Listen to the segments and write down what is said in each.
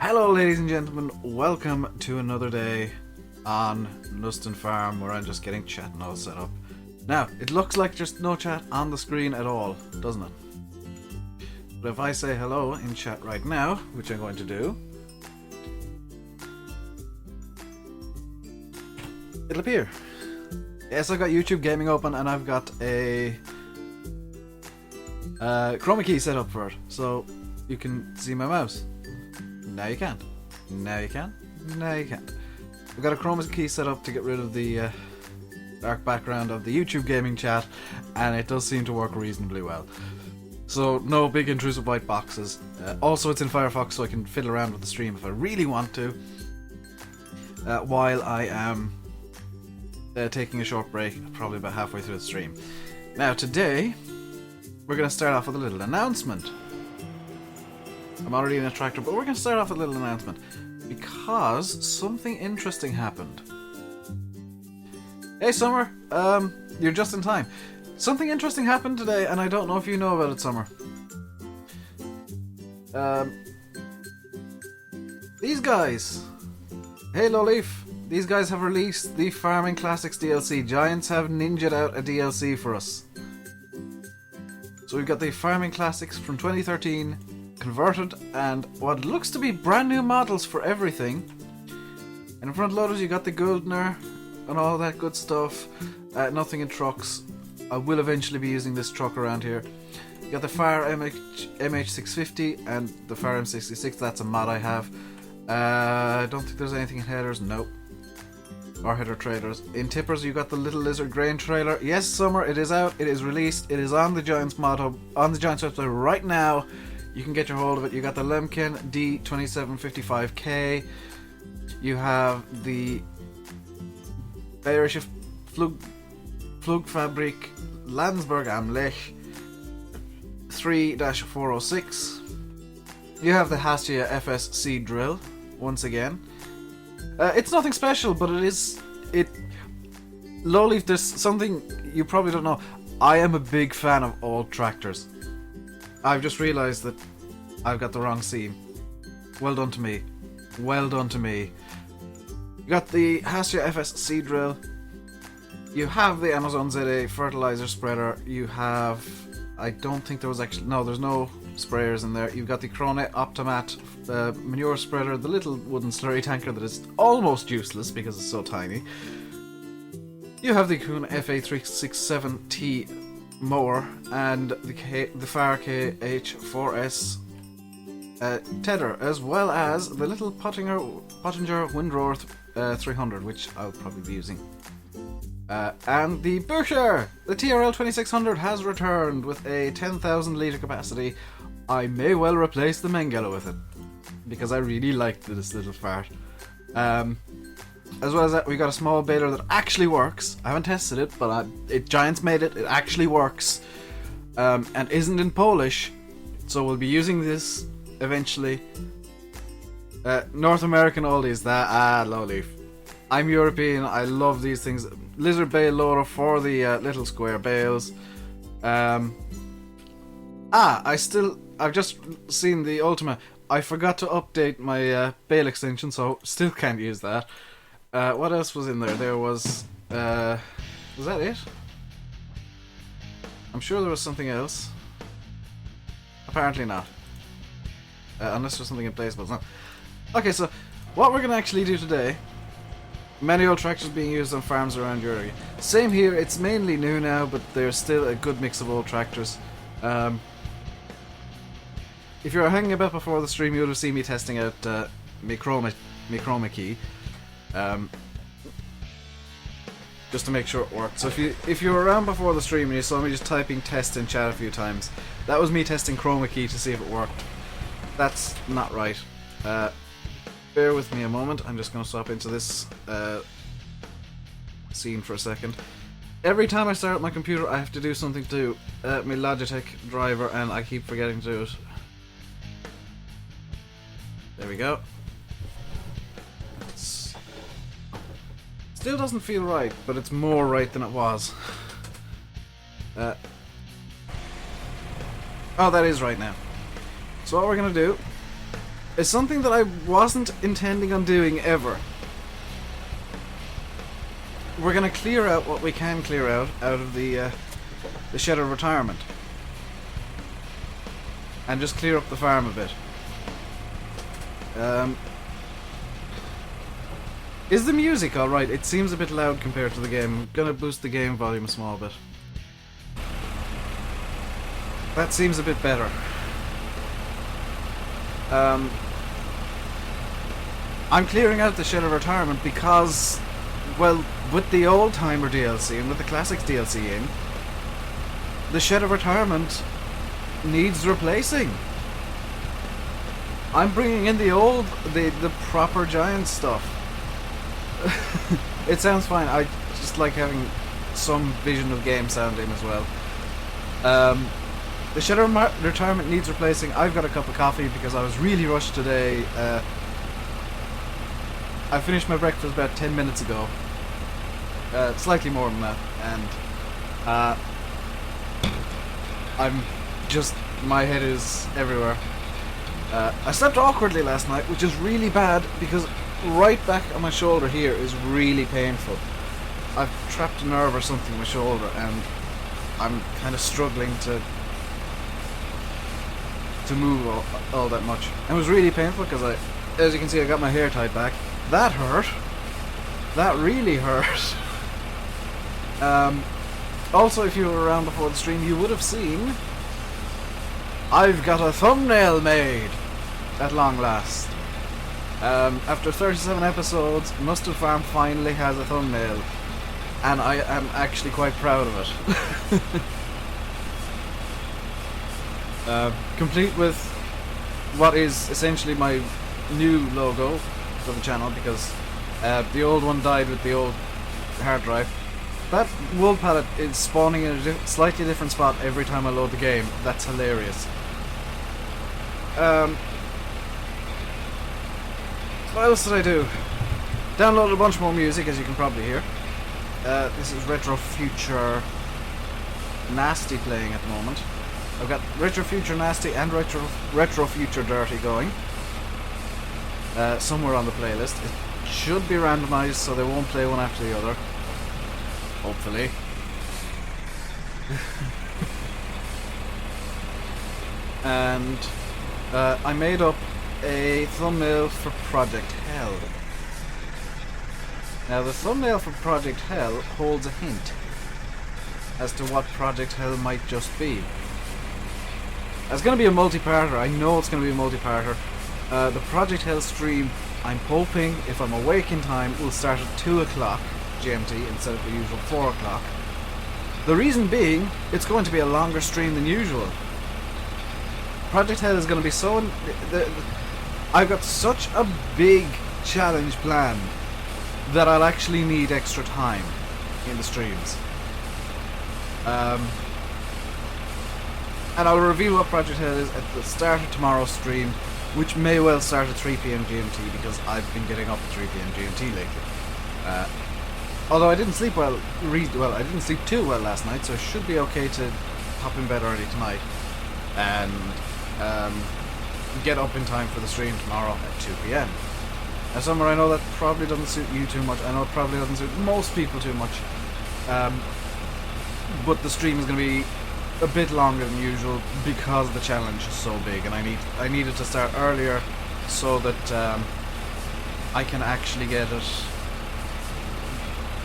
Hello ladies and gentlemen, welcome to another day on Knuston Farm where I'm just getting chat and all set up. Now, it looks like there's no chat on the screen at all, doesn't it? But if I say hello in chat right now, which I'm going to do, it'll appear. Yes, I've got YouTube Gaming open and I've got a chroma key set up for it, so you can see my mouse. Now you can't. Now you can. Now you can't. We've got a chroma key set up to get rid of the dark background of the YouTube gaming chat, and it does seem to work reasonably well. So no big intrusive white boxes. Also it's in Firefox, so I can fiddle around with the stream if I really want to, while I am taking a short break, probably about halfway through the stream. Now today, we're going to start off with a little announcement. I'm already in a tractor, but we're going to start off with a little announcement because something interesting happened. Hey Summer, you're just in time. Something interesting happened today, and I don't know if you know about it, Summer. These guys. Hey Lowleaf, these guys have released the Farming Classics DLC. Giants have ninja'd out a DLC for us. So we've got the Farming Classics from 2013 converted, and what looks to be brand new models for everything. And in front loaders you got the Guldner and all that good stuff. Nothing in trucks. I will eventually be using this truck around here. You got the Fire MH650 and the Fire M66. That's a mod I have. I don't think there's anything in headers. Nope. Or header trailers. In tippers you got the Little Lizard grain trailer. Yes, Summer, it is out. It is released. It is on the Giants mod hub, on the Giants website right now. You can get your hold of it. You got the Lemken D2755K. You have the Bayerische Flugfabrik Landsberg am Lech 3-406. You have the Hastia FSC drill, once again. It's nothing special, but Lowleaf, there's something you probably don't know. I am a big fan of old tractors. I've just realised that I've got the wrong scene. Well done to me. Well done to me. You got the Hastia FSC drill. You have the Amazon ZA fertilizer spreader. You have... I don't think there was actually... No, there's no sprayers in there. You've got the Krone Optomat manure spreader, the little wooden slurry tanker that is almost useless because it's so tiny. You have the Kuhn FA367T mower and the Fire KH4S tedder, as well as the little Pottinger Windrower 300, which I'll probably be using. And the Berkshire, the TRL 2600 has returned with a 10,000 litre capacity. I may well replace the Mengele with it, because I really liked this little fart. As well as that, we got a small baler that actually works. I haven't tested it, but Giants made it. It actually works, and isn't in Polish, so we'll be using this eventually. North American oldies, that Lowleaf. I'm European. I love these things. Lizard bale loader for the little square bales. I've just seen the Ultima. I forgot to update my bale extension, so still can't use that. What else was in there? There was that it? I'm sure there was something else. Apparently not. Unless there's something in place, but it's not. Okay, so what we're going to actually do today... Many old tractors being used on farms around your area. Same here, it's mainly new now, but there's still a good mix of old tractors. If you're hanging about before the stream, you would have seen me testing out my chroma key. Just to make sure it worked. So if you were around before the stream and you saw me just typing test in chat a few times, that was me testing chroma key to see if it worked. That's not right. Bear with me a moment, I'm just going to swap into this scene for a second. Every time I start up my computer I have to do something to my Logitech driver, and I keep forgetting to do it. There we go. Still doesn't feel right, but it's more right than it was. Oh, that is right now. So what we're going to do is something that I wasn't intending on doing ever. We're gonna clear out what we can clear out of the shed of retirement, and just clear up the farm a bit. Is the music alright? It seems a bit loud compared to the game. I'm gonna boost the game volume a small bit. That seems a bit better. I'm clearing out the Shed of Retirement because, well, with the Old Timer DLC and with the Classics DLC in, the Shed of Retirement needs replacing. I'm bringing in the proper giant stuff. It sounds fine. I just like having some vision of game sounding as well. The Shed of Retirement needs replacing. I've got a cup of coffee because I was really rushed today. I finished my breakfast about 10 minutes ago. Slightly more than that. And I'm just... my head is everywhere. I slept awkwardly last night, which is really bad because right back on my shoulder here is really painful. I've trapped a nerve or something in my shoulder and I'm kind of struggling to move all that much. And it was really painful because as you can see, I got my hair tied back. That hurt. That really hurt. Also, if you were around before the stream, you would have seen I've got a thumbnail made at long last. After 37 episodes, Knuston Farm finally has a thumbnail, and I am actually quite proud of it. Complete with what is essentially my new logo for the channel, because the old one died with the old hard drive. That wool palette is spawning in a slightly different spot every time I load the game. That's hilarious. What else did I do? Downloaded a bunch more music, as you can probably hear. This is Retro Future Nasty playing at the moment. I've got Retro Future Nasty and Retro Future Dirty going. Somewhere on the playlist. It should be randomized so they won't play one after the other. Hopefully. And I made up a thumbnail for Project Hell. Now the thumbnail for Project Hell holds a hint as to what Project Hell might just be. It's going to be a multi-parter. I know it's going to be a multi-parter. The Project Hell stream, I'm hoping, if I'm awake in time, will start at 2 o'clock GMT instead of the usual 4 o'clock. The reason being, it's going to be a longer stream than usual. Project Hell is going to be so... I've got such a big challenge planned that I'll actually need extra time in the streams. And I'll reveal what Project Hell is at the start of tomorrow's stream, which may well start at 3 PM GMT because I've been getting up at 3 PM GMT lately. Although I didn't sleep I didn't sleep too well last night, so I should be okay to hop in bed early tonight and get up in time for the stream tomorrow at 2 PM. Now, Summer, I know that probably doesn't suit you too much. I know it probably doesn't suit most people too much. But the stream is going to be a bit longer than usual because the challenge is so big, and I needed to start earlier so that I can actually get it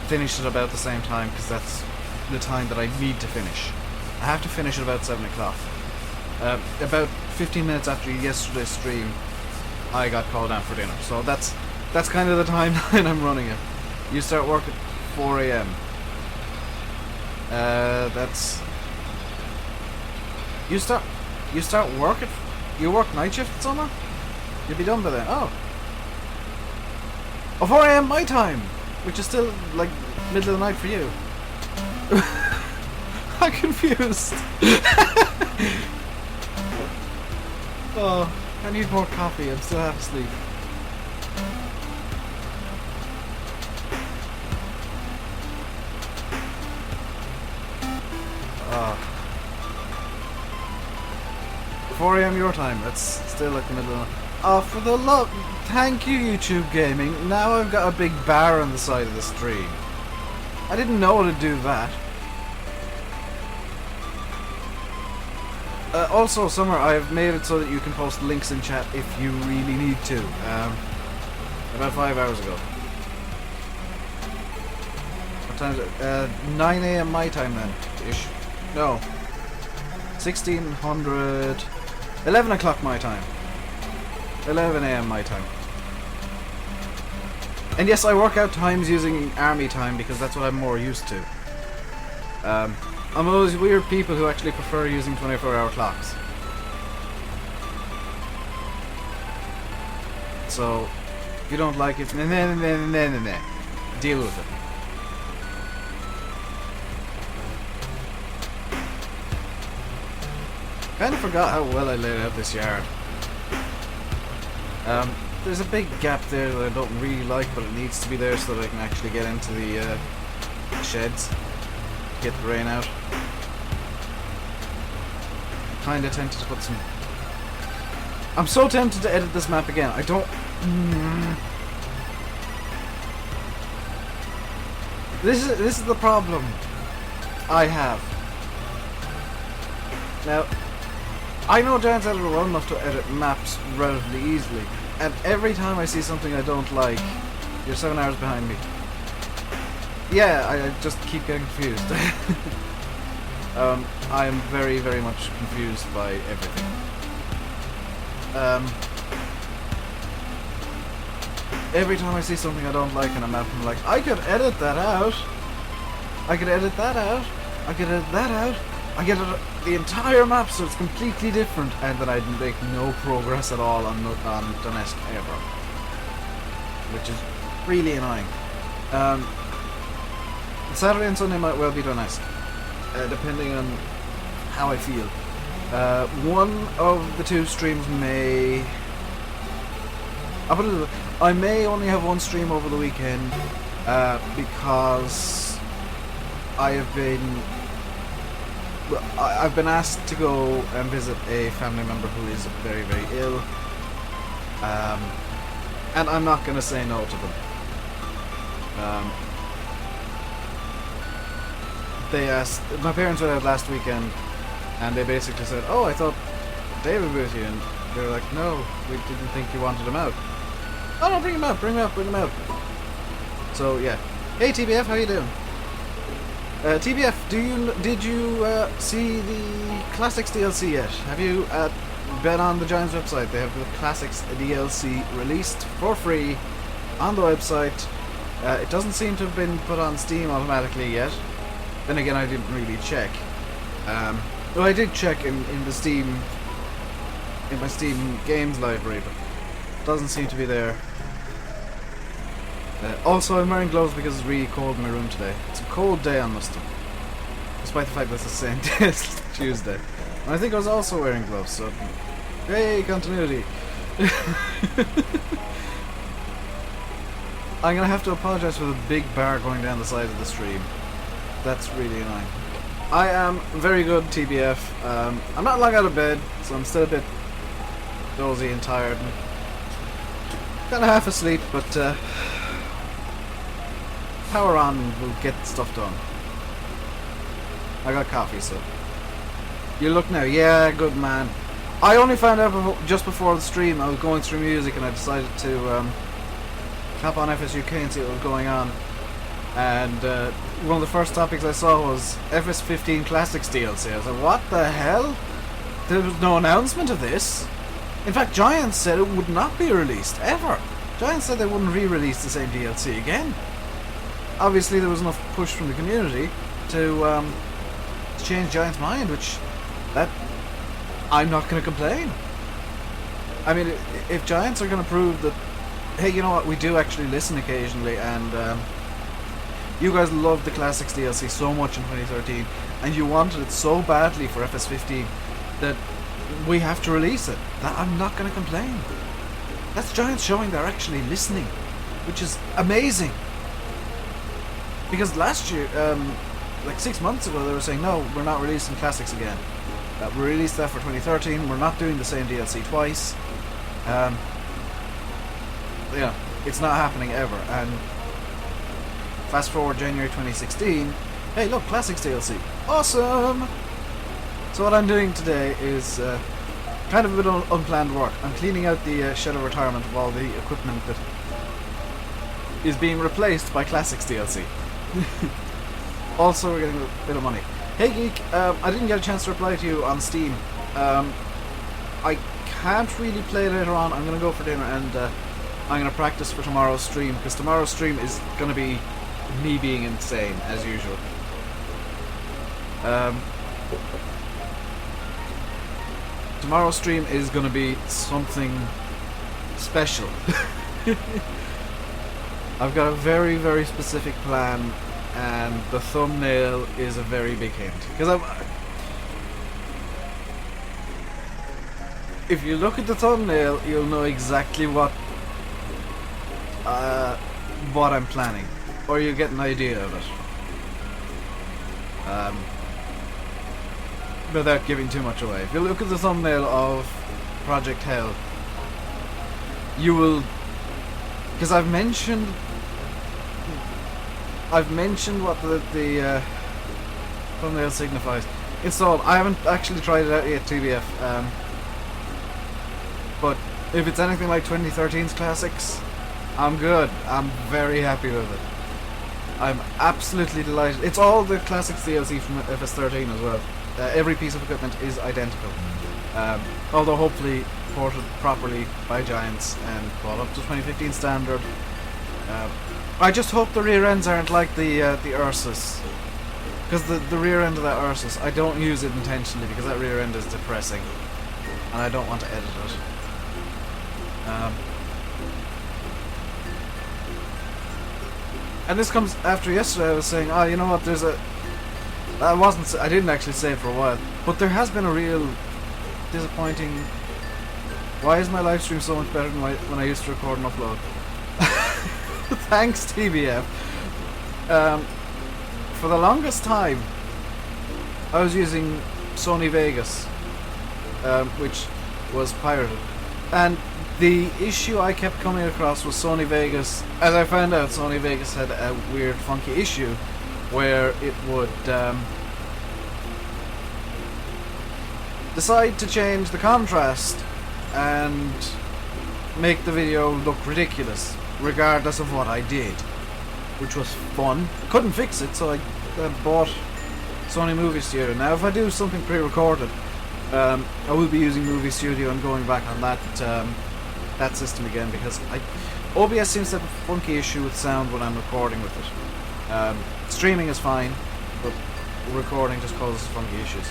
finished at about the same time, because that's the time that I need to finish. I have to finish at about 7 o'clock. About 15 minutes after yesterday's stream, I got called down for dinner. So that's kind of the timeline I'm running it. You start work at 4 AM. You start work at... You work night shift, Summer? You'll be done by then. Oh, 4 AM my time, which is still like middle of the night for you. I'm confused. Oh, I need more coffee. I'm still half asleep. Oh. 4 AM your time. That's still like the middle of the night. Oh, for the love... Thank you, YouTube Gaming. Now I've got a big bar on the side of the stream. I didn't know to do that. Also, Summer, I've made it so that you can post links in chat if you really need to. About 5 hours ago. What time is it? 9 AM my time then, ish. No. 1600... 11 o'clock my time. 11 AM my time. And yes, I work out times using army time because that's what I'm more used to. I'm one of those weird people who actually prefer using 24-hour clocks. So, if you don't like it, deal with it. Kind of forgot how well I laid out this yard. There's a big gap there that I don't really like, but it needs to be there so that I can actually get into the sheds, get the rain out. Kinda tempted to put some... I'm so tempted to edit this map again. I don't... This is the problem I have. Now, I know Giants Editor well enough to edit maps relatively easily, and every time I see something I don't like, you're 7 hours behind me. Yeah, I just keep getting confused. I am very, very much confused by everything. Every time I see something I don't like in a map, I'm like, I could edit that out. I could edit that out. I could edit that out. I get the entire map so it's completely different, and then I'd make no progress at all on Donetsk ever. Which is really annoying. Saturday and Sunday might well be Donetsk, depending on how I feel. One of the two streams may... I may only have one stream over the weekend, because I've been asked to go and visit a family member who is very, very ill, and I'm not going to say no to them. They asked, my parents went out last weekend, and they basically said, "Oh, I thought Dave would be with you," and they were like, "No, we didn't think you wanted him out." "Oh no, bring him out, bring him out, bring him out." So yeah. Hey TBF, how you doing? TBF, did you see the Classics DLC yet? Have you been on the Giants website? They have the Classics DLC released for free on the website. It doesn't seem to have been put on Steam automatically yet. Then again, I didn't really check. Well, I did check in my Steam games library, but it doesn't seem to be there. Also, I'm wearing gloves because it's really cold in my room today. It's a cold day on Knuston, despite the fact that it's the same day as Tuesday. And I think I was also wearing gloves, so... Hey, continuity! I'm gonna have to apologize for the big bar going down the side of the stream. That's really annoying. I am very good, TBF. I'm not long out of bed, so I'm still a bit dozy and tired. And kind of half asleep, but power on and we'll get stuff done. I got coffee, so... You look now. Yeah, good man. I only found out just before the stream. I was going through music and I decided to clap on FSUK and see what was going on. And one of the first topics I saw was FS15 Classics DLC. I was like, what the hell? There was no announcement of this. In fact, Giants said it would not be released, ever. Giants said they wouldn't re-release the same DLC again. Obviously, there was enough push from the community to change Giants' mind, which... that I'm not going to complain. I mean, if Giants are going to prove that, hey, you know what, we do actually listen occasionally, and you guys loved the Classics DLC so much in 2013, and you wanted it so badly for FS15 that we have to release it, that I'm not going to complain. That's Giants showing they're actually listening, which is amazing. Because last year, like 6 months ago, they were saying, no, we're not releasing Classics again. We released that for 2013, we're not doing the same DLC twice. yeah, it's not happening ever. And fast forward January 2016, hey look, Classics DLC, awesome! So what I'm doing today is kind of a bit of unplanned work. I'm cleaning out the shed of retirement of all the equipment that is being replaced by Classics DLC. Also, we're getting a bit of money. Hey Geek, I didn't get a chance to reply to you on Steam. I can't really play later on. I'm going to go for dinner and I'm going to practice for tomorrow's stream, because tomorrow's stream is going to be me being insane, as usual. Tomorrow's stream is going to be something special. I've got a very, very specific plan, and the thumbnail is a very big hint. Because if you look at the thumbnail, you'll know exactly what I'm planning, or you get an idea of it. Without giving too much away. If you look at the thumbnail of Project Hell, you will, because I've mentioned what the thumbnail signifies. Installed. I haven't actually tried it out yet, TBF. But if it's anything like 2013's Classics, I'm good. I'm very happy with it. I'm absolutely delighted. It's all the Classics DLC from FS13 as well. Every piece of equipment is identical. Although hopefully ported properly by Giants and brought up to 2015 standard. I just hope the rear ends aren't like the Ursus. Because the rear end of that Ursus, I don't use it intentionally because that rear end is depressing. And I don't want to edit it. And this comes after yesterday. I was saying, oh, you know what, there's a... I didn't actually say it for a while, but there has been a real disappointing... Why is my live stream so much better than when I used to record and upload? Thanks, TBF. For the longest time, I was using Sony Vegas, which was pirated. And the issue I kept coming across was Sony Vegas. As I found out, Sony Vegas had a weird, funky issue where it would decide to change the contrast and make the video look ridiculous, regardless of what I did, which was fun. I couldn't fix it, so I bought Sony Movie Studio. Now, if I do something pre-recorded, I will be using Movie Studio and going back on that system again, because OBS seems to have a funky issue with sound when I'm recording with it. Streaming is fine, but recording just causes funky issues.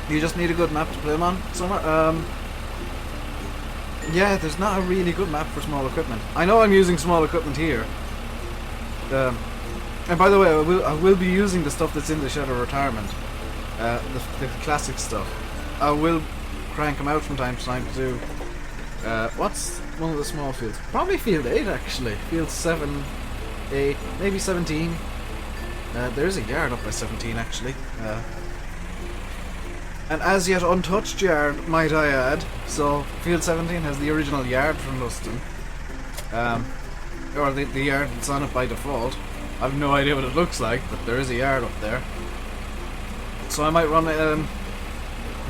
You just need a good map to play them on somewhere. Yeah, there's not a really good map for small equipment. I know I'm using small equipment here. And by the way, I will be using the stuff that's in the Shed of Retirement. The classic stuff. I will crank them out from time to time to do... what's one of the small fields? Probably field 8 actually. Field 7, 8, maybe 17. There's a yard up by 17 actually. An as yet untouched yard, might I add. So field 17 has the original yard from Knuston. Or the yard that's on it by default. I have no idea what it looks like, but there is a yard up there. So I might run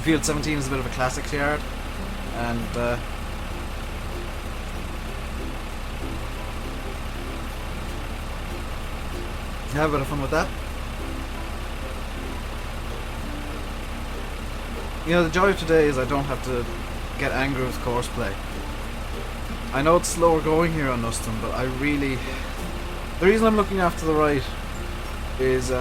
field 17 is a bit of a classics yard, and have a bit of fun with that. You know, the joy of today is I don't have to get angry with course play. I know it's slower going here on Knuston, but I really... The reason I'm looking after the right is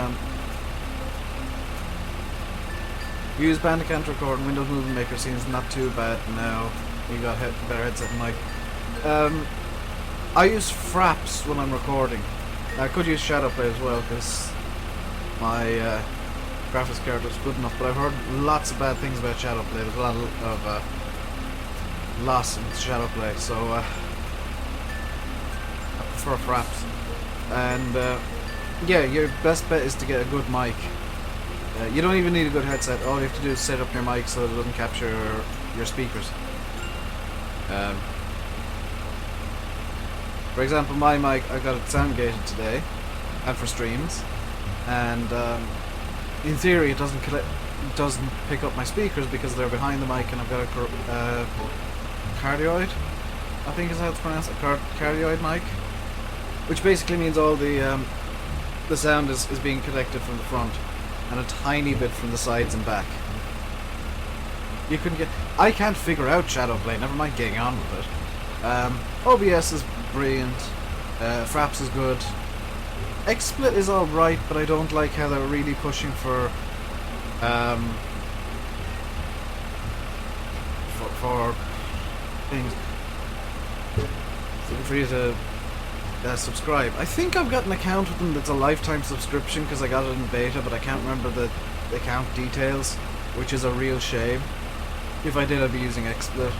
use Bandicam to record and Windows Movie Maker seems not too bad now. You got better headset and mic. I use Fraps when I'm recording. I could use Shadowplay as well because my graphics card was good enough, but I've heard lots of bad things about Shadowplay. There's a lot of loss in Shadowplay, so I prefer Fraps. And yeah, your best bet is to get a good mic. You don't even need a good headset. All you have to do is set up your mic so that it doesn't capture your speakers. Um, for example, my mic, I got it sound gated today, and for streams, and in theory it doesn't pick up my speakers because they're behind the mic, and I've got a cardioid, I think is how it's pronounced, a cardioid mic, which basically means all the sound is being collected from the front and a tiny bit from the sides and back. You couldn't get. I can't figure out Shadowplay. Never mind getting on with it. OBS is brilliant. Fraps is good. XSplit is all right, but I don't like how they're really pushing for things for you to subscribe. I think I've got an account with them that's a lifetime subscription because I got it in beta, but I can't remember the account details, which is a real shame. If I did, I'd be using XSplit.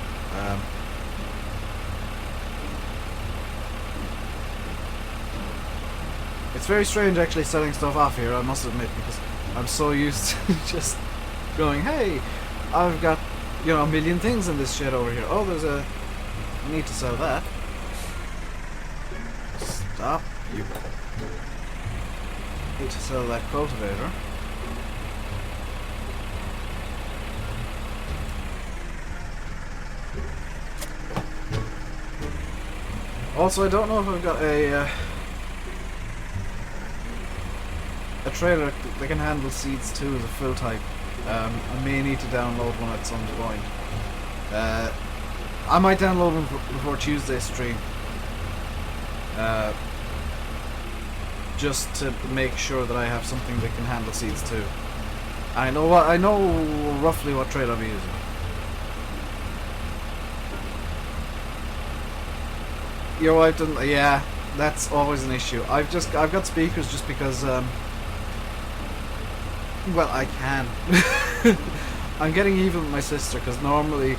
It's very strange actually selling stuff off here, I must admit, because I'm so used to just going, hey, I've got, you know, a million things in this shit over here. Oh, there's a... I need to sell that. Stop, you. Need to sell that cultivator. Also, I don't know if I've got a trailer that can handle seeds too as a fill type. I may need to download one at some point. I might download one before Tuesday's stream. Just to make sure that I have something that can handle seeds too. I know roughly what trailer I'll be using. Your wife doesn't. Yeah, that's always an issue. I've got speakers just because. Well, I can. I'm getting even with my sister because normally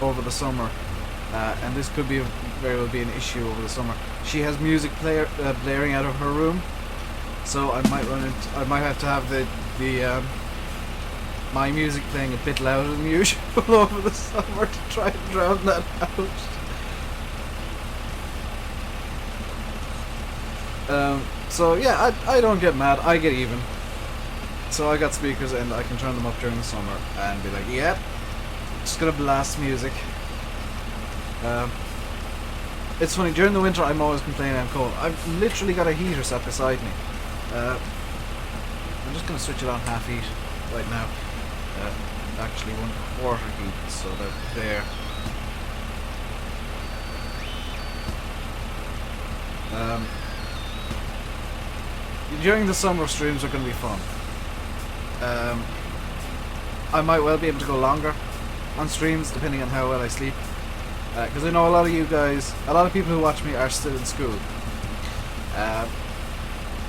over the summer, and this could be very well be an issue over the summer. She has music blaring out of her room, so I might have to have the my music playing a bit louder than usual over the summer to try and drown that out. So yeah, I don't get mad, I get even. So I got speakers and I can turn them up during the summer and be like, yep, just gonna blast music. It's funny, during the winter I'm always complaining I'm cold. I've literally got a heater sat beside me. I'm just gonna switch it on half heat right now. Actually 1/4 heat, so they're there. During the summer, streams are going to be fun. I might well be able to go longer on streams depending on how well I sleep, because I know a lot of you guys, a lot of people who watch me are still in school.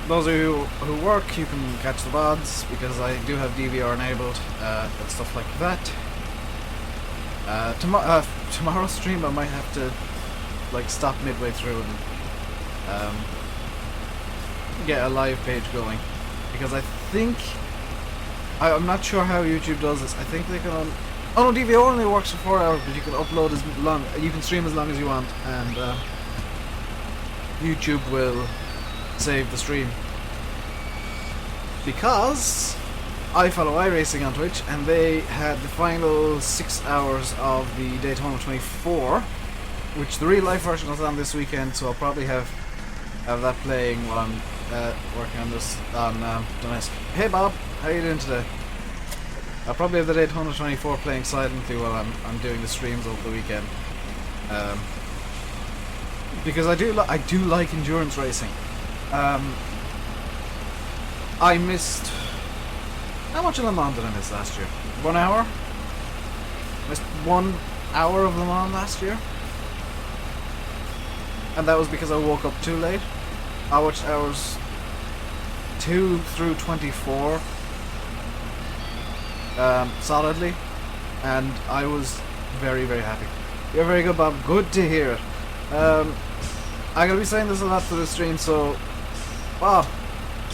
Those of you who work, you can catch the VODs because I do have DVR enabled and stuff like that. Tomorrow's stream I might have to like stop midway through and get a live page going, because I think I'm not sure how YouTube does this. I think they can oh no, DVR only works for 4 hours, but you can upload as long, you can stream as long as you want, and YouTube will save the stream. Because I follow iRacing on Twitch, and they had the final 6 hours of the Daytona 24, which the real life version was on this weekend, so I'll probably have that playing while I'm working on this on Donetsk. Hey Bob, how you doing today? I'll probably have the Daytona 24 playing silently while I'm doing the streams over the weekend, because I do like endurance racing. I missed, how much of Le Mans did I miss last year? 1 hour? Missed 1 hour of Le Mans last year, and that was because I woke up too late. I watched hours 2 through 24 solidly, and I was very, very happy. You're very good, Bob. Good to hear it. I'm gonna be saying this a lot for the stream, so Bob,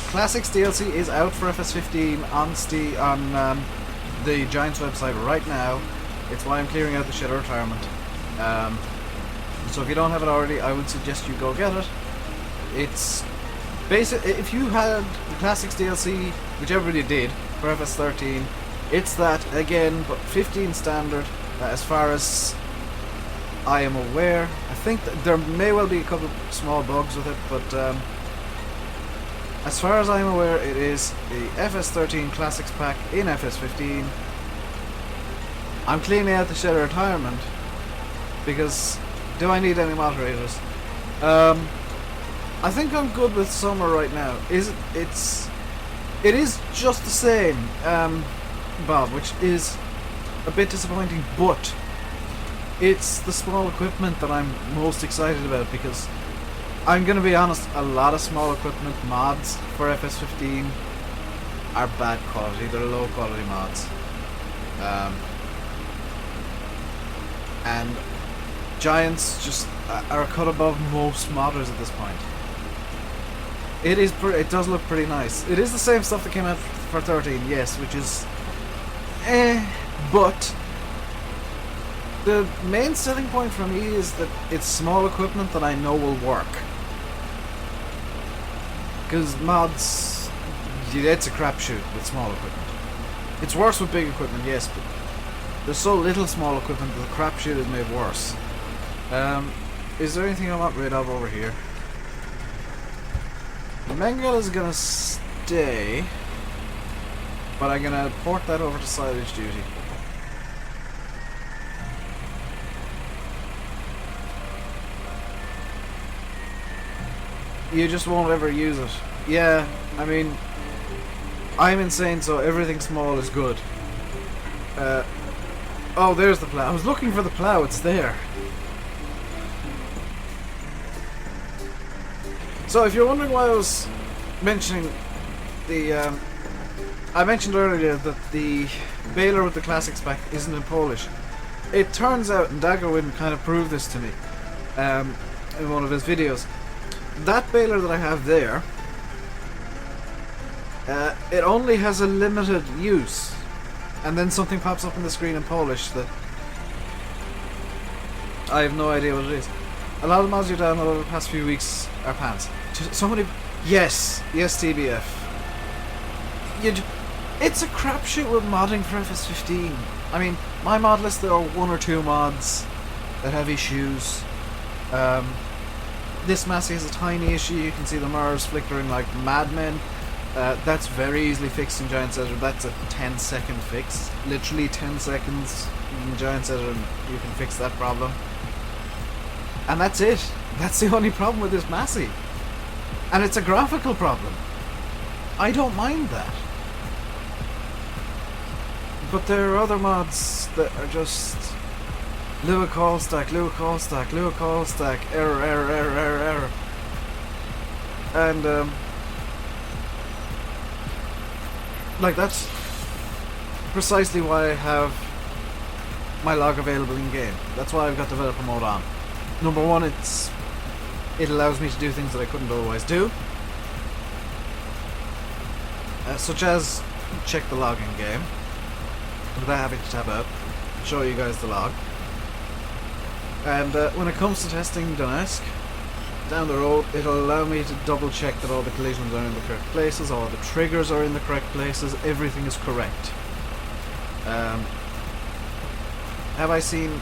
Classics DLC is out for FS15 on the Giants website right now. It's why I'm clearing out the Shadow Retirement. So if you don't have it already, I would suggest you go get it. It's basic. If you had the Classics DLC, which everybody did for FS13, it's that again, but 15 standard. As far as I am aware, I think that there may well be a couple of small bugs with it, but as far as I'm aware, it is the FS13 Classics pack in FS15. I'm cleaning out the shed of retirement because do I need any moderators? I think I'm good with summer right now. It is just the same, Bob, which is a bit disappointing, but it's the small equipment that I'm most excited about because I'm going to be honest, a lot of small equipment mods for FS15 are bad quality. They're low quality mods. And Giants just are a cut above most modders at this point. It does look pretty nice. It is the same stuff that came out for 13, yes, which is but the main selling point for me is that it's small equipment that I know will work. Because mods, it's a crapshoot with small equipment. It's worse with big equipment, yes, but there's so little small equipment that the crapshoot is made worse. Is there anything I want rid of over here? The Bengal is gonna stay, but I'm gonna port that over to silage duty. You just won't ever use it. Yeah, I mean, I'm insane, so everything small is good. Oh, there's the plow. I was looking for the plow. It's there. So, if you're wondering why I was mentioning the, I mentioned earlier that the baler with the Classics pack isn't in Polish. It turns out, and Daggerwin kind of proved this to me in one of his videos, that baler that I have there, it only has a limited use, and then something pops up on the screen in Polish that I have no idea what it is. A lot of the mods you've downloaded over the past few weeks are pants. Somebody, yes, TBF. It's a crapshoot with modding for FS15. I mean, my mod list, there are 1 or 2 mods that have issues. This Massey has a tiny issue. You can see the mirrors flickering like madmen. That's very easily fixed in Giant Editor. That's a 10-second fix. Literally 10 seconds in Giant Editor and you can fix that problem. And that's it. That's the only problem with this Massey. And it's a graphical problem. I don't mind that. But there are other mods that are just Lua call stack, Lua call stack, Lua call stack, error. And like that's precisely why I have my log available in game. That's why I've got developer mode on. Number one, it allows me to do things that I couldn't otherwise do, such as check the log in game without having to tab out, show you guys the log. And when it comes to testing Donetsk down the road, it'll allow me to double check that all the collisions are in the correct places, all the triggers are in the correct places, everything is correct. Have I seen...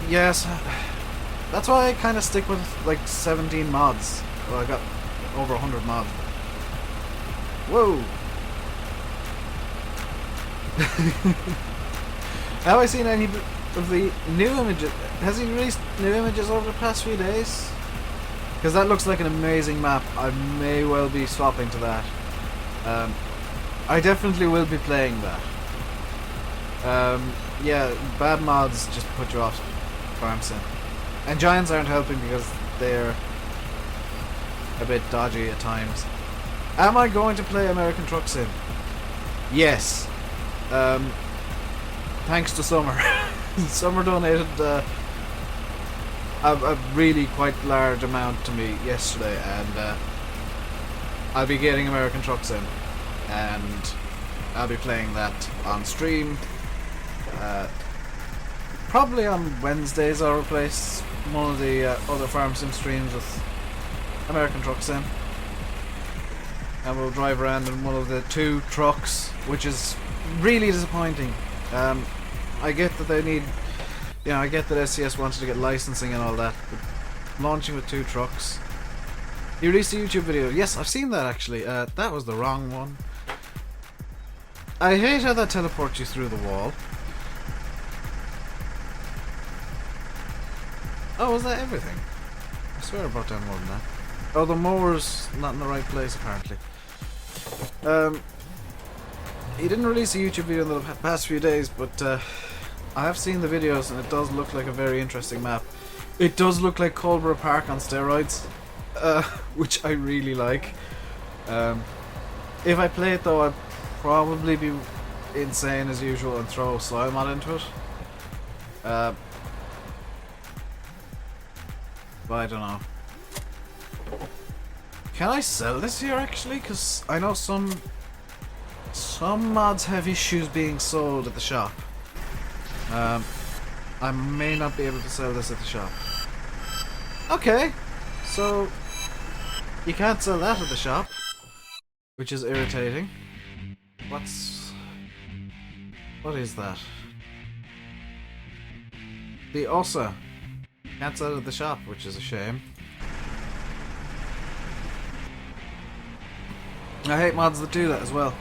Yes, that's why I kind of stick with like 17 mods. Well, I got over 100 mods. Whoa! Have I seen any of the new images? Has he released new images over the past few days? Because that looks like an amazing map. I may well be swapping to that. I definitely will be playing that. Yeah, bad mods just put you off Farm Sim. And Giants aren't helping because they're a bit dodgy at times. Am I going to play American Truck Sim? Yes. Thanks to Summer. Summer donated a really quite large amount to me yesterday, and I'll be getting American Truck Sim, and I'll be playing that on stream. probably on Wednesdays I'll replace one of the other farm sim streams with American Truck Sim. And we'll drive around in one of the 2 trucks, which is really disappointing. I get that they need, I get that SCS wanted to get licensing and all that, but launching with 2 trucks. You released a YouTube video. Yes, I've seen that actually. That was the wrong one. I hate how that teleports you through the wall. Oh, was that everything? I swear I brought down more than that. Oh, the mower's not in the right place apparently. He didn't release a YouTube video in the past few days, but I have seen the videos and it does look like a very interesting map. It does look like Colborough Park on steroids, which I really like. If I play it though, I'd probably be insane as usual and throw slime mod into it. But I don't know. Can I sell this here actually? Because I know some mods have issues being sold at the shop. I may not be able to sell this at the shop. Okay, so you can't sell that at the shop, which is irritating. What is that? The Ossa. Can't sell it at the shop, which is a shame. I hate mods that do that as well.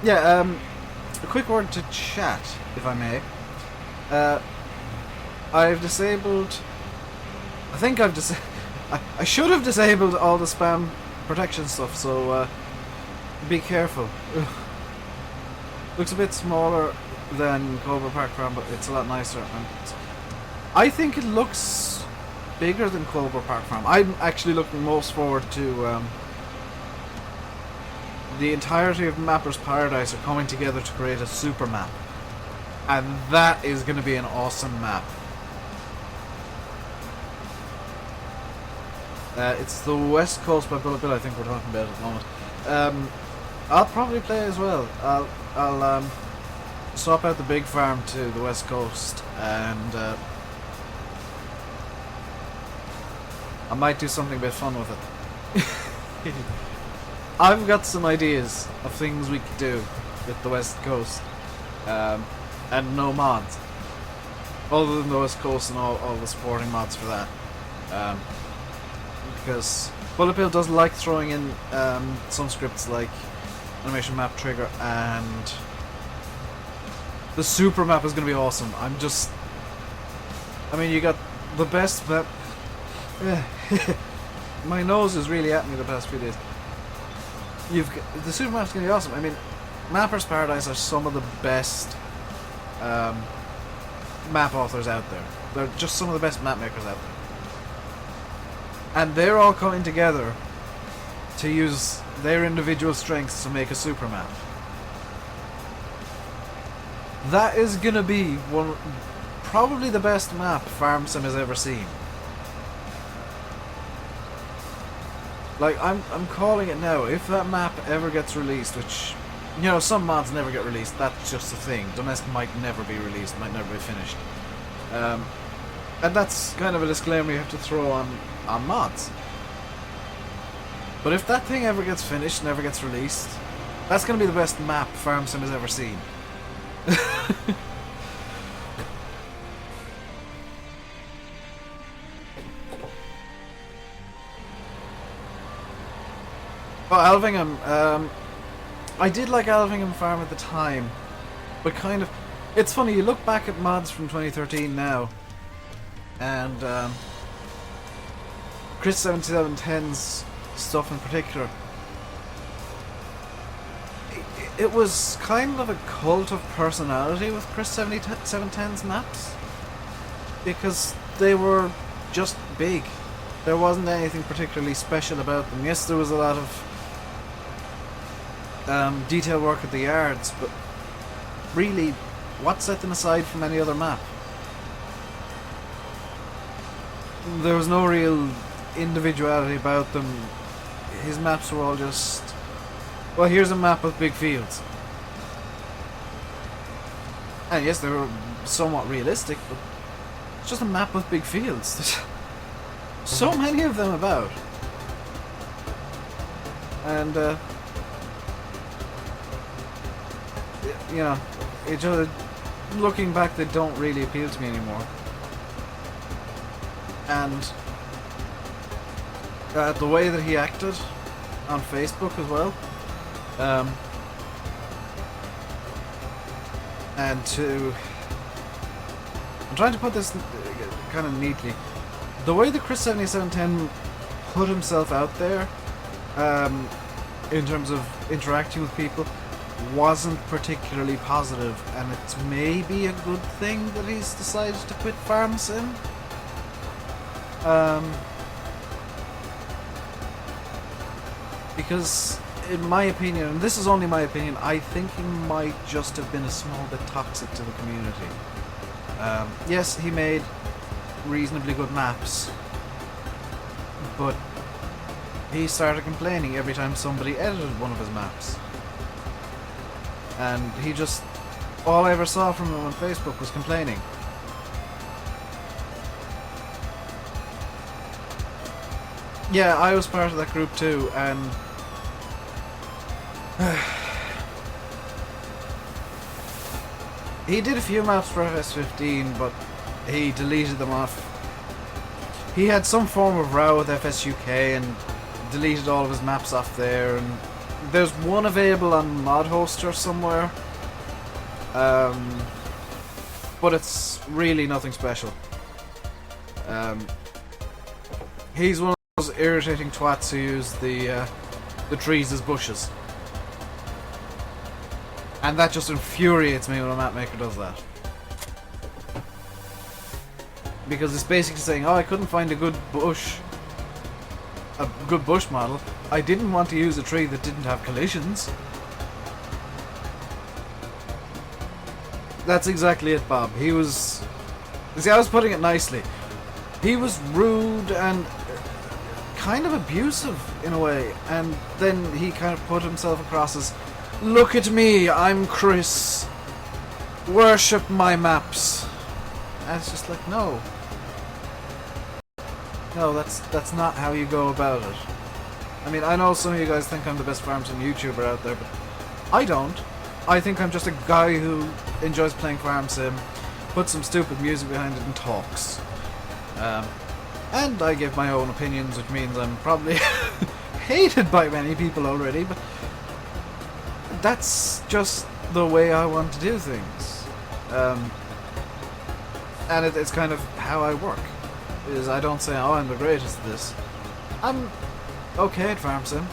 Yeah, a quick word to chat, if I may. I've disabled... I think I've I should have disabled all the spam protection stuff, so be careful. Looks a bit smaller than Colborough Park Farm, but it's a lot nicer. And I think it looks bigger than Colborough Park Farm. I'm actually looking most forward to the entirety of Mapper's Paradise are coming together to create a super map, and that is going to be an awesome map. It's the West Coast by Bullet Bill, I think we're talking about at the moment. I'll probably play as well. I'll swap out the big farm to the West Coast, and I might do something a bit fun with it. I've got some ideas of things we could do with the West Coast, and no mods, other than the West Coast and all the supporting mods for that. Because Bullet Bill does like throwing in some scripts like Animation Map Trigger, and the super map is going to be awesome. I mean, you got the best map. My nose is really at me the past few days. The super map's going to be awesome. I mean, Mapper's Paradise are some of the best map authors out there. They're just some of the best map makers out there. And they're all coming together to use their individual strengths to make a super map. That is gonna be probably the best map Farm Sim has ever seen. Like, I'm calling it now. If that map ever gets released, which, some mods never get released, that's just the thing. Domestic might never be released, might never be finished. And that's kind of a disclaimer you have to throw on mods. But if that thing ever gets finished, never gets released, that's going to be the best map Farm Sim has ever seen. Oh, Alvingham. I did like Alvingham Farm at the time, but kind of... It's funny, you look back at mods from 2013 now, and Chris 7710's stuff in particular, it was kind of a cult of personality with Chris 7710's maps, because they were just big. There wasn't anything particularly special about them. Yes, there was a lot of detail work at the yards, but really, what set them aside from any other map? There was no real individuality about them. His maps were all just, well, here's a map with big fields. And yes, they were somewhat realistic, but it's just a map with big fields. There's so many of them about. And, you know, it just, looking back, they don't really appeal to me anymore. And the way that he acted on Facebook as well, and I'm trying to put this kind of neatly. The way that Chris7710 put himself out there, in terms of interacting with people, wasn't particularly positive, and it's maybe a good thing that he's decided to quit Farm Sim. Because, in my opinion, and this is only my opinion, I think he might just have been a small bit toxic to the community. Yes, he made reasonably good maps, but he started complaining every time somebody edited one of his maps. And he just... all I ever saw from him on Facebook was complaining. Yeah, I was part of that group too, and... he did a few maps for FS15, but he deleted them off. He had some form of row with FSUK and deleted all of his maps off there, and there's one available on Mod Hoster somewhere, but it's really nothing special. He's one of those irritating twats who use the trees as bushes, and that just infuriates me when a map maker does that. Because it's basically saying, oh, I couldn't find a good bush model. I didn't want to use a tree that didn't have collisions. That's exactly it, Bob. He was... see, I was putting it nicely. He was rude and kind of abusive in a way, and then he kind of put himself across as, look at me, I'm Chris. Worship my maps. And it's just like, no. No, that's not how you go about it. I mean, I know some of you guys think I'm the best Farm Sim YouTuber out there, but I don't. I think I'm just a guy who enjoys playing Farm Sim, puts some stupid music behind it and talks. And I give my own opinions, which means I'm probably hated by many people already, but that's just the way I want to do things. And it's kind of how I work. Is I don't say, oh, I'm the greatest at this. I'm okay at Farm Sim.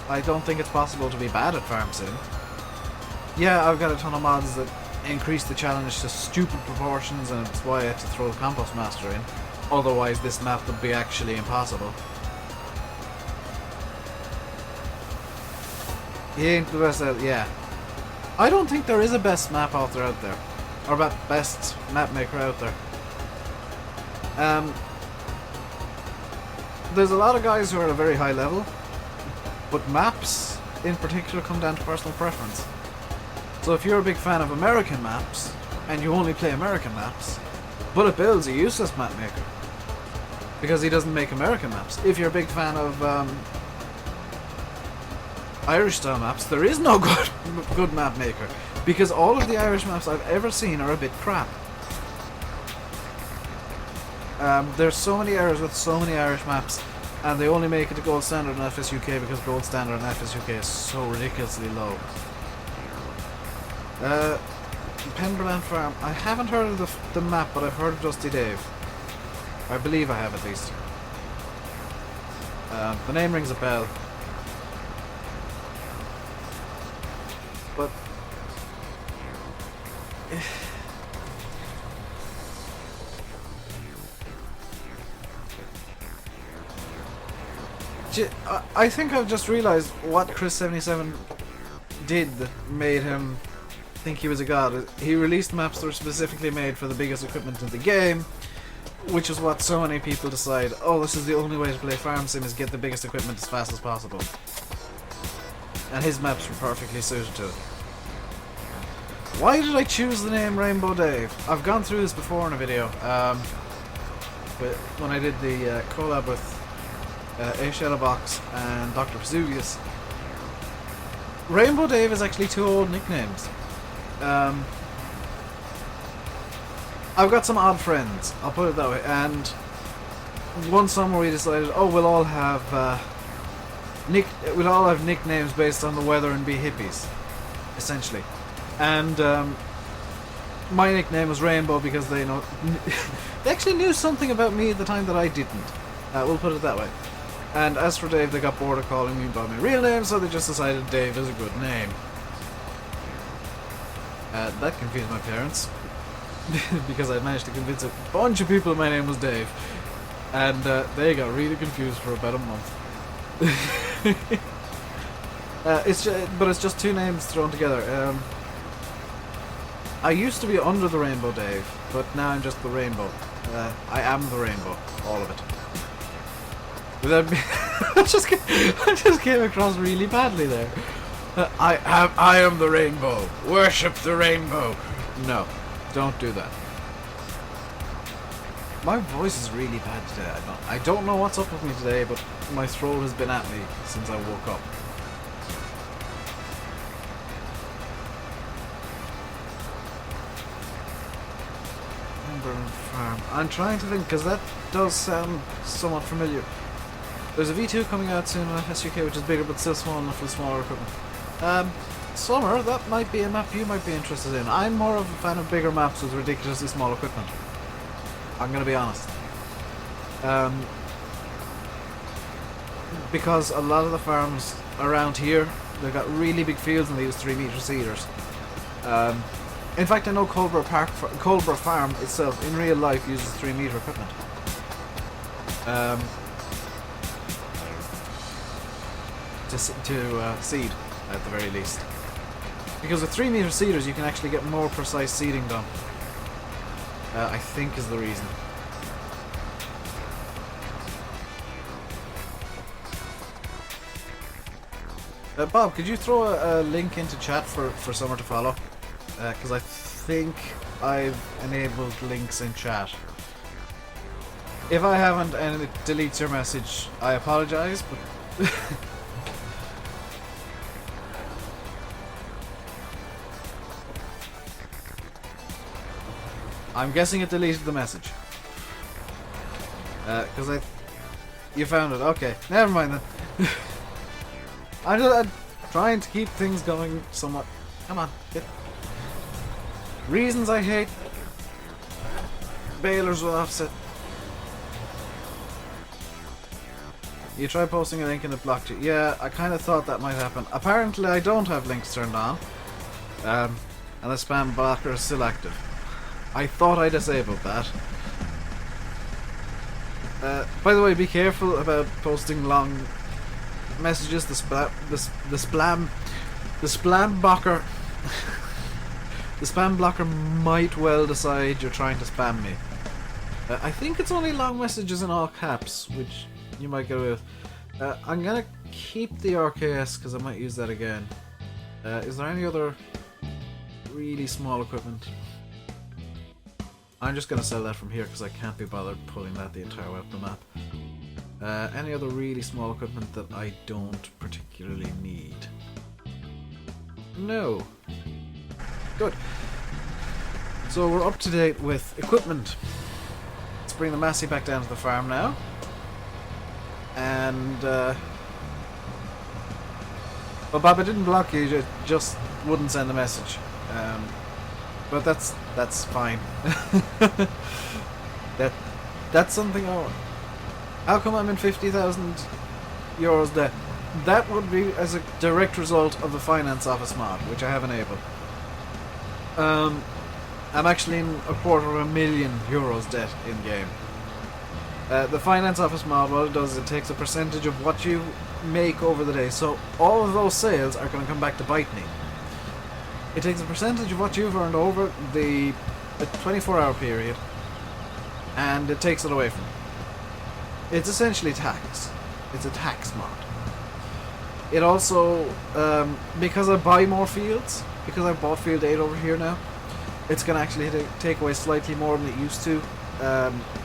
I don't think it's possible to be bad at Farm Sim. Yeah, I've got a ton of mods that increase the challenge to stupid proportions, and it's why I had to throw the Compost Master in. Otherwise, this map would be actually impossible. He ain't the best at... yeah. I don't think there is a best map author out there. Or best map maker out there. There's a lot of guys who are at a very high level, but maps in particular come down to personal preference. So if you're a big fan of American maps, and you only play American maps, Bullet Bill's a useless map maker, because he doesn't make American maps. If you're a big fan of Irish style maps, there is no good map maker, because all of the Irish maps I've ever seen are a bit crap. There's so many errors with so many Irish maps, and they only make it to Gold Standard on FSUK because Gold Standard on FSUK is so ridiculously low. Penderland Farm. I haven't heard of the map, but I've heard of Dusty Dave. I believe I have, at least. The name rings a bell. But... I think I've just realised what Chris77 did that made him think he was a god. He released maps that were specifically made for the biggest equipment in the game, which is what so many people decide, oh, this is the only way to play Farm Sim, is get the biggest equipment as fast as possible. And his maps were perfectly suited to it. Why did I choose the name RainbowDave? I've gone through this before in a video. But when I did the collab with A Shadowbox and Dr. Vesuvius. RainbowDave is actually 2 old nicknames. I've got some odd friends, I'll put it that way, and one summer we decided, oh, we'll all have nicknames based on the weather and be hippies, essentially. And my nickname was Rainbow because they actually knew something about me at the time that I didn't. We'll put it that way. And as for Dave, they got bored of calling me by my real name, so they just decided Dave is a good name. That confused my parents. Because I managed to convince a bunch of people my name was Dave. And they got really confused for about a month. But it's just 2 names thrown together. I used to be under the Rainbow Dave, but now I'm just the Rainbow. I am the Rainbow, all of it. I just came across really badly there. I am the Rainbow. Worship the Rainbow. No, don't do that. My voice is really bad today. I don't know what's up with me today, but my throat has been at me since I woke up. Farm. I'm trying to think, because that does sound somewhat familiar. There's a V2 coming out soon on SUK, which is bigger but still small enough for smaller equipment. Summer, that might be a map you might be interested in. I'm more of a fan of bigger maps with ridiculously small equipment. I'm gonna be honest. Because a lot of the farms around here, they've got really big fields and they use 3-meter seeders. In fact, I know Colborough Farm itself, in real life, uses 3-meter equipment. To seed, at the very least. Because with 3-meter seeders, you can actually get more precise seeding done. I think is the reason. Bob, could you throw a link into chat for Summer to follow? Because I think I've enabled links in chat. If I haven't and it deletes your message, I apologize, but... I'm guessing it deleted the message. Because you found it. Okay, never mind then. I'm just trying to keep things going somewhat. Come on, get. Reasons I hate balers with offset. You try posting a link and it blocked you. Yeah, I kind of thought that might happen. Apparently I don't have links turned on. And the spam blocker is still active. I thought I disabled that. By the way, be careful about posting long messages. The spam blocker the spam blocker might well decide you're trying to spam me. I think it's only long messages in all caps, which you might get away with. I'm gonna keep the RKS because I might use that again. Is there any other really small equipment? I'm just gonna sell that from here because I can't be bothered pulling that the entire way up the map. Any other really small equipment that I don't particularly need? No. Good. So we're up to date with equipment. Let's bring the Massey back down to the farm now. And well, Bob, I didn't block you, just wouldn't send a message. But that's fine. That's something I want. How come I'm in 50,000 euros debt? That would be as a direct result of the finance office mod, which I have enabled. I'm actually in €250,000 debt in game. The finance office mod, what it does is it takes a percentage of what you make over the day. So all of those sales are going to come back to bite me. It takes a percentage of what you've earned over the 24-hour period, and it takes it away from you. It's essentially tax. It's a tax mod. It also, because I buy more fields, because I bought Field 8 over here now, it's going to actually take away slightly more than it used to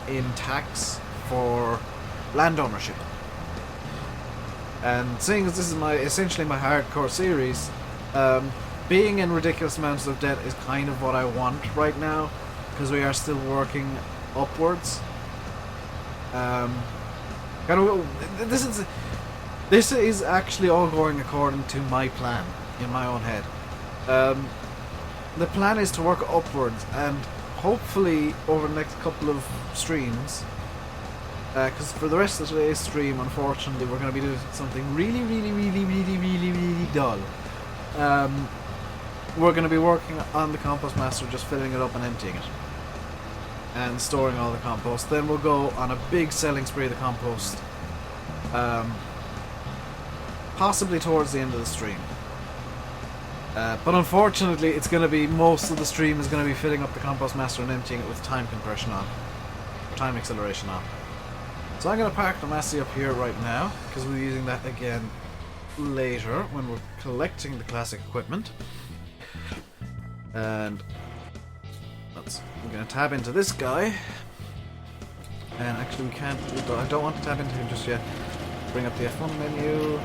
in tax for land ownership. And seeing as this is essentially my hardcore series, being in ridiculous amounts of debt is kind of what I want right now, because we are still working upwards. This is actually all going according to my plan in my own head. The plan is to work upwards, and hopefully over the next couple of streams, because for the rest of today's stream, unfortunately, we're going to be doing something really dull. We're going to be working on the compost master, just filling it up and emptying it, and storing all the compost. Then we'll go on a big selling spree of the compost, possibly towards the end of the stream. But unfortunately, it's going to be most of the stream is going to be filling up the compost master and emptying it with time compression on, time acceleration on. So I'm going to park the Massey up here right now, because we're using that again later when we're collecting the classic equipment. And I'm going to tab into this guy. And actually we can't, I don't want to tab into him just yet. Bring up the F1 menu.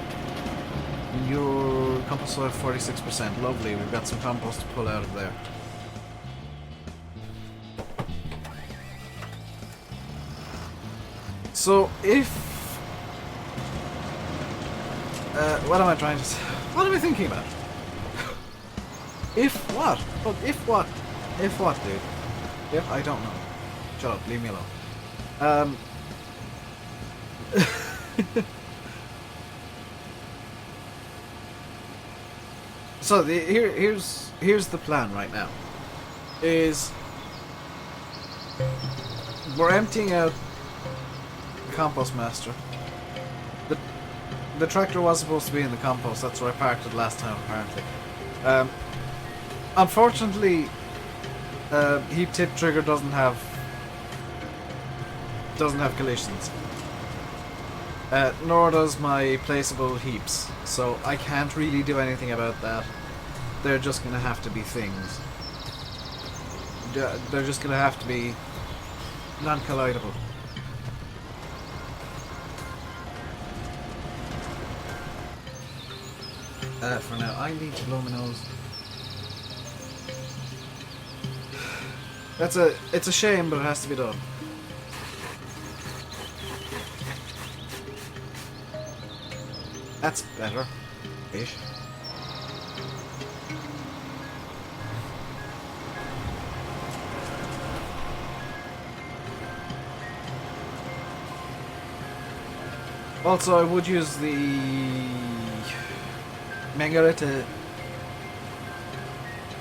Your compost soil 46%. Lovely, we've got some compost to pull out of there. So if what am I trying to say? What am I thinking about? If what? But if what? If what, dude? If I don't know. Shut up, leave me alone. So here's the plan right now. Is we're emptying out the compost master. The tractor was supposed to be in the compost. That's where I parked it last time, apparently. Unfortunately, heap tip trigger doesn't have collisions. Nor does my placeable heaps, so I can't really do anything about that. They're just gonna have to be things. They're just gonna have to be non-collidable. For now, I need to blow my nose. It's a shame, but it has to be done. That's better. Ish. Also, I would use the Margarita.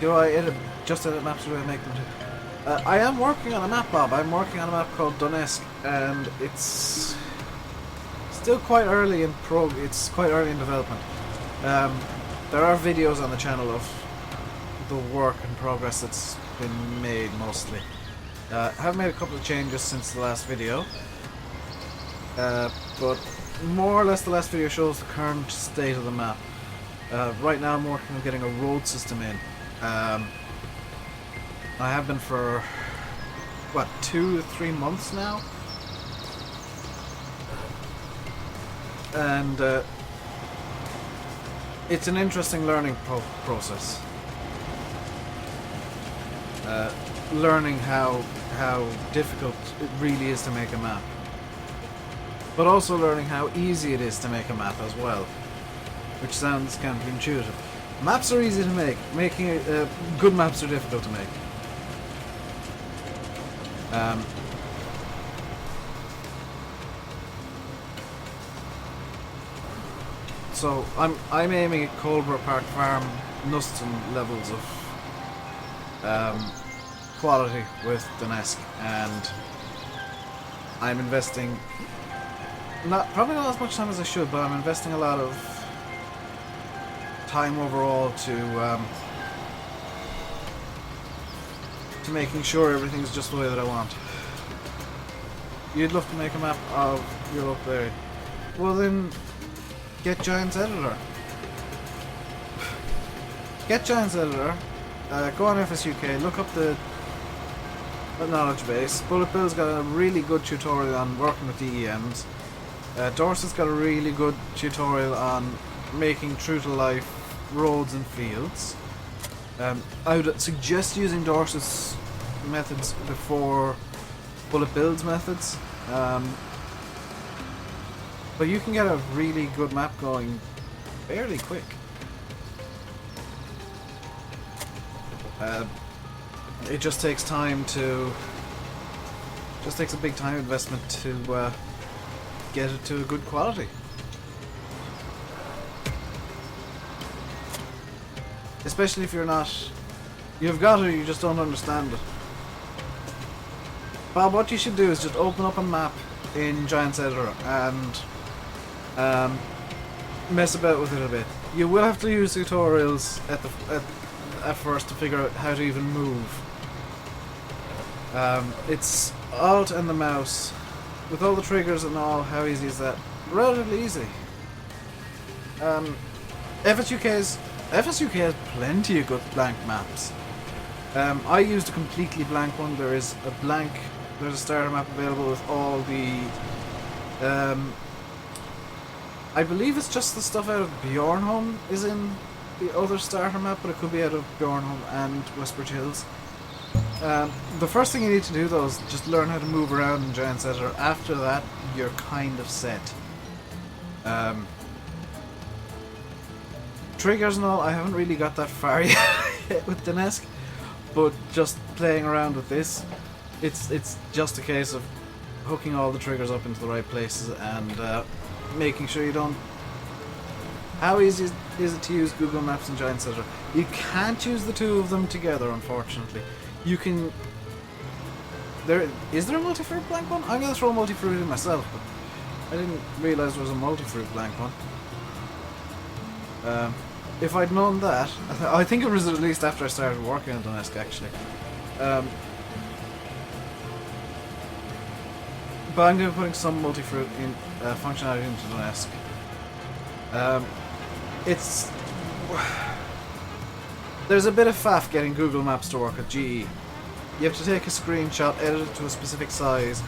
Do I edit maps, or do I make them too? I am working on a map, Bob. I'm working on a map called Donetsk, and it's still quite early in development. There are videos on the channel of the work in progress that's been made mostly. I have made a couple of changes since the last video, but more or less the last video shows the current state of the map. Right now I'm working on getting a road system in. I have been for, what, 2 to 3 months now? And it's an interesting learning process. Learning how difficult it really is to make a map, but also learning how easy it is to make a map as well, which sounds counterintuitive. Maps are easy to make. Making good maps are difficult to make. So I'm aiming at Colborough Park Farm, Knuston levels of quality with Donetsk, and I'm investing probably not as much time as I should, but I'm investing a lot of time overall to making sure everything's just the way that I want. You'd love to make a map of Europe there. Well then, get Giant's Editor. get Giants Editor, go on FSUK, look up the knowledge base. Bullet Bill's got a really good tutorial on working with DEMs. Dorset's got a really good tutorial on making true-to-life roads and fields. I would suggest using Dorset's methods before Bullet Bill's methods. But you can get a really good map going fairly quick. It just takes time to... just takes a big time investment to get it to a good quality. Especially if you're not... you've got it, you just don't understand it. Bob, what you should do is just open up a map in Giants Editor and mess about with it a bit. You will have to use tutorials at first to figure out how to even move. It's Alt and the mouse. With all the triggers and all, how easy is that? Relatively easy. FSUK has plenty of good blank maps. I used a completely blank one. There's a starter map available with all the I believe it's just the stuff out of Bjornholm is in the other starter map, but it could be out of Bjornholm and Westbridge Hills. The first thing you need to do though is just learn how to move around in Giants Editor. After that, you're kind of set. Triggers and all, I haven't really got that far yet with Donetsk, but just playing around with this, it's just a case of hooking all the triggers up into the right places and making sure you don't... How easy is it to use Google Maps and Giants Editor? You can't use the two of them together, unfortunately. You can... Is there a multi-fruit blank one? I'm going to throw a multi-fruit in myself, but I didn't realise there was a multi-fruit blank one. If I'd known that... I think it was at least after I started working on Donetsk, actually. But I'm going to be putting some multi-fruit in functionality into Donetsk. It's... There's a bit of faff getting Google Maps to work at GE. You have to take a screenshot, edit it to a specific size,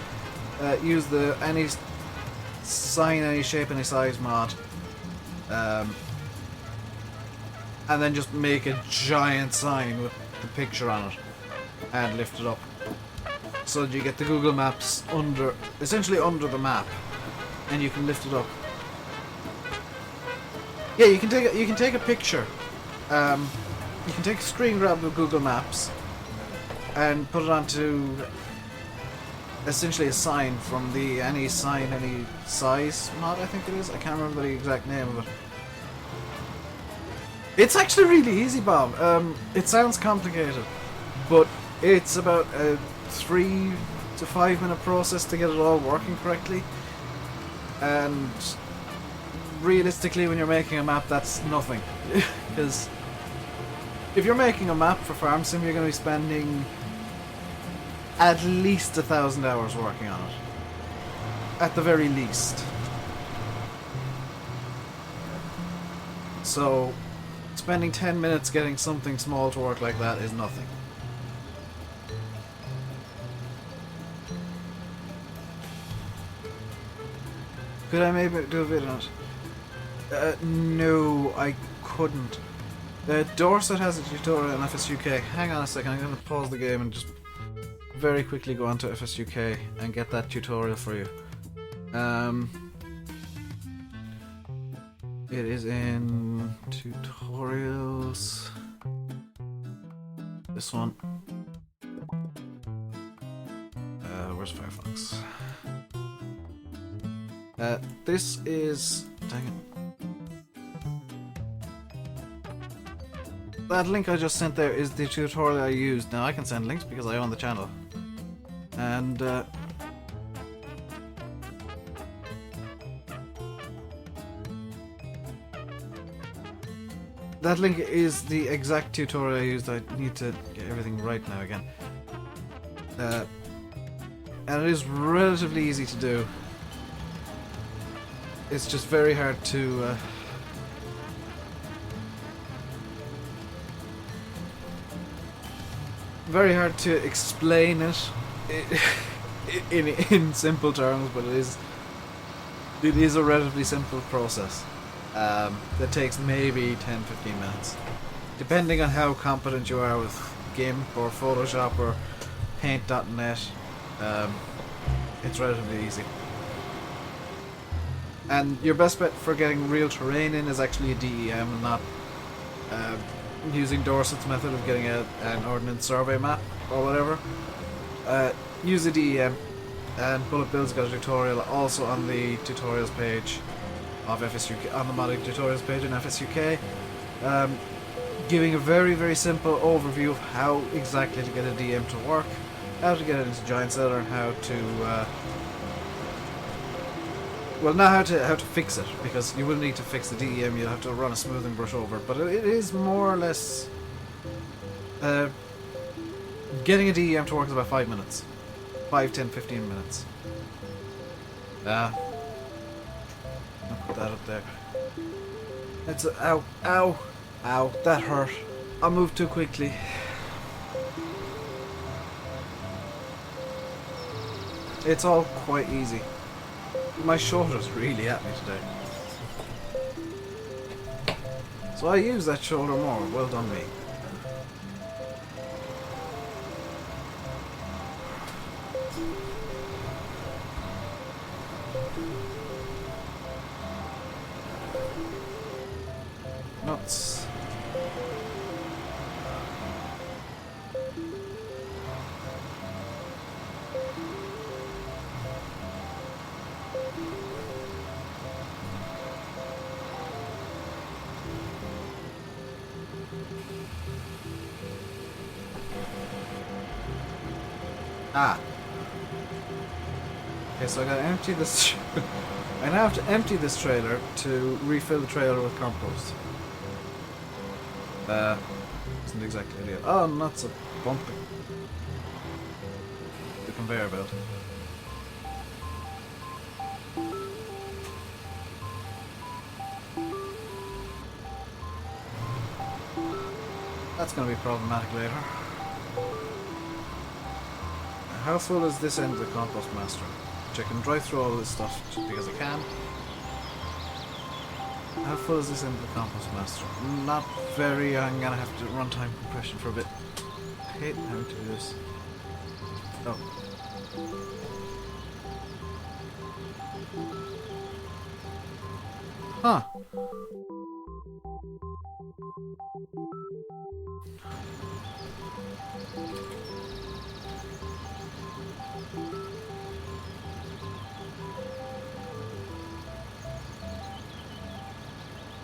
use the any sign, any shape, any size mod, and then just make a giant sign with the picture on it and lift it up. So that you get the Google Maps essentially under the map, and you can lift it up. Yeah, you can take a picture. You can take a screen grab of Google Maps and put it onto essentially a sign from the any sign, any size mod, I think it is. I can't remember the exact name of it. It's actually really easy, Bob. It sounds complicated, but it's about a 3 to 5 minute process to get it all working correctly. And realistically, when you're making a map, that's nothing. Because if you're making a map for Farm Sim, you're going to be spending at least 1,000 hours working on it. At the very least. So, spending 10 minutes getting something small to work like that is nothing. Could I maybe do a video on it? No, I couldn't. Dorset has a tutorial on FSUK. Hang on a second, I'm going to pause the game and just very quickly go onto FSUK and get that tutorial for you. It is in tutorials. This one. Where's Firefox? This is... dang it. That link I just sent there is the tutorial I used. Now I can send links because I own the channel. And that link is the exact tutorial I used. I need to get everything right now again. And it is relatively easy to do. It's just very hard to very hard to explain it in simple terms, but it is a relatively simple process that takes maybe 10-15 minutes, depending on how competent you are with GIMP or Photoshop or Paint.net. It's relatively easy. And your best bet for getting real terrain in is actually a DEM, and not using Dorset's method of getting an ordnance survey map or whatever. Use a DEM, and Bullet Bill's got a tutorial also on the tutorials page of FSUK, on the modding tutorials page in FSUK, giving a very simple overview of how exactly to get a DM to work, how to get it into Giant Seller, how to well, not how to fix it, because you will need to fix the DEM. You'll have to run a smoothing brush over it, but it is more or less getting a DEM to work is about 5 minutes, 5, 10, 15 minutes. I'll put that up there. It's ow, that hurt. I moved too quickly. It's all quite easy. My shoulder's really at me today. So I use that shoulder more. Well done me. Nuts. Ah. Okay, so I gotta empty this. I now have to empty this trailer to refill the trailer with compost. Isn't exactly ideal. Oh, nuts are bumping the conveyor belt. That's gonna be problematic later. How full is this end of the compost master? Which I can drive through all this stuff just because I can. How full is this end of the compost master? Not very. I'm gonna have to run time compression for a bit. I hate having to do this. Oh. Huh.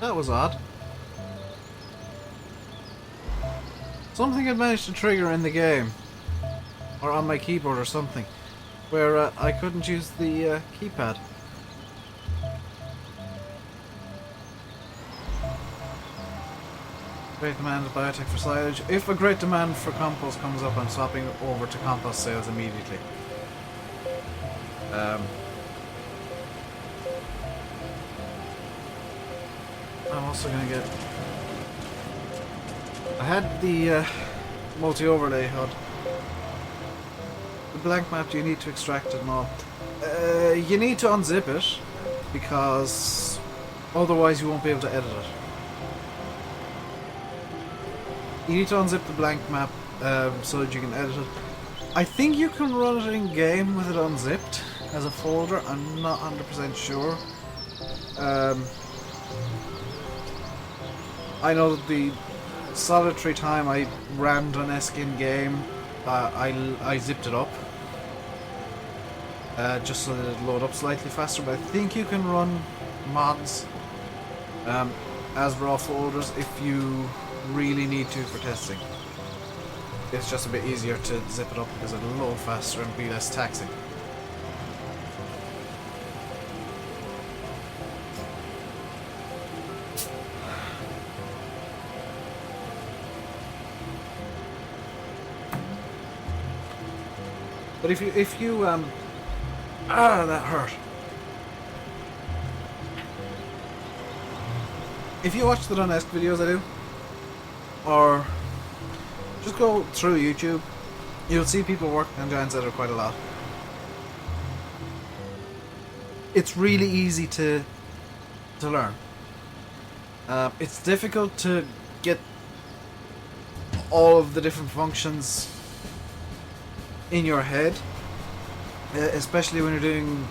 That was odd. Something had managed to trigger in the game, or on my keyboard or something, where I couldn't use the keypad. Great demand of biotech for silage. If a great demand for compost comes up, I'm swapping over to compost sales immediately. I'm also gonna get. I had the multi-overlay HUD. The blank map, do you need to extract it and all? You need to unzip it, because otherwise you won't be able to edit it. You need to unzip the blank map so that you can edit it. I think you can run it in game with it unzipped as a folder. I'm not 100% sure. I know that the solitary time I ran Donetsk in game, I zipped it up just so that it load up slightly faster. But I think you can run mods as raw folders if you really need to for testing. It's just a bit easier to zip it up because it'll load faster and be less taxing. But if you that hurt. If you watch the Donetsk videos I do, or just go through YouTube You'll see people working on Giant's Editor quite a lot. It's really easy to learn. It's difficult to get all of the different functions in your head, especially when you're doing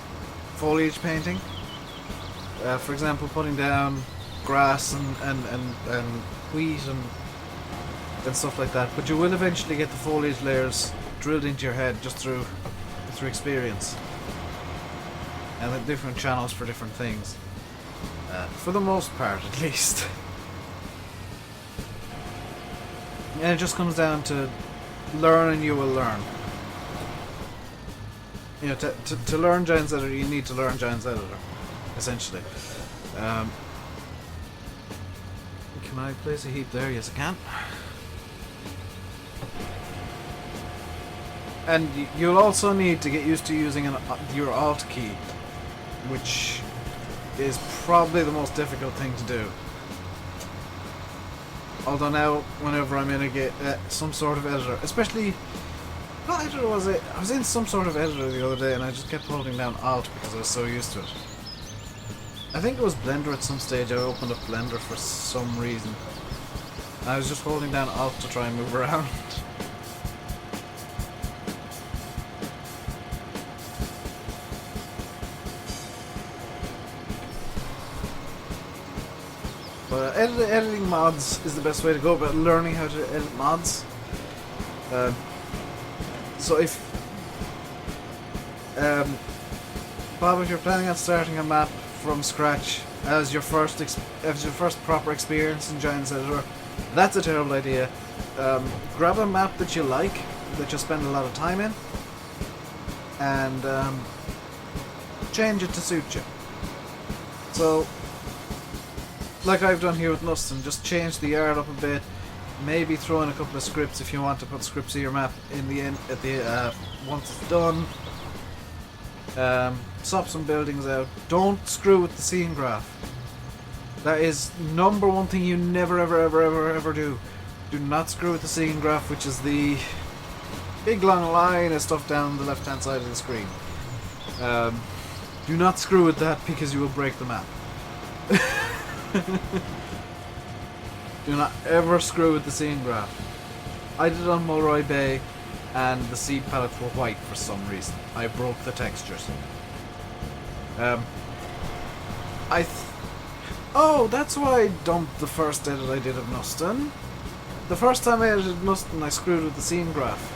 foliage painting. For example, putting down grass and wheat and stuff like that. But you will eventually get the foliage layers drilled into your head just through experience, and the different channels for different things. For the most part, at least. And it just comes down to learn and you will learn. You know, to learn Giant's Editor, you need to learn Giant's Editor, essentially. Can I place a heap there? Yes, I can. And you'll also need to get used to using your Alt key, which is probably the most difficult thing to do. Although now, whenever I'm in some sort of editor, especially, what editor was it? I was in some sort of editor the other day and I just kept holding down Alt because I was so used to it. I think it was Blender at some stage. I opened up Blender for some reason. I was just holding down Alt to try and move around. But editing mods is the best way to go about learning how to edit mods. So if Bob, if you're planning on starting a map from scratch as your first proper experience in Giant's Editor, that's a terrible idea. Grab a map that you like, that you spend a lot of time in, and change it to suit you. So, like I've done here with Knuston, just change the art up a bit, maybe throw in a couple of scripts if you want to put scripts of your map in the end at the once it's done. Swap some buildings out. Don't screw with the scene graph. That is number one thing you never ever do. Do not screw with the scene graph, which is the big long line of stuff down the left hand side of the screen. Do not screw with that because you will break the map. Do not ever screw with the scene graph. I did it on Mulroy Bay and the seed palettes were white for some reason. I broke the textures. Oh, that's why I dumped the first edit I did of Knuston. The first time I edited Knuston, I screwed with the scene graph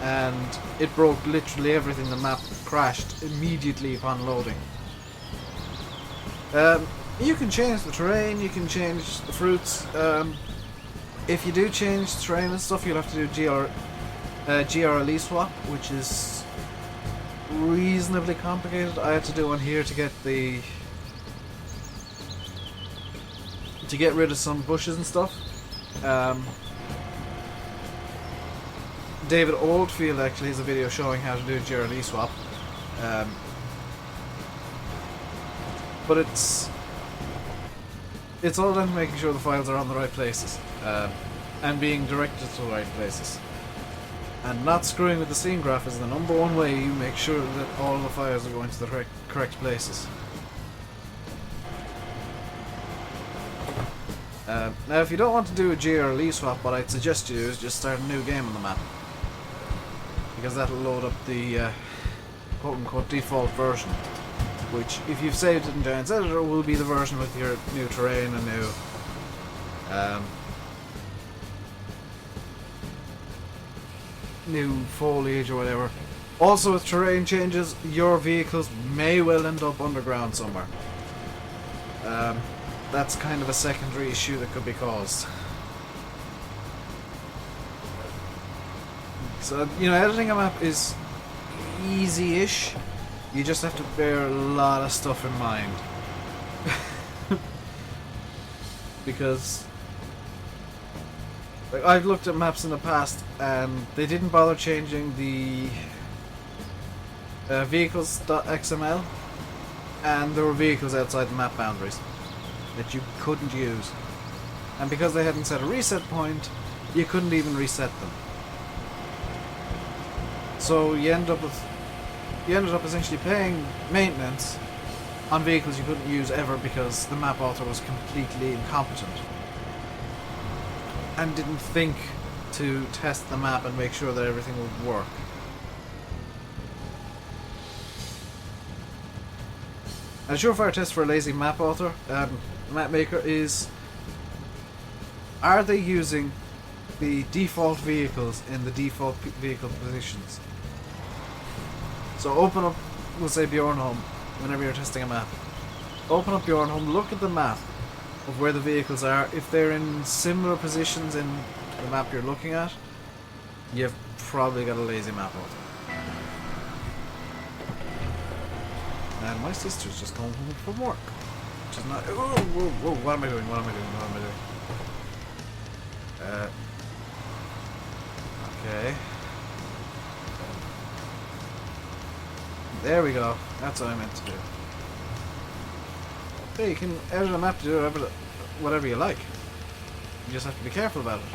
and it broke literally everything. The map crashed immediately upon loading. You can change the terrain, you can change the fruits. If you do change the terrain and stuff, you'll have to do GRLE swap, which is reasonably complicated. I had to do one here to get rid of some bushes and stuff. David Oldfield actually has a video showing how to do a GRLE swap. But it's all down to making sure the files are on the right places, and being directed to the right places. And not screwing with the scene graph is the number one way you make sure that all the files are going to the correct places. Now if you don't want to do a GRLE swap, what I'd suggest you do is just start a new game on the map, because that'll load up the quote-unquote default version, which, if you've saved it in Giant's Editor, will be the version with your new terrain and new foliage or whatever. Also, with terrain changes, your vehicles may well end up underground somewhere. That's kind of a secondary issue that could be caused. So, you know, editing a map is easy-ish. You just have to bear a lot of stuff in mind. Because like, I've looked at maps in the past and they didn't bother changing the vehicles.xml, and there were vehicles outside the map boundaries that you couldn't use. And because they hadn't set a reset point, you couldn't even reset them. So you ended up essentially paying maintenance on vehicles you couldn't use ever because the map author was completely incompetent and didn't think to test the map and make sure that everything would work. A surefire test for a lazy map author, map maker is: are they using the default vehicles in the default vehicle positions? So open up, we'll say Bjornholm, whenever you're testing a map. Open up Bjornholm, look at the map of where the vehicles are. If they're in similar positions in the map you're looking at, you've probably got a lazy map author. And my sister's just going home from work, which is not. Whoa, whoa, whoa! What am I doing? What am I doing? What am I doing? Okay. There we go. That's what I meant to do. Okay, you can edit a map to do whatever you like. You just have to be careful about it.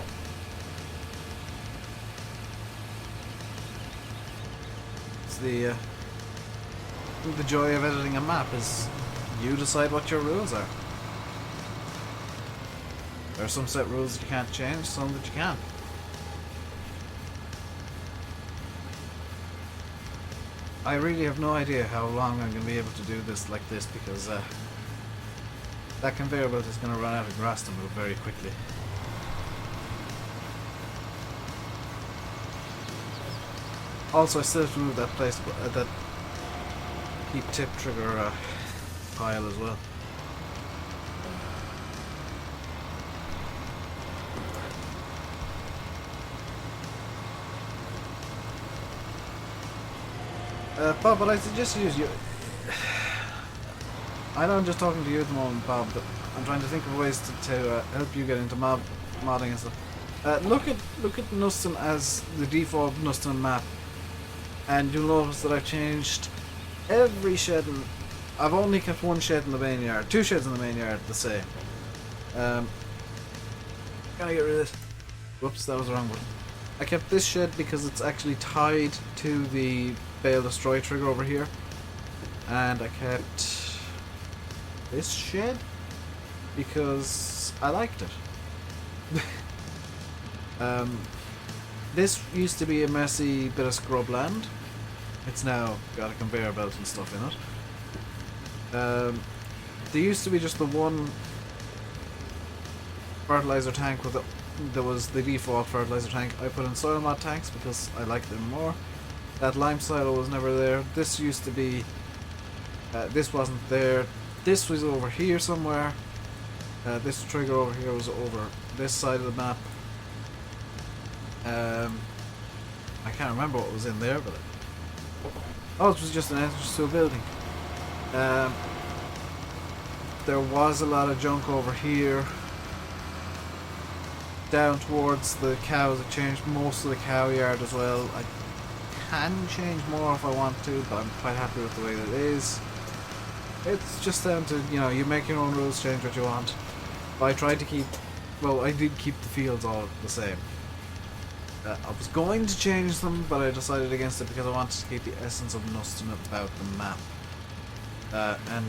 It's the joy of editing a map is you decide what your rules are. There are some set rules that you can't change, some that you can. I really have no idea how long I'm going to be able to do this like this because that conveyor belt is going to run out of grass to move very quickly. Also, I still have to move that place, that heat tip trigger pile as well. Bob, what I suggest you use, I know I'm just talking to you at the moment, Bob, but I'm trying to think of ways to help you get into modding and stuff. Look at Knuston as the default Knuston map, and you'll notice that I've changed every shed. I've only kept one shed in the main yard, two sheds in the main yard the same. Gotta get rid of this. Whoops, that was the wrong one. I kept this shed because it's actually tied to the bale destroy trigger over here, and I kept this shed because I liked it. This used to be a messy bit of scrubland. It's now got a conveyor belt and stuff in it. There used to be just the one fertilizer tank with there was the default fertilizer tank. I put in soil mod tanks because I liked them more. That lime silo was never there. This used to be. This wasn't there. This was over here somewhere. This trigger over here was over this side of the map. I can't remember what was in there, but oh, it was just an entrance to a building. There was a lot of junk over here. Down towards the cows, I changed most of the cow yard as well. I can change more if I want to, but I'm quite happy with the way that it is. It's just down to, you make your own rules, change what you want. But I tried to keep, well, I did keep the fields all the same. I was going to change them, but I decided against it because I wanted to keep the essence of Knuston about the map. And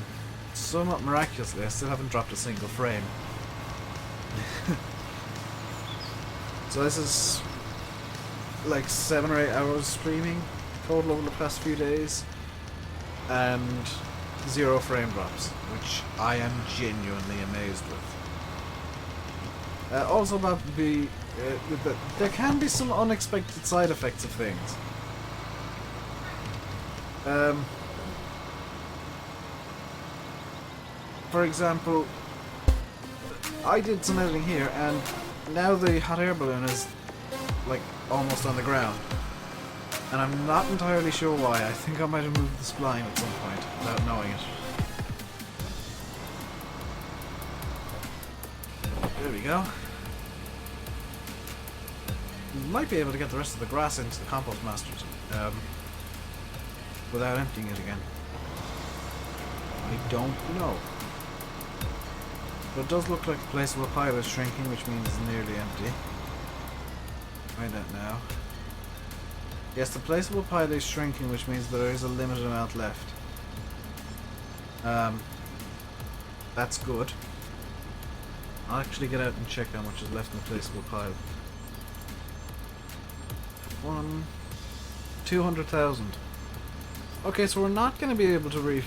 somewhat miraculously, I still haven't dropped a single frame. So this is like 7 or 8 hours streaming total over the past few days, and 0 frame drops, which I am genuinely amazed with. Also about there can be some unexpected side effects of things. For example, I did some editing here, and now the hot air balloon is like almost on the ground, and I'm not entirely sure why. I think I might have moved the spline at some point without knowing it. There we go. Might be able to get the rest of the grass into the compost masters without emptying it again. I don't know. But it does look like a place where the pile is shrinking, which means it's nearly empty. Find out now. Yes, the placeable pile is shrinking, which means there is a limited amount left. That's good. I'll actually get out and check how much is left in the placeable pile. 200,000. Okay, so we're not going to be able to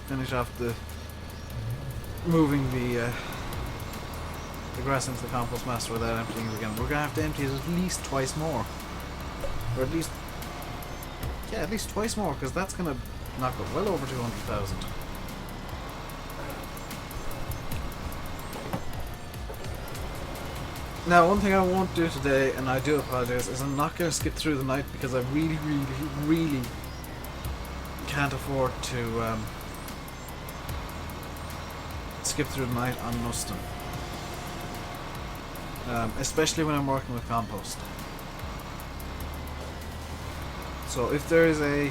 finish off the moving the grass into the compost master without emptying it again. We're going to have to empty it at least twice more, or at least twice more, because that's going to knock it well over 200,000. Now, one thing I won't do today, and I do apologize, is I'm not going to skip through the night because I really, really, really can't afford to skip through the night on Knuston. Especially when I'm working with compost. So if there is a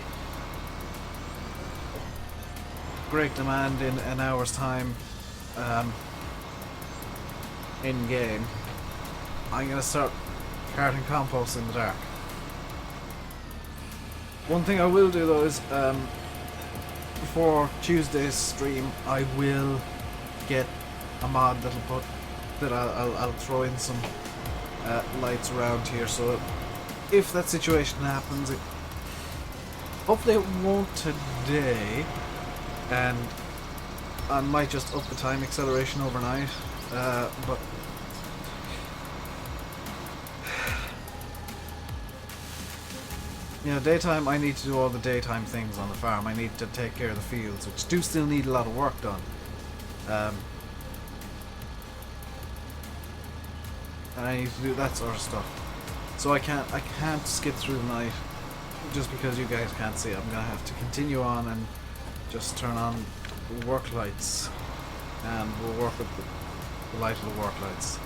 great demand in an hour's time in game, I'm going to start carting compost in the dark. One thing I will do though is, before Tuesday's stream, I will get a mod that I'll throw in some lights around here, so that if that situation happens, hopefully it won't today, and I might just up the time acceleration overnight, but you know, daytime I need to do all the daytime things on the farm. I need to take care of the fields, which do still need a lot of work done. And I need to do that sort of stuff. So I can't skip through the night just because you guys can't see it. I'm gonna have to continue on and just turn on the work lights, and we'll work with the light of the work lights.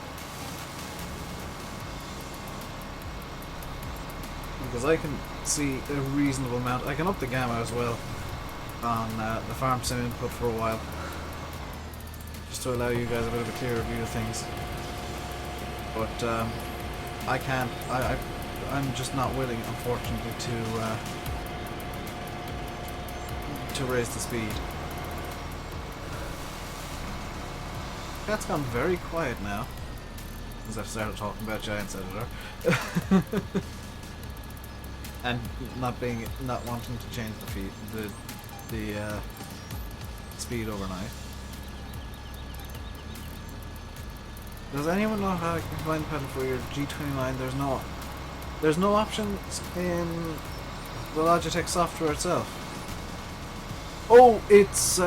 Because I can see a reasonable amount. I can up the gamma as well on the farm sim input for a while, just to allow you guys a bit of a clearer view of things. But I can't. I'm just not willing, unfortunately, to raise the speed. That's gone very quiet now, as I've started talking about Giants Editor. And not wanting to change the speed overnight. Does anyone know how I can combine the pedal for your G29? There's no options in the Logitech software itself. Oh, it's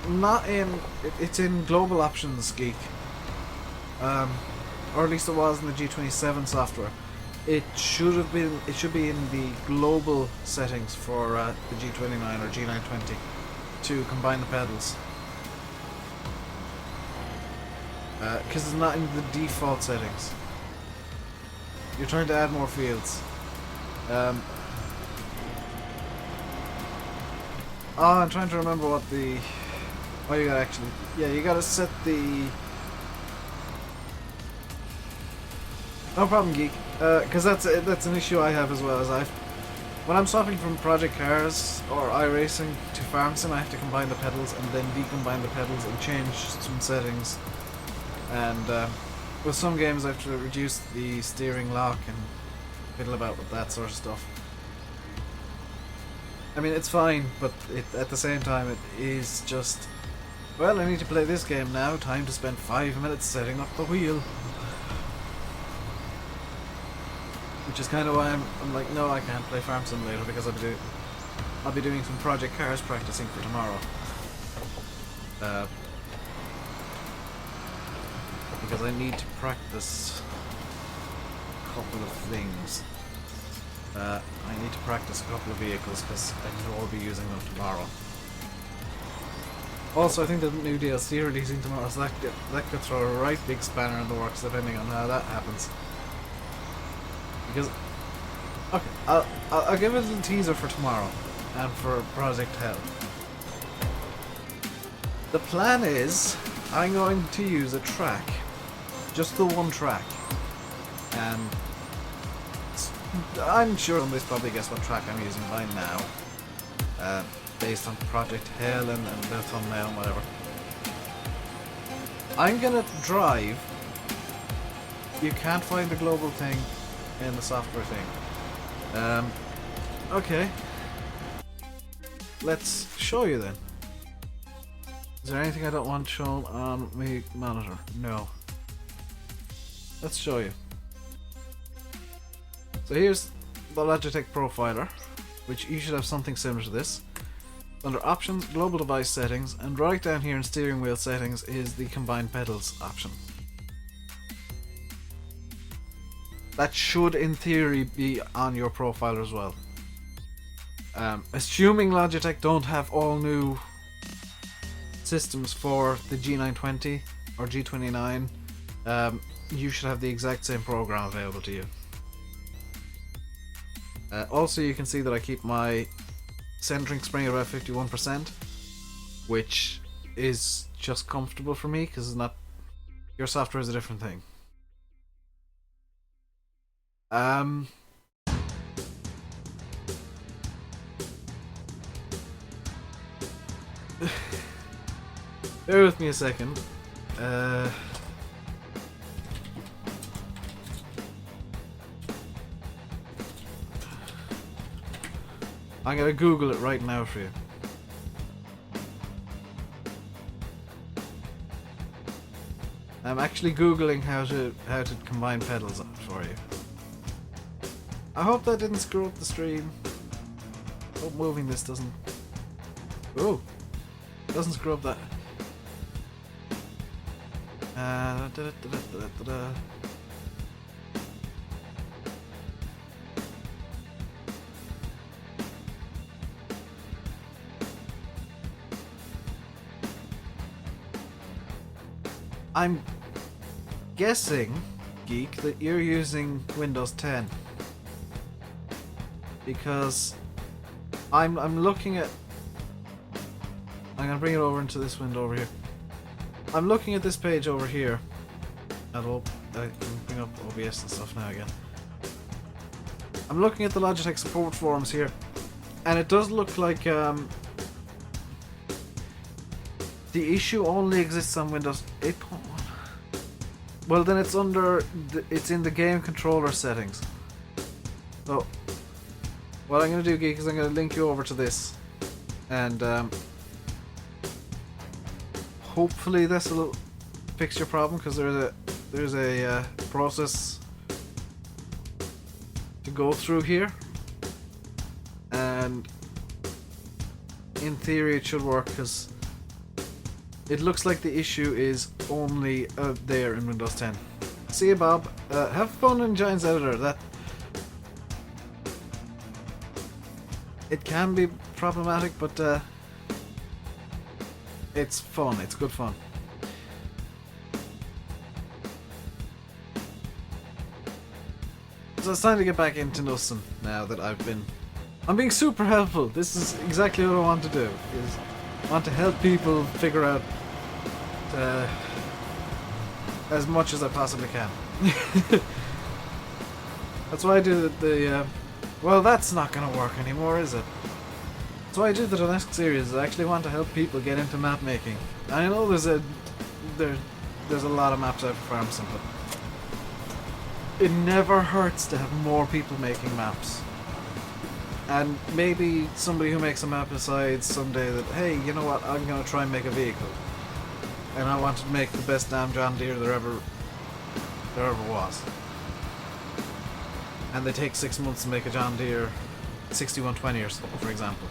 not in. It's in global options, Geek. Or at least it was in the G27 software. It should have been. It should be in the global settings for the G29 or G920 to combine the pedals, because it's not in the default settings. You're trying to add more fields. I'm trying to remember what the. Oh, you gotta actually. Yeah, you gotta set the. No problem, Geek. Because that's an issue I have as well. When I'm swapping from Project Cars or iRacing to Farm Sim, I have to combine the pedals and then decombine the pedals and change some settings. And with some games, I have to reduce the steering lock and fiddle about with that sort of stuff. I mean, it's fine, but at the same time, it is just. Well, I need to play this game now. Time to spend 5 minutes setting up the wheel. Which is kind of why I'm like, no, I can't play Farm Simulator because I'll be doing some Project Cars practicing for tomorrow. Because I need to practice a couple of things. I need to practice a couple of vehicles because I know I'll be using them tomorrow. Also, I think the new DLC releasing tomorrow, so that could throw a right big spanner in the works depending on how that happens. Because, okay, I'll give it a teaser for tomorrow and for Project Hell. The plan is I'm going to use a track, just the one track, and I'm sure somebody's probably guessed what track I'm using by now. Based on Project Hell and the thumbnail and whatever. I'm gonna drive. You can't find the global thing in the software thing. Okay. Let's show you then. Is there anything I don't want shown on my monitor? No. Let's show you. So here's the Logitech Profiler, which you should have something similar to this. Under Options, Global Device Settings, and right down here in Steering Wheel Settings is the Combined Pedals option. That should, in theory, be on your Profiler as well. Assuming Logitech don't have all new systems for the G920 or G29, you should have the exact same program available to you. Also, you can see that I keep my centering spring at about 51%, which is just comfortable for me because it's not. Your software is a different thing. Bear with me a second. I'm gonna Google it right now for you. I'm actually Googling how to combine pedals for you. I hope that didn't screw up the stream. Hope moving this doesn't. Oh, doesn't screw up that. I'm guessing, Geek, that you're using Windows 10 because I'm looking at. I'm gonna bring it over into this window over here. I'm looking at this page over here. I can bring up OBS and stuff now again. I'm looking at the Logitech support forums here, and it does look like the issue only exists on Windows 8.1. Well, then it's it's in the game controller settings. So what I'm going to do, Geek, is I'm going to link you over to this, and hopefully this will fix your problem, because there's a process to go through here, and in theory it should work, because it looks like the issue is only there in Windows 10. See you, Bob. Have fun in Giants Editor. That it can be problematic, but it's fun. It's good fun. So it's time to get back into Knuston now that I'm being super helpful. This is exactly what I want to do. I want to help people figure out as much as I possibly can. That's why I do the well, that's not going to work anymore, is it? That's why I do the Donetsk series. I actually want to help people get into map making. I know there's a lot of maps out for FarmSim, but it never hurts to have more people making maps. And maybe somebody who makes a map decides someday that, hey, you know what, I'm going to try and make a vehicle. And I want to make the best damn John Deere there ever was. And they take 6 months to make a John Deere 6120 or something, for example.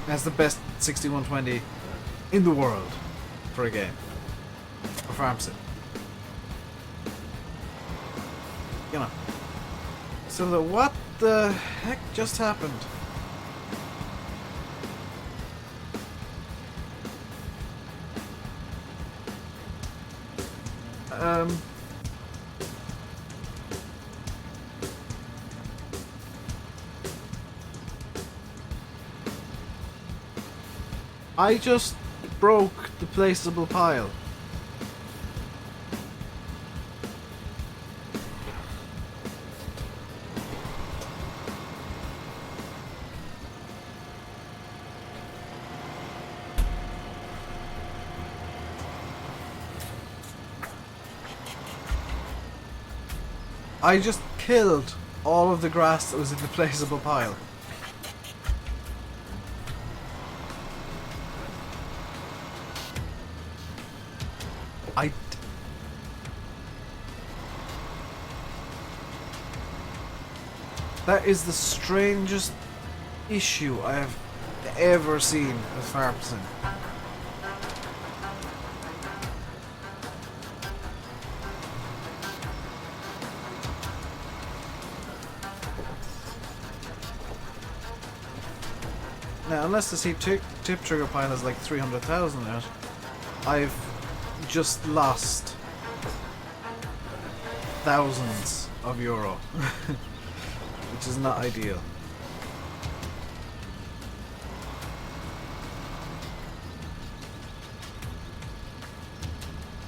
That's the best 6120 in the world for a game. For FarmSim. You know. So what the heck just happened? I just broke the placeable pile. I just killed all of the grass that was in the placeable pile. That is the strangest issue I have ever seen with farming. Now, unless the tip trigger pile has like 300,000 in it, I've just lost thousands of euro, which is not ideal.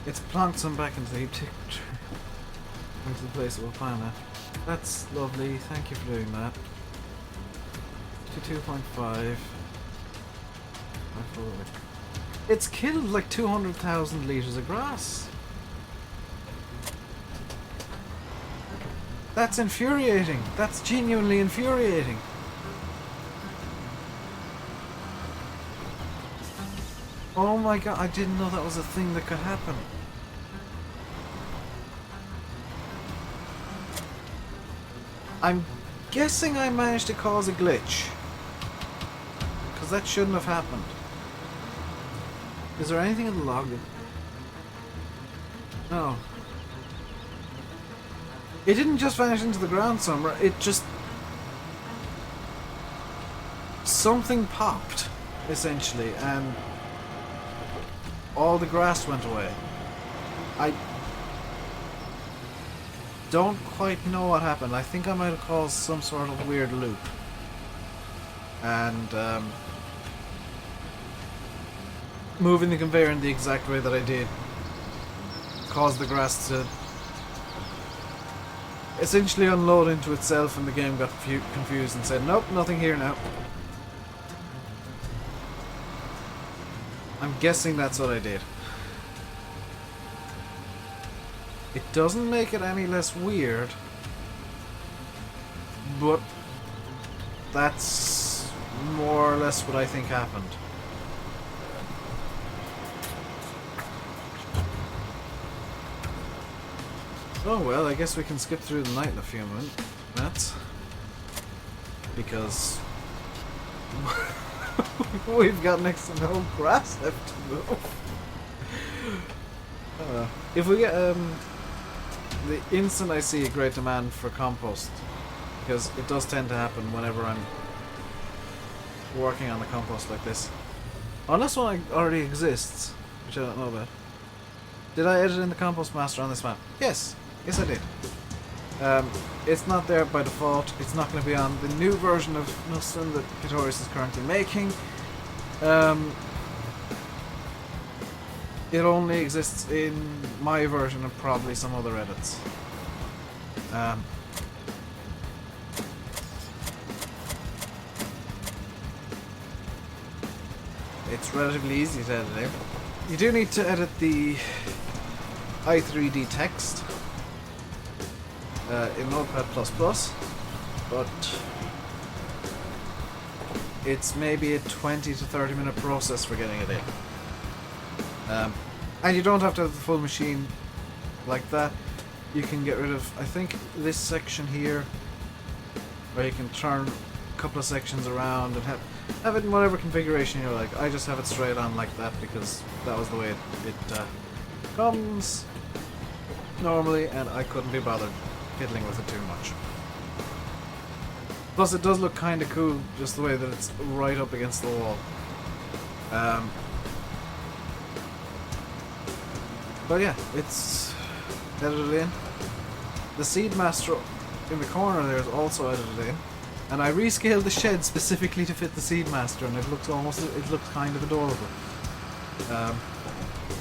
It's plonked some back into the into the placeable pile now. That's lovely. Thank you for doing that. To 2.5. It's killed like 200,000 litres of grass. That's infuriating. That's genuinely infuriating. Oh my god, I didn't know that was a thing that could happen. I'm guessing I managed to cause a glitch. Because that shouldn't have happened. Is there anything in the log? No. It didn't just vanish into the ground somewhere, it just... something popped, essentially, and all the grass went away. I don't quite know what happened. I think I might have caused some sort of weird loop. And moving the conveyor in the exact way that I did caused the grass to essentially unload into itself, and the game got confused and said, nope, nothing here now. I'm guessing that's what I did. It doesn't make it any less weird, but that's more or less what I think happened. Oh well, I guess we can skip through the night in a few minutes. Because we've got next to no grass left to move. If we get the instant I see a great demand for compost, because it does tend to happen whenever I'm working on the compost like this. Unless one already exists, which I don't know about. Did I edit in the compost master on this map? Yes. Yes, I did. It's not there by default. It's not going to be on the new version of Knuston that Katoris is currently making. It only exists in my version and probably some other edits. It's relatively easy to edit in. You do need to edit the i3D text in Notepad++, but it's maybe a 20 to 30 minute process for getting it in. And you don't have to have the full machine like that. You can get rid of, I think, this section here, where you can turn a couple of sections around and have it in whatever configuration you like. I just have it straight on like that because that was the way it comes normally, and I couldn't be bothered fiddling with it too much. Plus, it does look kind of cool just the way that it's right up against the wall. But yeah, it's edited in. The seed master in the corner there is also edited in, and I rescaled the shed specifically to fit the seed master, and it looks kind of adorable.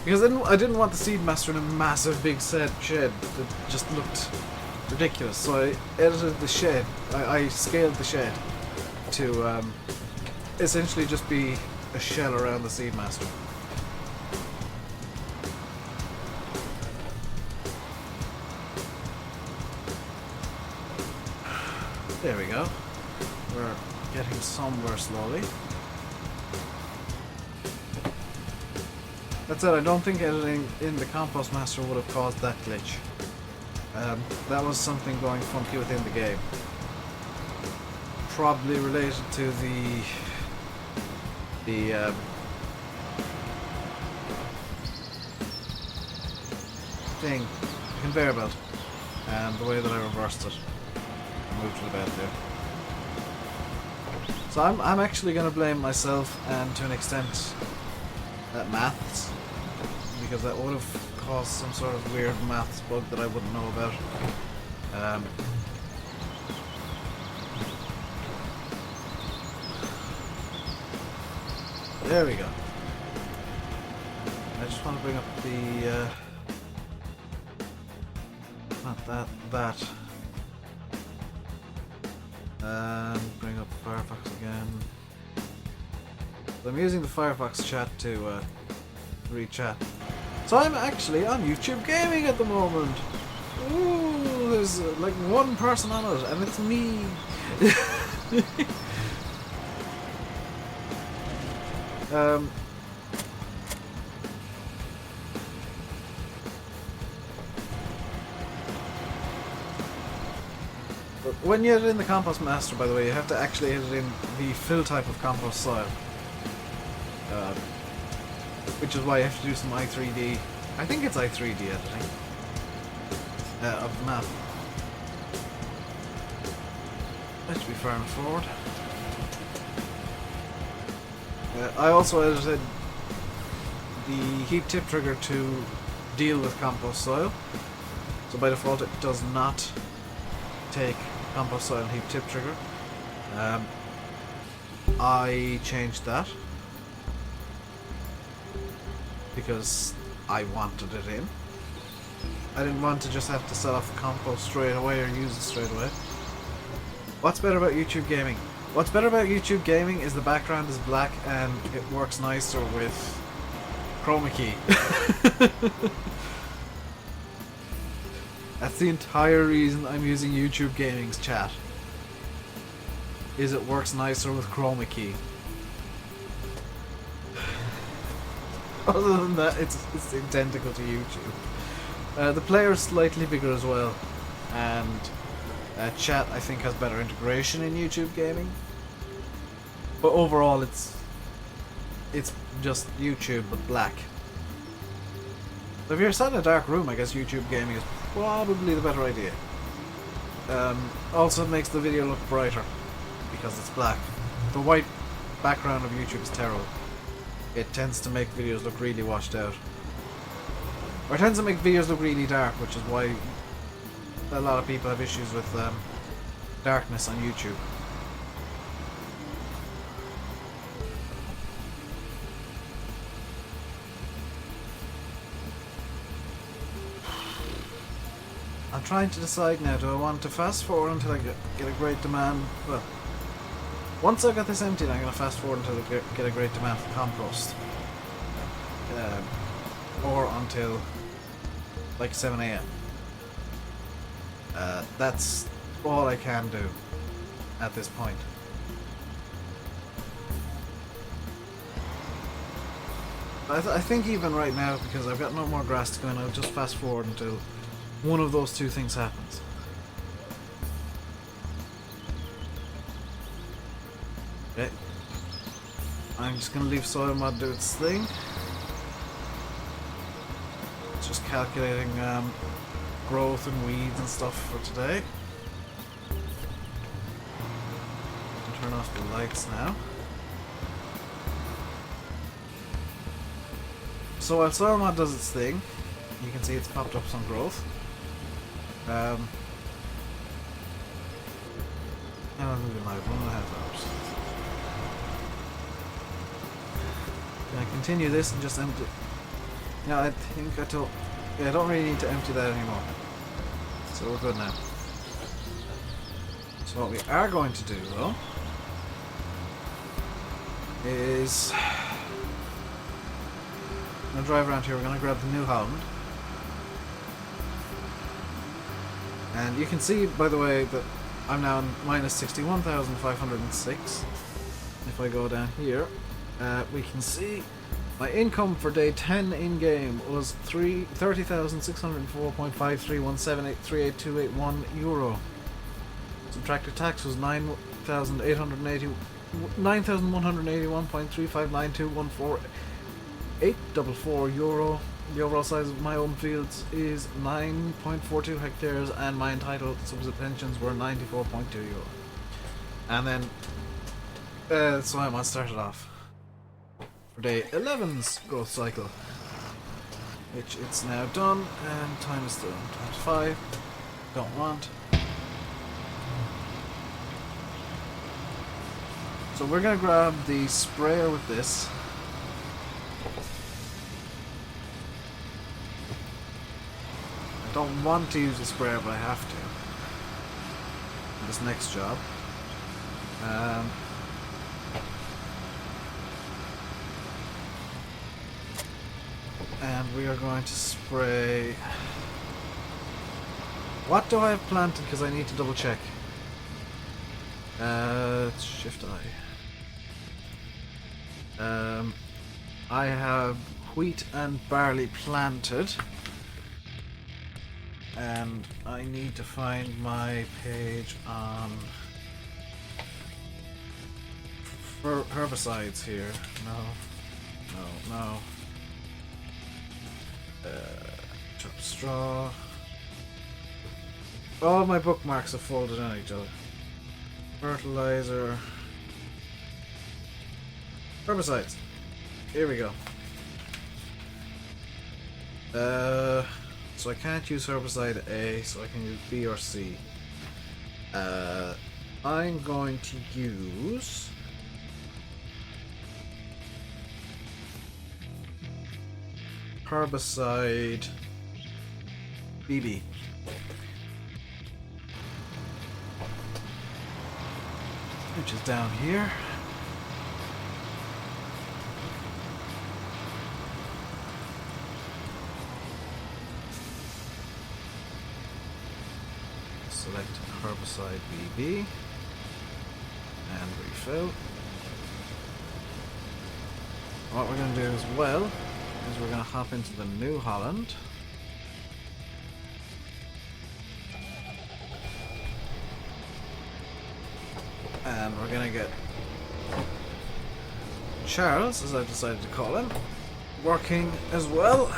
Because I didn't want the seed master in a massive big shed that just looked ridiculous, so I edited the shed. I scaled the shed to essentially just be a shell around the seed master. There we go. We're getting somewhere slowly. That said, I don't think editing in the Compost Master would have caused that glitch. That was something going funky within the game. Probably related to the thing, conveyor belt, and the way that I reversed it and moved to the bed there. So I'm actually going to blame myself and to an extent maths, because that would have caused some sort of weird maths bug that I wouldn't know about. There we go. I just want to bring up the not that and bring up Firefox again. So I'm using the Firefox chat to read chat. So I'm actually on YouTube Gaming at the moment. Ooh, there's like one person on it, and it's me. But when you edit in the Compost Master, by the way, you have to actually edit in the fill type of compost soil. Which is why you have to do some i3D. I think it's i3D editing of the map. That should be far enough forward. I also edited the heap tip trigger to deal with compost soil. So by default it does not take compost soil heap tip trigger. I changed that because I wanted it in. I didn't want to just have to set off the compost straight away or use it straight away. What's better about YouTube Gaming? What's better about YouTube Gaming is the background is black and it works nicer with chroma key. That's the entire reason I'm using YouTube Gaming's chat. Is it works nicer with chroma key. Other than that, it's identical to YouTube. The player is slightly bigger as well, and chat I think has better integration in YouTube Gaming. But overall, it's just YouTube but black. So if you're sat in a dark room, I guess YouTube Gaming is probably the better idea. Also, it makes the video look brighter because it's black. The white background of YouTube is terrible. It tends to make videos look really washed out. Or it tends to make videos look really dark, which is why a lot of people have issues with darkness on YouTube. I'm trying to decide now, do I want to fast forward until I get a great demand? Well, once I've got this emptied, I'm going to fast forward until I get a great demand for compost. Or until like 7 AM. That's all I can do at this point. I think even right now, because I've got no more grass to go in, I'll just fast forward until one of those two things happens. Okay. I'm just going to leave soil mod do its thing. It's just calculating growth and weeds and stuff for today. Turn off the lights now. So while soil mod does its thing, you can see it's popped up some growth. And I'm moving like 1.5 hours. Can I continue this and just empty? Yeah, I think I don't really need to empty that anymore. So we're good now. So what we are going to do though is I'm going to drive around here. We're going to grab the New Holland. And you can see, by the way, that I'm now on minus 61,506. If I go down here, we can see my income for day 10 in-game was 30,604.5317838281 euro. Subtracted tax was 9,181.359214,844 euro. The overall size of my own fields is 9.42 hectares, and my entitled subventions were 94.2 euro. And then, so I might start it off for day 11's growth cycle, which it's now done, and time is still 25. Don't want. So we're gonna grab the sprayer with this. I don't want to use the sprayer, but I have to for this next job. And we are going to spray. What do I have planted? Because I need to double check. It's Shift I. I have wheat and barley planted, and I need to find my page on herbicides here. No. Chop straw. All my bookmarks are folded in each other. Fertilizer. Herbicides. Here we go. So I can't use herbicide A, so I can use B or C. I'm going to use herbicide BB. Which is down here. Select herbicide BB and refill. What we're going to do as well is we're going to hop into the New Holland. And we're going to get Charles, as I've decided to call him, working as well.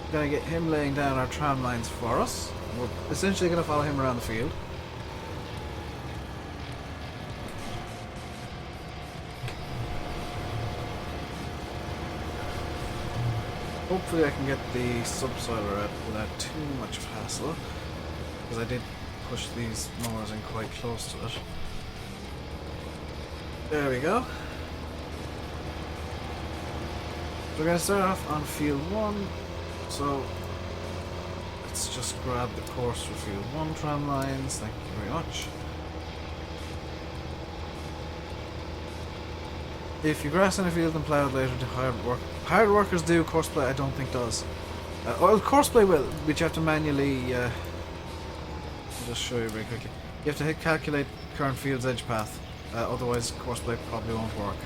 We're going to get him laying down our tram lines for us. We're essentially going to follow him around the field. Hopefully I can get the subsoiler out without too much of hassle, because I did push these mowers in quite close to it. There we go. We're going to start off on field 1, so let's just grab the course for field 1 tram lines. Thank you very much. If you grass in a field and plough it later to hired workers do, courseplay I don't think does. Well, courseplay will, but you have to manually, I'll just show you very quickly. You have to hit calculate current field's edge path, otherwise courseplay probably won't work.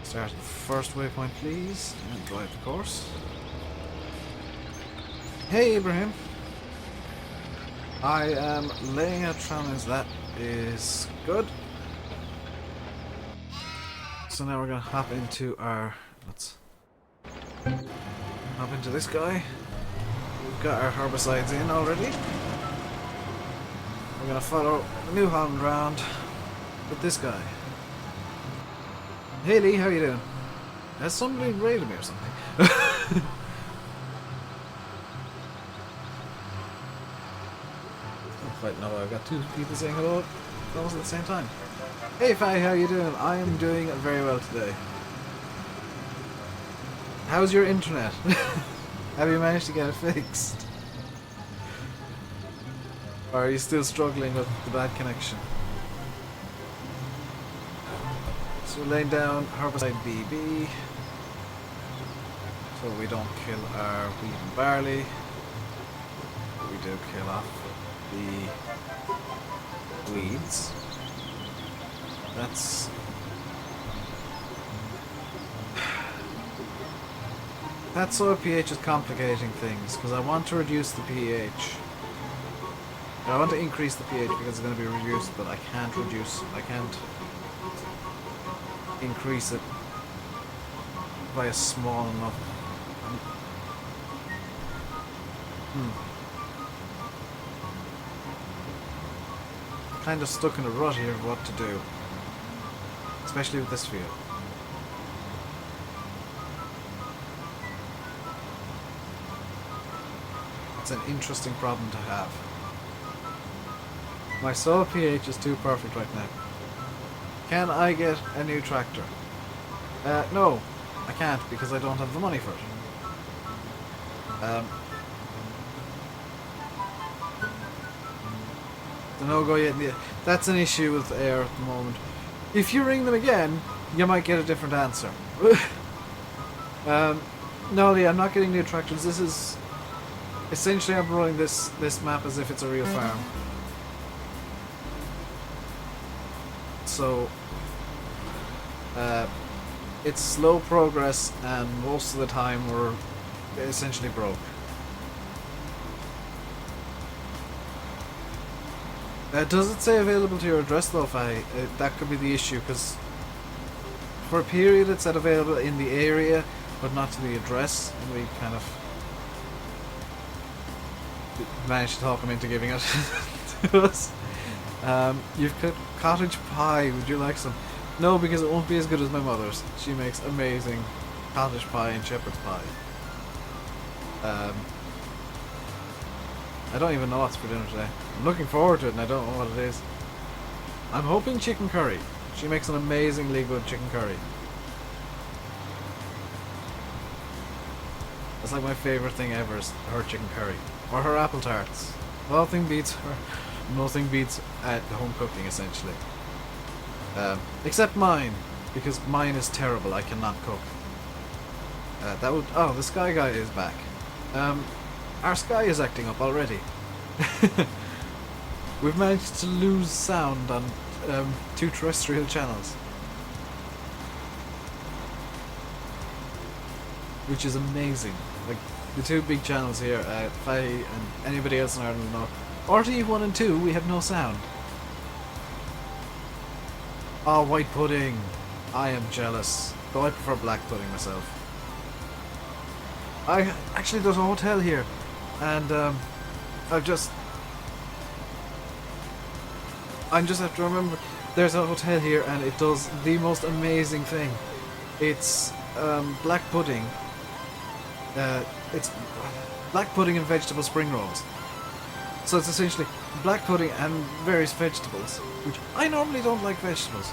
Start at the first waypoint please, and drive the course. Hey Ibrahim! I am laying out tram lines, that is good. So now we're going to hop into our, let's hop into this guy. We've got our herbicides in already. We're going to follow the New Holland round with this guy. Hey Lee, how you doing? Has somebody raided me or something? I don't quite know. I've got two people saying hello almost at the same time. Hey Faye, how you doing? I am doing very well today. How's your internet? Have you managed to get it fixed? Or are you still struggling with the bad connection? So we're laying down herbicide BB so we don't kill our wheat and barley. do kill off the weeds. That's... That soil pH is complicating things, because I want to reduce the pH. I want to increase the pH because it's going to be reduced, but I can't increase it by a small enough... Kind of stuck in a rut here of what to do. Especially with this field. It's an interesting problem to have. My soil pH is too perfect right now. Can I get a new tractor? No, I can't because I don't have the money for it. The no-go yet. That's an issue with air at the moment. If you ring them again, you might get a different answer. No, Lee, I'm not getting new tractors. This is... Essentially, I'm running this map as if it's a real farm. So... it's slow progress, and most of the time we're essentially broke. Does it say available to your address though, Faye? That could be the issue, because for a period it said available in the area, but not to the address, and we kind of managed to talk him into giving it to us. You've got cottage pie, would you like some? No, because it won't be as good as my mother's. She makes amazing cottage pie and shepherd's pie. I don't even know what's for dinner today. I'm looking forward to it and I don't know what it is. I'm hoping chicken curry. She makes an amazingly good chicken curry. That's like my favourite thing ever is her chicken curry. Or her apple tarts. Nothing beats at home cooking essentially. Except mine. Because mine is terrible. I cannot cook. Oh, the Sky Guy is back. Our sky is acting up already. We've managed to lose sound on 2 terrestrial channels. Which is amazing. Like, the 2 big channels here, Faye and anybody else in Ireland will know. RTE1 and 2, we have no sound. Oh, white pudding. I am jealous. Though I prefer black pudding myself. Actually, there's a hotel here. And I just have to remember there's a hotel here and it does the most amazing thing. It's black pudding. It's black pudding and vegetable spring rolls. So it's essentially black pudding and various vegetables, which I normally don't like vegetables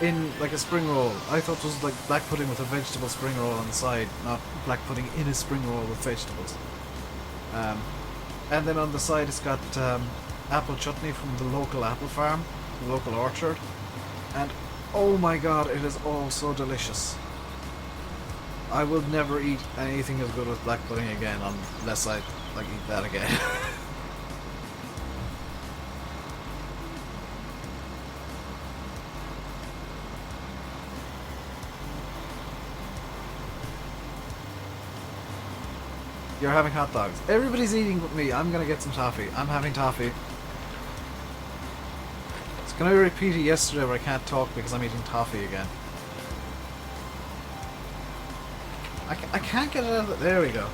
in like a spring roll. I thought it was like black pudding with a vegetable spring roll on the side, not black pudding in a spring roll with vegetables. And then on the side it's got apple chutney from the local apple farm, the local orchard, and oh my god, it is all so delicious. I will never eat anything as good with black pudding again unless I like eat that again. You're having hot dogs. Everybody's eating with me. I'm gonna get some toffee. I'm having toffee. It's gonna repeat it yesterday where I can't talk because I'm eating toffee again. I can't get it out of it. There we go.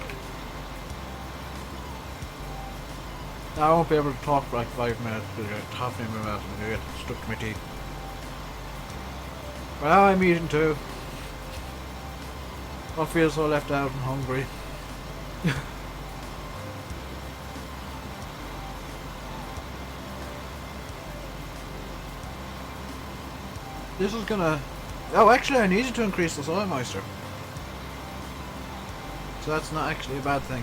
Now I won't be able to talk for like 5 minutes because I got toffee in my mouth and I get stuck to my teeth. Well, I'm eating too. I feel so left out and hungry. This is gonna... Oh, actually I needed to increase the soil moisture. So that's not actually a bad thing.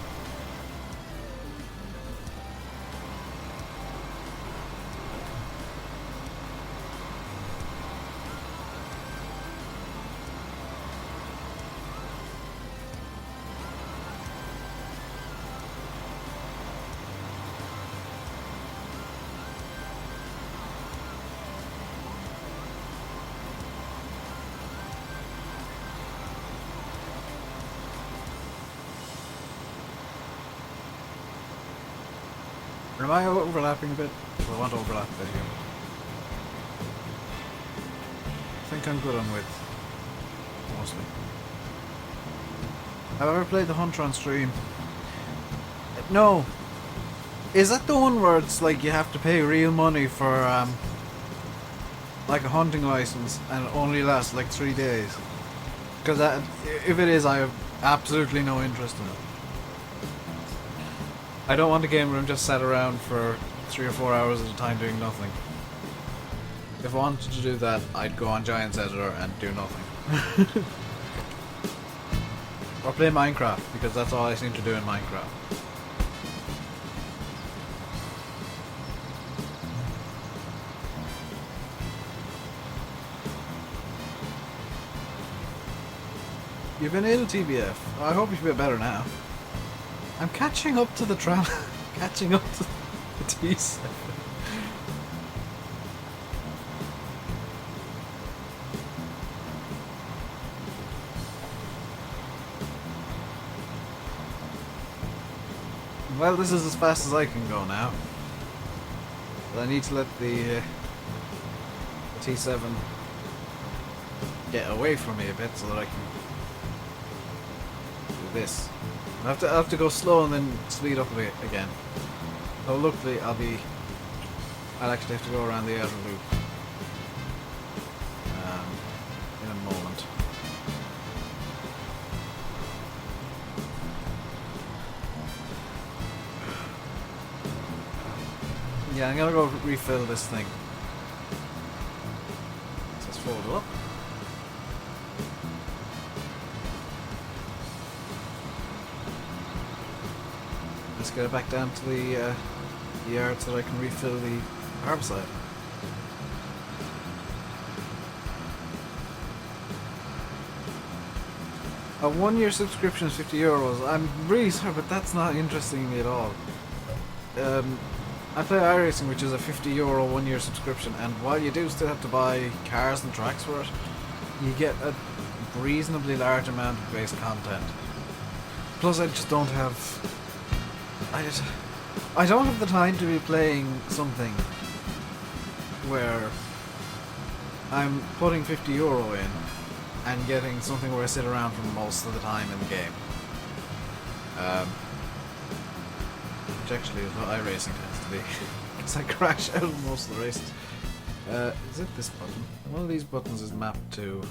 Or am I overlapping a bit? Well, I want to overlap a bit here. I think I'm good on width. Mostly. Have I ever played the Hunter on stream? No. Is that the one where it's like you have to pay real money for like a hunting license and it only lasts like 3 days? Because if it is, I have absolutely no interest in it. I don't want a game where I'm just sat around for 3 or 4 hours at a time doing nothing. If I wanted to do that, I'd go on Giant's Editor and do nothing. Or play Minecraft, because that's all I seem to do in Minecraft. You've been ill, TBF. I hope you feel better now. I'm catching up to the catching up to the T7. Well, this is as fast as I can go now. But I need to let the T7 get away from me a bit so that I can do this. I have to go slow and then speed up a bit again. So luckily I'll actually have to go around the outer loop in a moment. Yeah, I'm gonna go refill this thing. Let's fold it up. Let's get it back down to the yard so that I can refill the herbicide. A 1-year subscription is €50. I'm really sorry, but that's not interesting me at all. I play iRacing, which is a €50 1-year subscription, and while you do still have to buy cars and tracks for it, you get a reasonably large amount of base content. Plus, I just don't have... I don't have the time to be playing something where I'm putting €50 in and getting something where I sit around for most of the time in the game. Which actually is what iRacing tends to be. Because I crash out of most of the races. Is it this button? One of these buttons is mapped to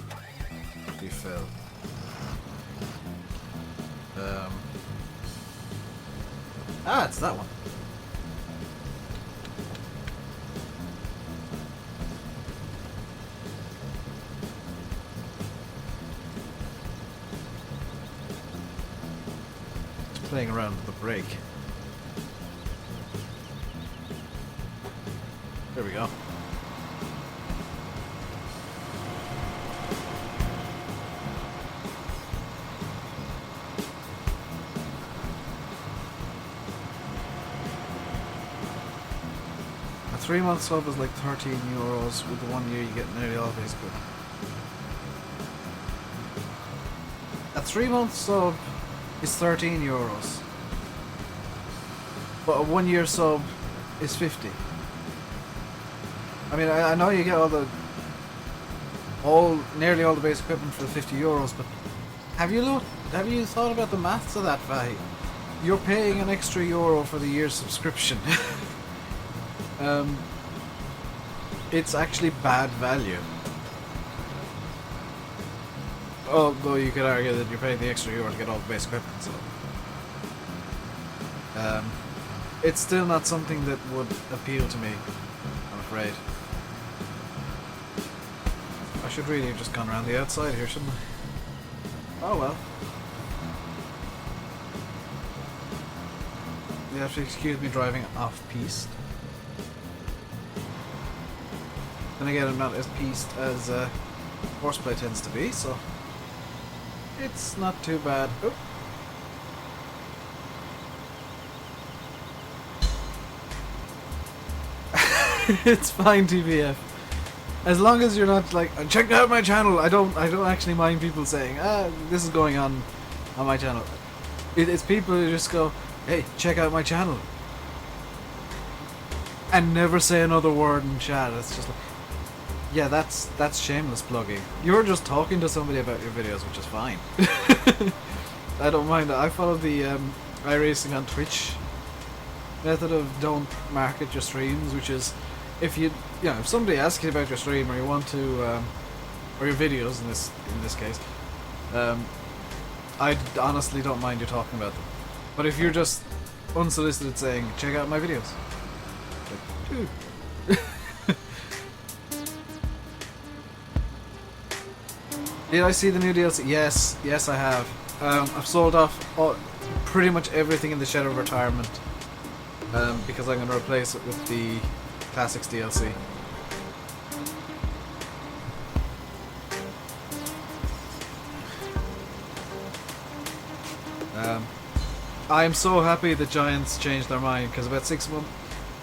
refill. It's that one. It's playing around with the brake. There we go. A 3-month sub is like €13. With the 1 year you get nearly all base equipment. A 3-month sub is €13. But a 1 year sub is 50. I mean, I know you get nearly all the base equipment for the €50, but have you thought about the maths of that, Vahi? You're paying an extra euro for the year's subscription. It's actually bad value. Although you could argue that you're paying the extra euro to get all the base equipment, so it's still not something that would appeal to me, I'm afraid. I should really have just gone around the outside here, shouldn't I? Oh well. You have to excuse me driving off-piste. Then again, I'm not as piste as horseplay tends to be, so it's not too bad. Oop. It's fine, TBF. As long as you're not like, check out my channel. I don't actually mind people saying, this is going on my channel. It's people who just go, hey, check out my channel. and never say another word in chat. It's just like, yeah, that's shameless plugging. You're just talking to somebody about your videos, which is fine. I don't mind that. I follow the iRacing on Twitch method of don't market your streams, which is if if somebody asks you about your stream or you want to or your videos in this case, I honestly don't mind you talking about them. But if you're just unsolicited saying check out my videos, like, dude. Did I see the new DLC? Yes I have. I've sold off pretty much everything in the Shed of Retirement because I'm going to replace it with the Classics DLC. I'm so happy that Giants changed their mind, because about 6 months,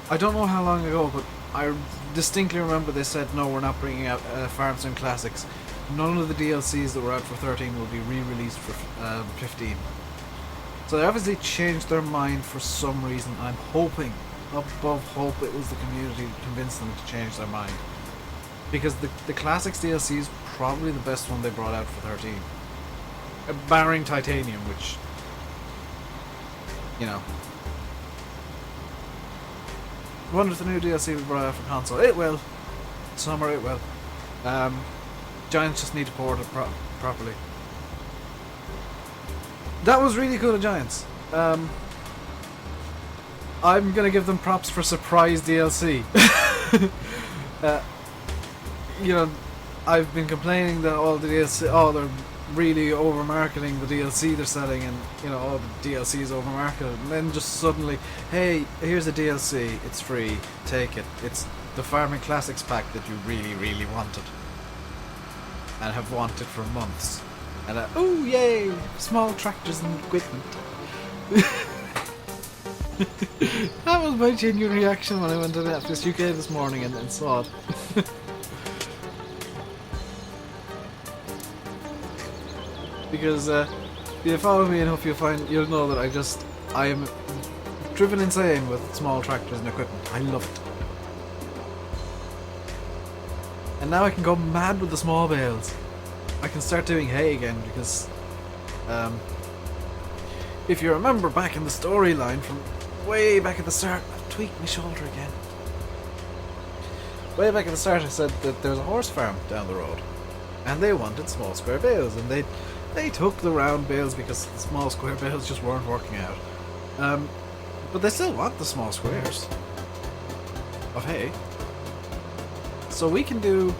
I don't know how long ago, but I distinctly remember they said no, we're not bringing out Farm Sim Classics. None of the DLCs that were out for 13 will be re-released for 15. So they obviously changed their mind for some reason. I'm hoping, above hope, it was the community that convinced them to change their mind. Because the Classics DLC is probably the best one they brought out for 13. Barring Titanium, which, you know. I wonder if the new DLC will be brought out for console. It will. Summer, it will. Giants just need to port it properly. That was really cool of Giants. I'm gonna give them props for surprise DLC. You know, I've been complaining that all the DLC, they're really over marketing the DLC they're selling, and you know, all the DLC is over marketed, and then just suddenly, hey, here's a DLC, it's free, take it. It's the Farming Classics pack that you really, really wanted. And have wanted for months. And oh yay! Small tractors and equipment. That was my genuine reaction when I went to Netflix UK this morning and saw it. Because if you follow me enough, you'll know that I am driven insane with small tractors and equipment. I love it. And now I can go mad with the small bales. I can start doing hay again because if you remember back in the storyline from way back at the start, I've tweaked my shoulder again. Way back at the start I said that there was a horse farm down the road and they wanted small square bales, and they took the round bales because the small square bales just weren't working out. But they still want the small squares of hay. So we can do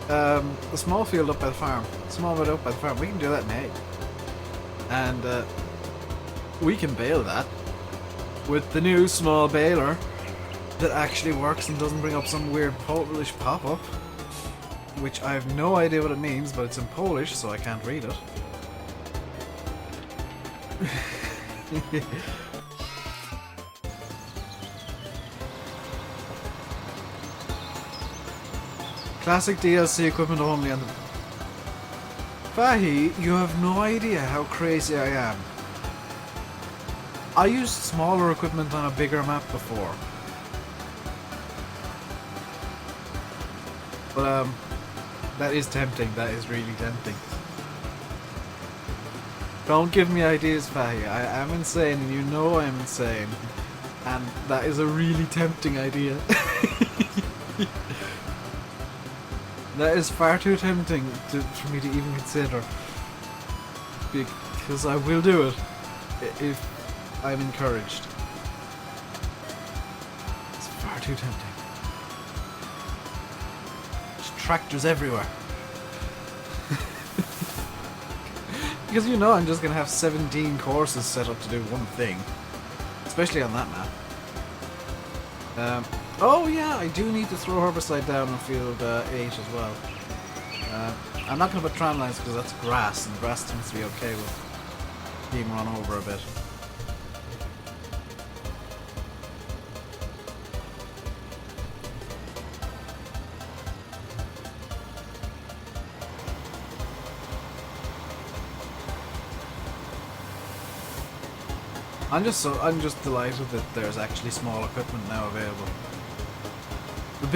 the small field up by the farm, small bit up by the farm, we can do that in hay. And we can bale that with the new small baler that actually works and doesn't bring up some weird Polish pop-up, which I have no idea what it means, but it's in Polish, so I can't read it. Classic DLC equipment only on the... Fahi, you have no idea how crazy I am. I used smaller equipment on a bigger map before. But that is tempting, that is really tempting. Don't give me ideas, Fahi. I am insane and you know I'm insane. And that is a really tempting idea. That is far too tempting for me to even consider. Because I will do it if I'm encouraged. It's far too tempting. There's tractors everywhere. Because you know I'm just going to have 17 courses set up to do one thing. Especially on that map. Oh yeah, I do need to throw herbicide down on field 8 as well. I'm not going to put tram lines because that's grass, and grass tends to be okay with being run over a bit. I'm just delighted that there's actually small equipment now available. The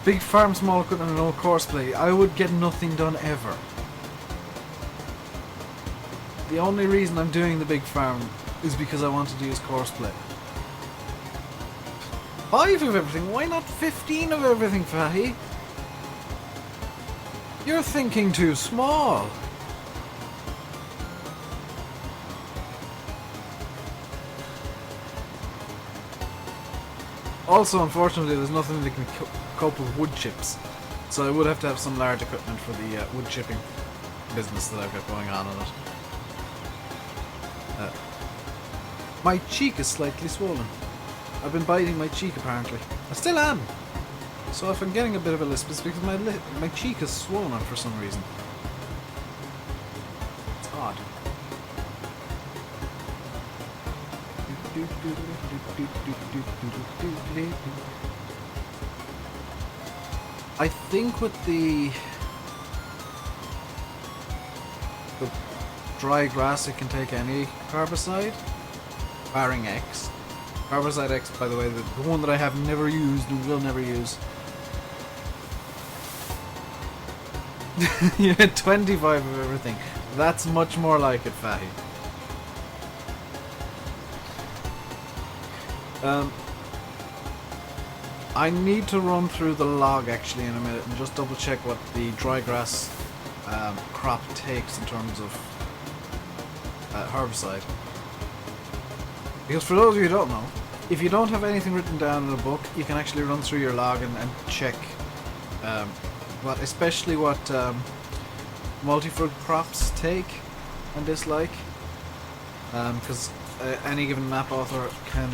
big farm, small equipment, and no courseplay. I would get nothing done ever. The only reason I'm doing the big farm is because I wanted to use courseplay. 5 of everything. Why not 15 of everything, Fahy? You're thinking too small. Also, unfortunately, there's nothing that can cope with wood chips, so I would have to have some large equipment for the wood chipping business that I've got going on it. My cheek is slightly swollen. I've been biting my cheek apparently. I still am. So if I'm getting a bit of a lisp, it's because my cheek is swollen for some reason. It's odd. I think with the dry grass, it can take any herbicide, barring X. Herbicide X, by the way, the one that I have never used and will never use. You had 25 of everything. That's much more like it, Fahy. I need to run through the log actually in a minute and just double check what the dry grass crop takes in terms of herbicide. Because for those of you who don't know, if you don't have anything written down in a book, you can actually run through your log and check especially what multi-fruit crops take and dislike. Because any given map author can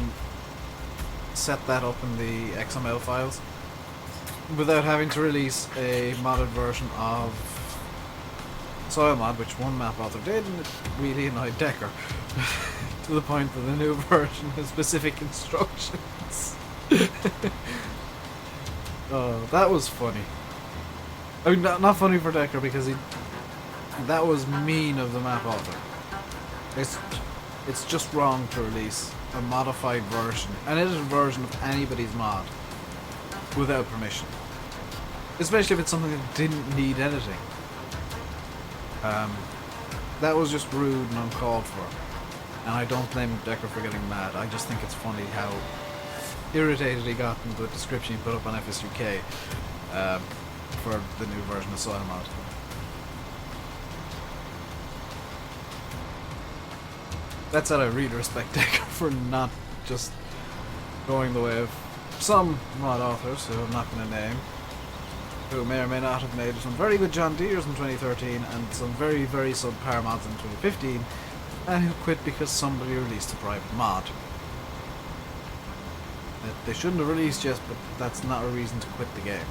set that up in the XML files without having to release a modded version of Soil Mod, which one map author did, and it really annoyed Decker to the point that the new version has specific instructions. Oh, that was funny. I mean, not funny for Decker because that was mean of the map author. It's just wrong to release a modified version, an edited version of anybody's mod without permission. Especially if it's something that didn't need editing. That was just rude and uncalled for. And I don't blame Decker for getting mad. I just think it's funny how irritated he got in the description he put up on FSUK for the new version of Soil Mod. That said, I really respect Decker for not just going the way of some mod authors who I'm not going to name, who may or may not have made some very good John Deere's in 2013 and some very, very subpar mods in 2015, and who quit because somebody released a private mod. That they shouldn't have released yet, but that's not a reason to quit the game.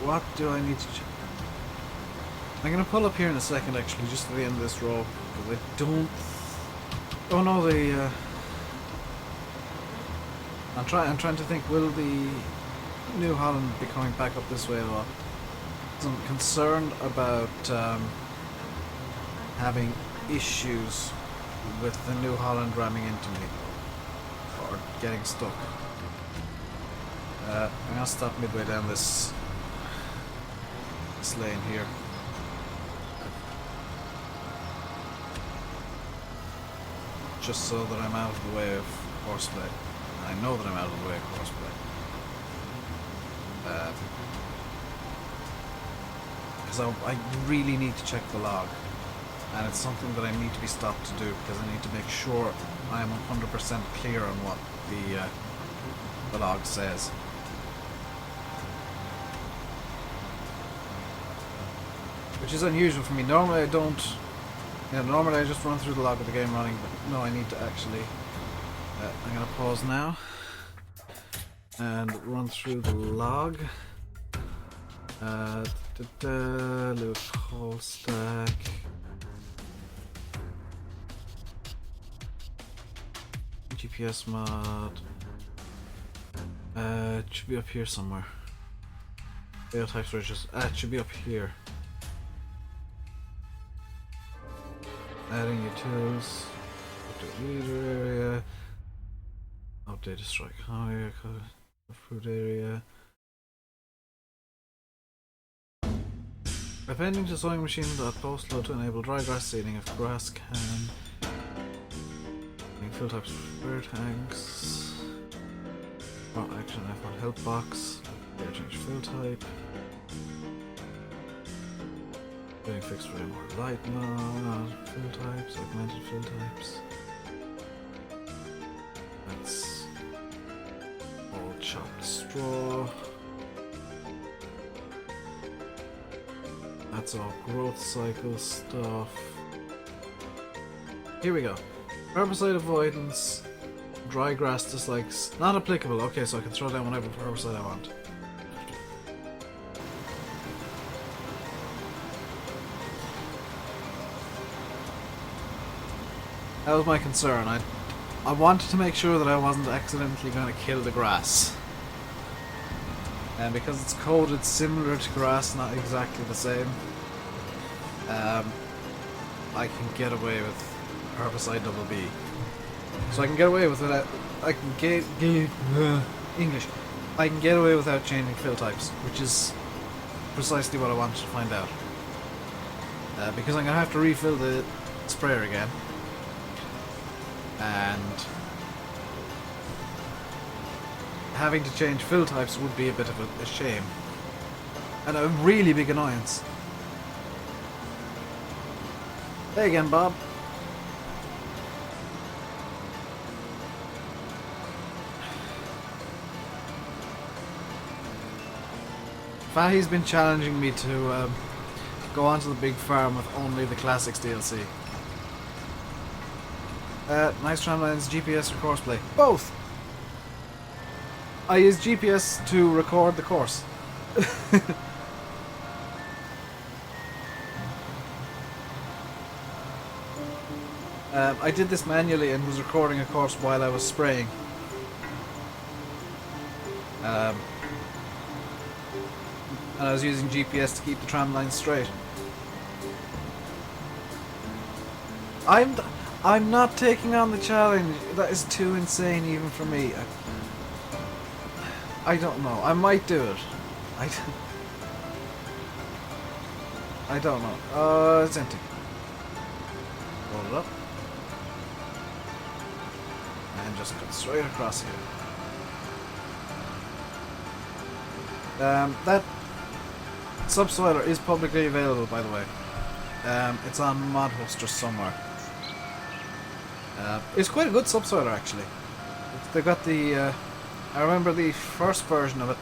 What do I need to check? I'm going to pull up here in a second actually, just at the end of this row, because I don't... Oh no, I'm trying to think, will the New Holland be coming back up this way at all? So I'm concerned about having issues with the New Holland ramming into me, or getting stuck. I'm going to stop midway down this lane here. Just so that I'm out of the way of horseplay. I know that I'm out of the way of horseplay. Because I really need to check the log. And it's something that I need to be stopped to do because I need to make sure I am 100% clear on what the log says. Which is unusual for me. Normally I don't... normally I just run through the log with the game running, but no, I need to actually... I'm going to pause now and run through the log. Little coal stack. GPS mod. It should be up here somewhere. Bale type switches. It should be up here. Adding utils. Update leader area. Update destroy area. Fruit area. Appending to sowing machine at post load to enable dry grass seeding if grass can. Fill types for tanks. Spot action F1 help box. Air change fill type. Getting fixed for more light mod. Fill types, augmented fill types. That's all chopped straw. That's all growth cycle stuff. Here we go. Herbicide avoidance, dry grass dislikes, not applicable. Okay, so I can throw down whatever herbicide I want. That was my concern. I wanted to make sure that I wasn't accidentally going to kill the grass. And because it's coded similar to grass, not exactly the same, I can get away with herbicide double B. So I can get away with it. I can get English. I can get away without changing fill types, which is precisely what I wanted to find out. Because I'm gonna have to refill the sprayer again, and having to change fill types would be a bit of a shame and a really big annoyance. Hey again, Bob. Fahy's been challenging me to go onto the big farm with only the Classics DLC. Nice tramlines, GPS or courseplay? Both! I use GPS to record the course. I did this manually and was recording a course while I was spraying. And I was using GPS to keep the tram line straight. I'm not taking on the challenge. That is too insane even for me. I don't know. I might do it. I don't know. It's empty. Roll it up. And just cut straight across here. That subsoiler is publicly available, by the way. It's on ModHoster somewhere. It's quite a good subsoiler, actually. They got the. I remember the first version of it.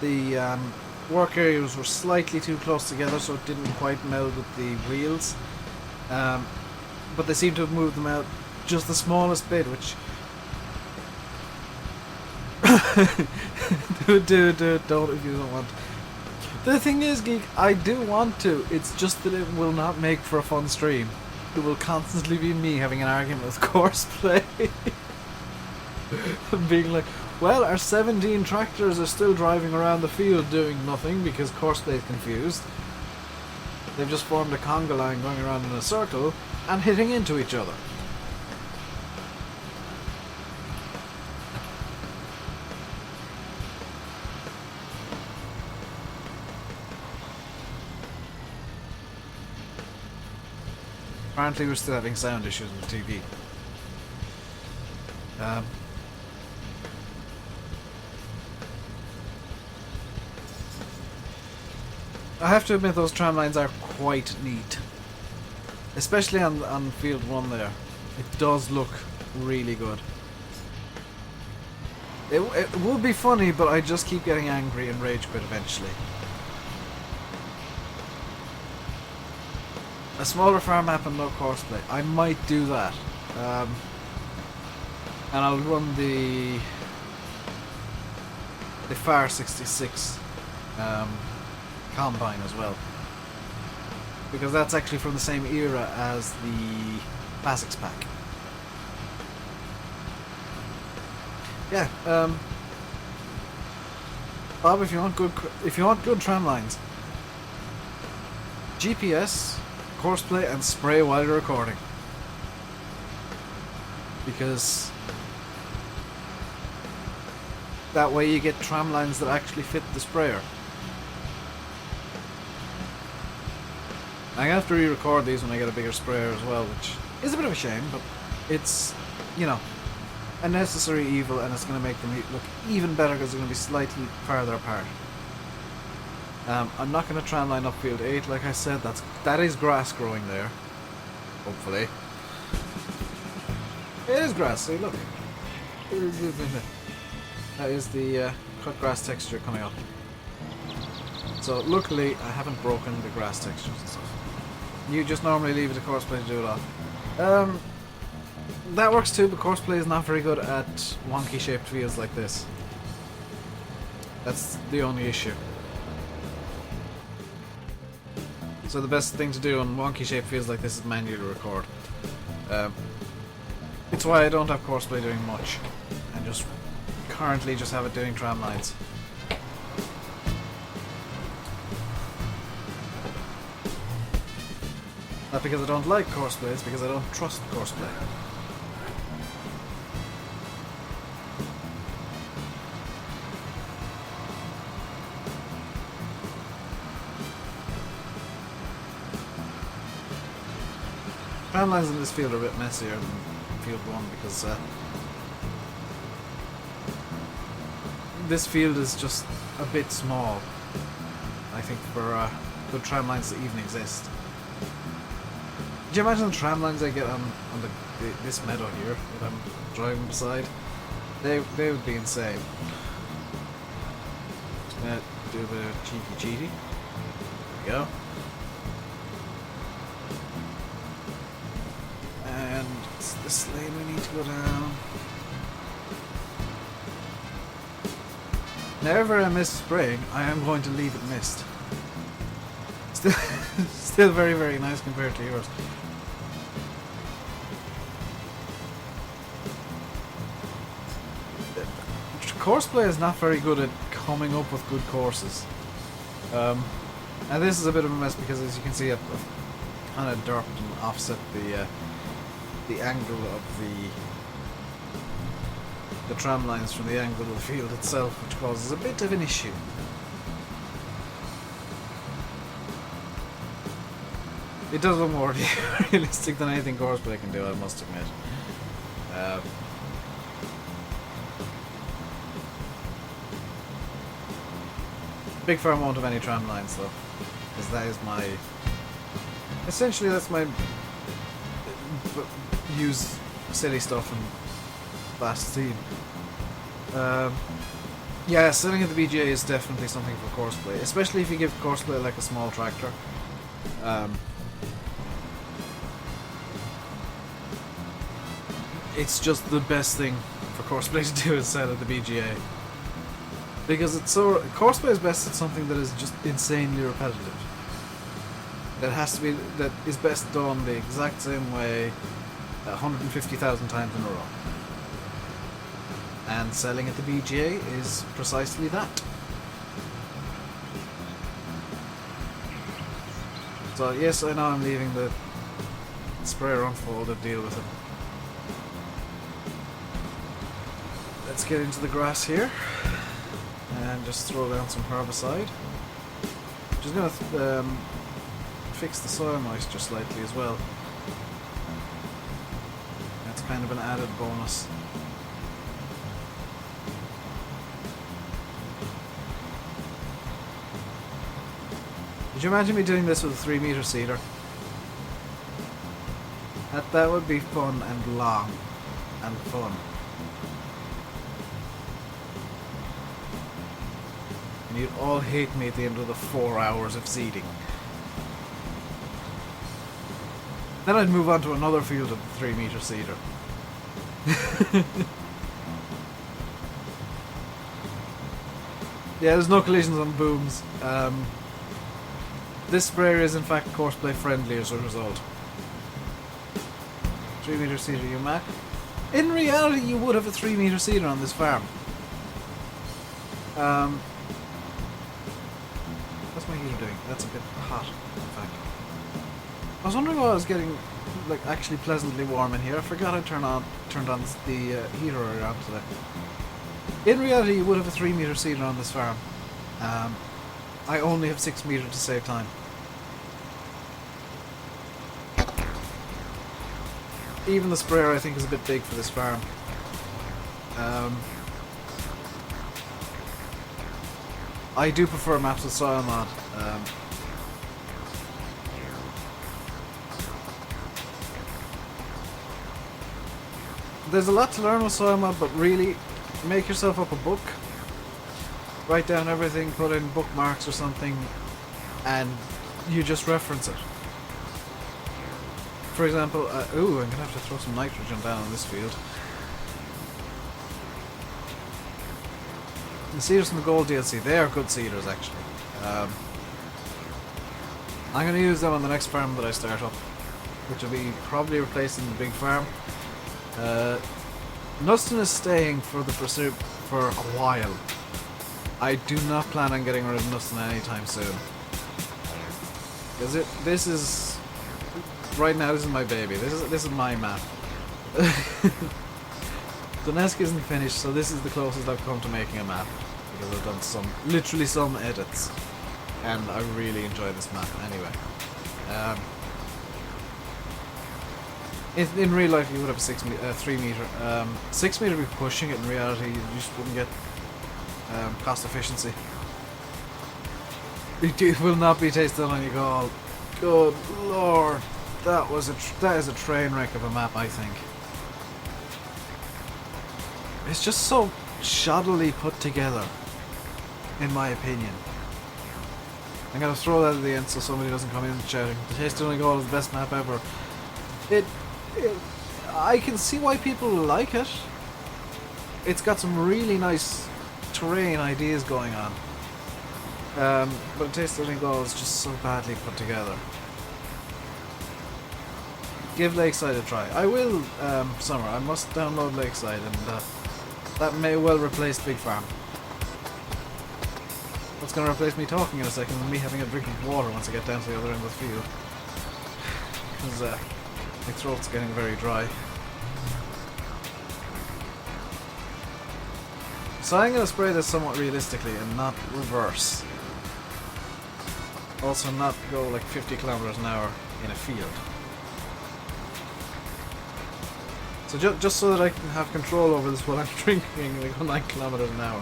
The work areas were slightly too close together, so it didn't quite meld with the wheels. But they seem to have moved them out just the smallest bit, which. do don't if you don't want. The thing is, Geek, I do want to. It's just that it will not make for a fun stream. It will constantly be me having an argument with Courseplay. Being like, well, our 17 tractors are still driving around the field doing nothing because Courseplay is confused. They've just formed a conga line going around in a circle and hitting into each other. Apparently we're still having sound issues with TV. I have to admit those tram lines are quite neat. Especially on field 1 there. It does look really good. It would be funny, but I just keep getting angry and rage quit eventually. A smaller farm map and no courseplay. I might do that. And I'll run the FAR 66 combine as well. Because that's actually from the same era as the Classics pack. Yeah, Bob, if you want good tram lines, GPS, courseplay, and spray while you're recording. Because that way you get tram lines that actually fit the sprayer. I'm gonna have to re-record these when I get a bigger sprayer as well, which is a bit of a shame, but it's, you know, a necessary evil, and it's going to make them look even better because they're going to be slightly farther apart. I'm not going to try and line up field 8, like I said. That is grass growing there, hopefully. It is grass, see, look. That is the cut grass texture coming up. So luckily I haven't broken the grass textures and stuff. You just normally leave it to courseplay to do it all. That works too, but courseplay is not very good at wonky shaped fields like this. That's the only issue. So the best thing to do on wonky shaped fields like this is manually record. It's why I don't have courseplay doing much, and just currently just have it doing tram lines. Not because I don't like courseplay, it's because I don't trust courseplay. Tram lines in this field are a bit messier than field 1 because this field is just a bit small, I think, for good tram lines to even exist. Do you imagine the tram lines I get on this meadow here that I'm driving beside? They would be insane. Just gonna do a bit of cheeky. There we go. And it's this lane we need to go down. Whenever I miss spraying, I am going to leave it missed. Still very, very nice compared to yours. Courseplay is not very good at coming up with good courses. And this is a bit of a mess because, as you can see, I've kind of derped and offset the angle of the tram lines from the angle of the field itself, which causes a bit of an issue. It does look more realistic than anything courseplay can do, I must admit. Big Farm won't have any tram lines though, because that is my... Essentially that's my... use silly stuff and fast steam. Yeah, selling at the BGA is definitely something for courseplay, especially if you give courseplay like a small tractor. It's just the best thing for courseplay to do is sell at the BGA. Because it's so... Courseplay is best at something that is just insanely repetitive. That has to be... That is best done the exact same way 150,000 times in a row. And selling at the BGA is precisely that. So yes, I know I'm leaving the sprayer unfolded, deal with it. Let's get into the grass here. And just throw down some herbicide. Just going to fix the soil moisture slightly as well. That's kind of an added bonus. Could you imagine me doing this with a 3-meter seeder? That would be fun and long and fun. And you'd all hate me at the end of the 4 hours of seeding. Then I'd move on to another field of the 3-meter seeder. Yeah, there's no collisions on booms. This sprayer is in fact courseplay friendly as a result. 3-meter seeder, you Mac? In reality, you would have a 3-meter seeder on this farm. What's my heater doing? That's a bit hot, in fact. I was wondering why I was getting like actually pleasantly warm in here. I forgot I turned on the heater around today. In reality, you would have a 3 meter cedar on this farm. I only have 6 meter to save time. Even the sprayer I think is a bit big for this farm. I do prefer maps with soil mod. There's a lot to learn with soil mod, but really, make yourself up a book. Write down everything, put in bookmarks or something, and you just reference it. For example, ooh, I'm gonna have to throw some nitrogen down on this field. The cedars from the gold DLC, they are good cedars actually. I'm gonna use them on the next farm that I start up, which will be probably replacing the big farm. Knuston is staying for the pursuit for a while. I do not plan on getting rid of Knuston anytime soon. Because this is right now. This is my baby. This is my map. Donetsk isn't finished, so this is the closest I've come to making a map. Because I've done literally some edits, and I really enjoy this map anyway. In real life, you would have a 3 meter. 6 meter would be pushing it. In reality, you just wouldn't get cost efficiency. It will not be tasted on your goal. Good lord, that is a train wreck of a map. I think it's just so shoddily put together, in my opinion. I'm gonna throw that at the end so somebody doesn't come in shouting, "The Tasted on Goal is the best map ever." I can see why people like it. It's got some really nice terrain ideas going on. But Tasted on Goal is just so badly put together. Give Lakeside a try. I will, Summer. I must download Lakeside, and that may well replace Big Farm. What's going to replace me talking in a second and me having a drink of water once I get down to the other end of the field. Because my throat's getting very dry. So I'm going to spray this somewhat realistically and not reverse. Also not go like 50 kilometers an hour in a field. So just so that I can have control over this while I'm drinking, like 9 kilometers an hour.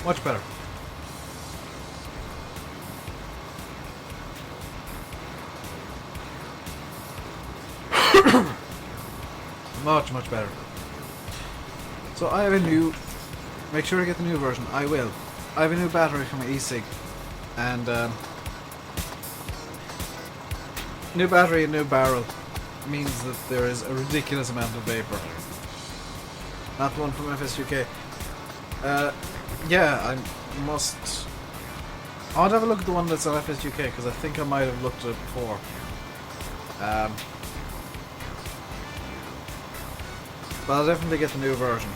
Much better. Much better. So I have a new... Make sure I get the new version. I will. I have a new battery for my e-cig. And new battery and new barrel means that there is a ridiculous amount of vapor. Not the one from FSUK. Yeah, I must... I want to have a look at the one that's on FSUK because I think I might have looked at it before. But I'll definitely get the new version.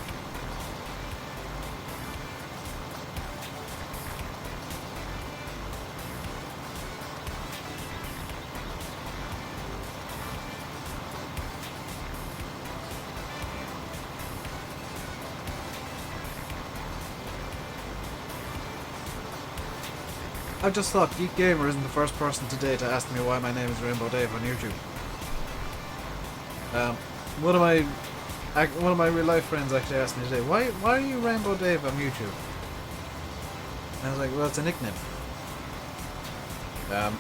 I just thought Geek Gamer isn't the first person today to ask me why my name is RainbowDave on YouTube. One of my real life friends actually asked me today, why are you RainbowDave on YouTube? And I was like, well, it's a nickname. And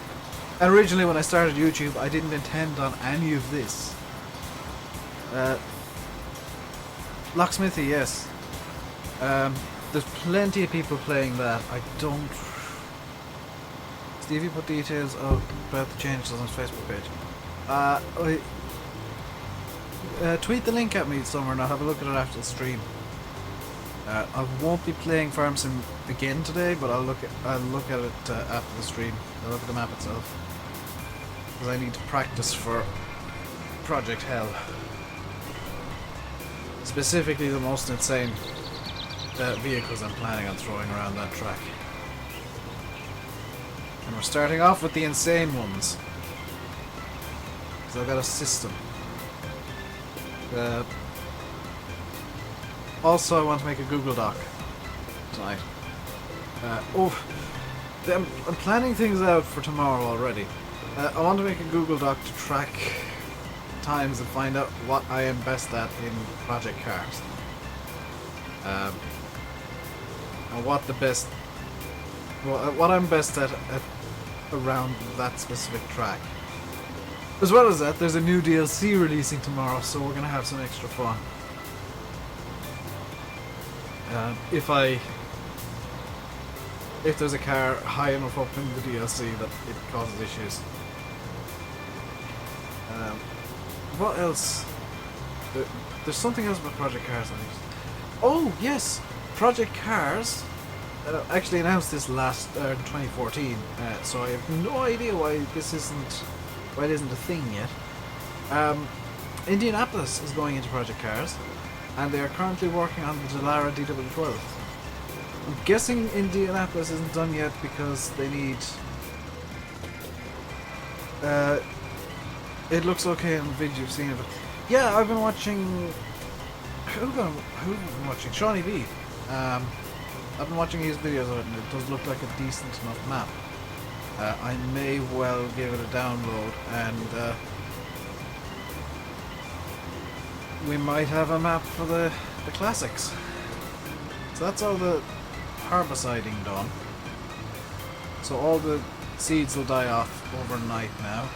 originally when I started YouTube, I didn't intend on any of this. Locksmithy, yes. There's plenty of people playing that. I don't... Stevie put details about the changes on his Facebook page. Tweet the link at me somewhere and I'll have a look at it after the stream. I won't be playing Farm Sim again today, but I'll look at it after the stream. I'll look at the map itself because I need to practice for Project Hell. Specifically, the most insane vehicles I'm planning on throwing around that track. And we're starting off with the insane ones. Because I've got a system. Also, I want to make a Google Doc tonight. I'm planning things out for tomorrow already. I want to make a Google Doc to track times and find out what I am best at in Project Cars. And what I'm best at around that specific track. As well as that, there's a new DLC releasing tomorrow, so we're gonna have some extra fun. If there's a car high enough up in the DLC that it causes issues. What else? There's something else about Project Cars. Oh yes, Project Cars actually announced this last 2014. So I have no idea why it isn't a thing yet. Indianapolis is going into Project Cars, and they are currently working on the Delara DW12. I'm guessing Indianapolis isn't done yet because they need... it looks okay on the video, you've seen it. But yeah, I've been watching... Who've been watching? Shawnee V. I've been watching his videos of it, and it does look like a decent enough map. I may well give it a download, and we might have a map for the classics. So that's all the herbiciding done. So all the seeds will die off overnight now.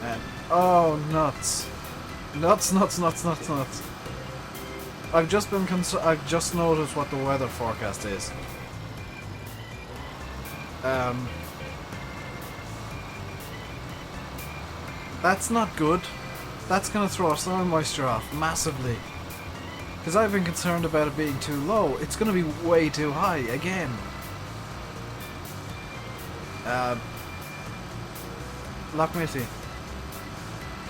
And oh, nuts. Nuts. I've just noticed what the weather forecast is. That's not good. That's gonna throw our soil moisture off massively. Because I've been concerned about it being too low. It's gonna be way too high again. Lockmitty.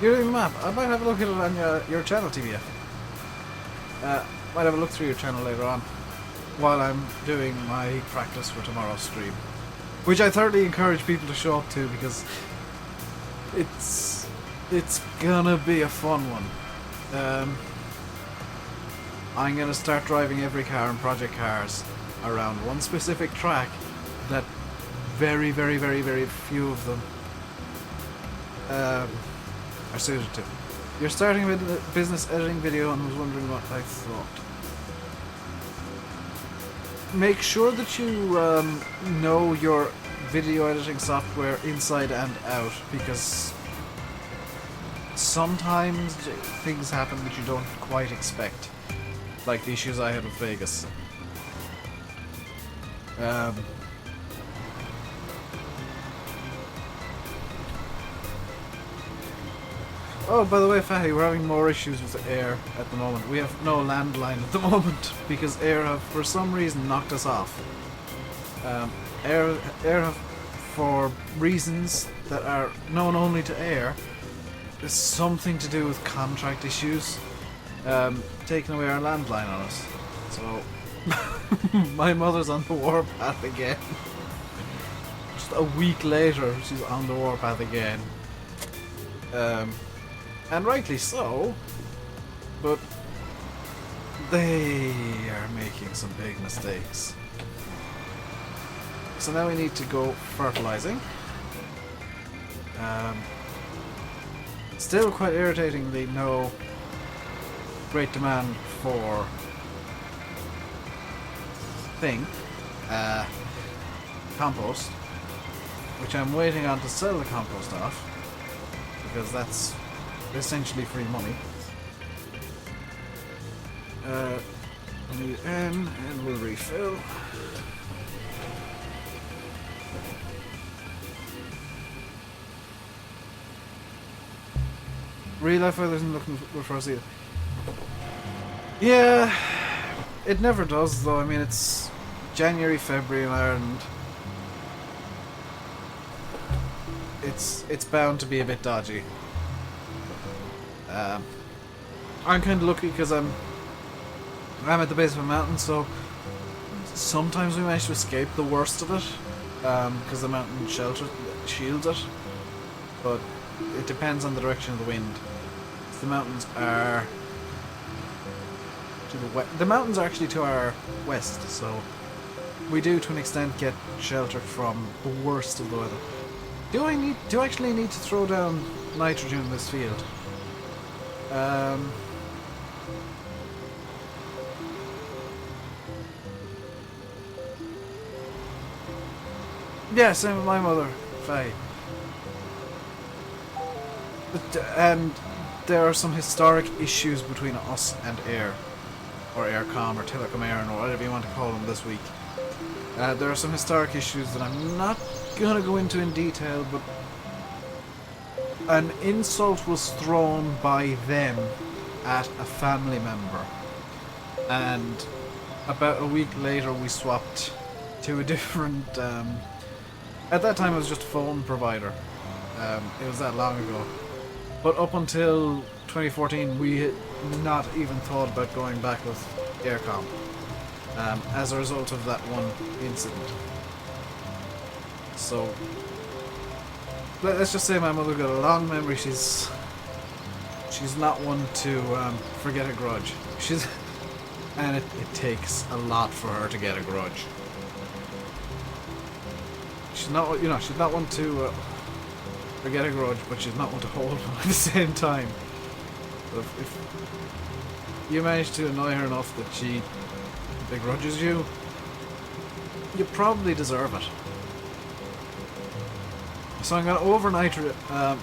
You're doing the map. I might have a look at it on your channel, TBF. Might have a look through your channel later on while I'm doing my practice for tomorrow's stream, which I thoroughly encourage people to show up to because it's gonna be a fun one. I'm gonna start driving every car in Project Cars around one specific track that very few of them are suited to. You're starting with a business editing video and was wondering what I thought. Make sure that you know your video editing software inside and out, because sometimes things happen that you don't quite expect. Like the issues I had with Vegas. Oh, by the way, Fatty, we're having more issues with air at the moment. We have no landline at the moment because air have, for some reason, knocked us off. Air have, for reasons that are known only to air, is something to do with contract issues, taking away our landline on us. So, my mother's on the warpath again. Just a week later, she's on the warpath again. And rightly so, but they are making some big mistakes. So now we need to go fertilizing. Still quite irritatingly no great demand for compost, which I'm waiting on to sell the compost off, because that's essentially free money. We need N, and we'll refill. Real life weather isn't looking good for us either. Yeah, it never does though. I mean, it's January, February in Ireland. It's bound to be a bit dodgy. I'm kind of lucky because I'm at the base of a mountain, so Sometimes we manage to escape the worst of it, because the mountain shields it, but it depends on the direction of the wind. The mountains are to the west. The mountains are actually to our west, so we do, to an extent, get sheltered from the worst of the weather. Do I actually need to throw down nitrogen in this field? Yeah, same with my mother, Faye. And there are some historic issues between us and Air, or Aircom, or Telecom Air, or whatever you want to call them this week. There are some historic issues that I'm not going to go into in detail, but an insult was thrown by them at a family member, and about a week later we swapped to a different... at that time it was just a phone provider. It was that long ago. But up until 2014 we had not even thought about going back with Aircom, as a result of that one incident. So let's just say my mother got a long memory. She's not one to forget a grudge. And it takes a lot for her to get a grudge. She's not, she's not one to forget a grudge, but she's not one to hold one at the same time. So if you manage to annoy her enough that she begrudges you, you probably deserve it. So I'm going to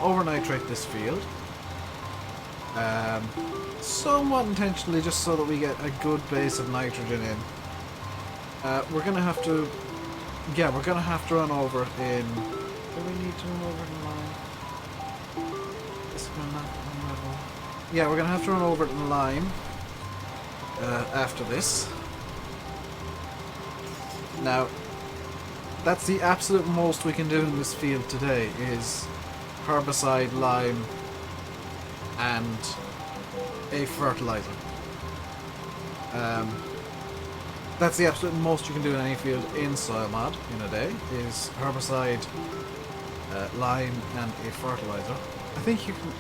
overnitrate this field, somewhat intentionally, just so that we get a good base of nitrogen in. We're going to have to, yeah, we're going to have to run over it in. Do we need to run over it in lime? This one, that one level. Yeah, we're going to have to run over it in lime after this. Now, that's the absolute most we can do in this field today, is herbicide, lime, and a fertilizer. That's the absolute most you can do in any field in soil mod in a day, is herbicide, lime, and a fertilizer. I think you can...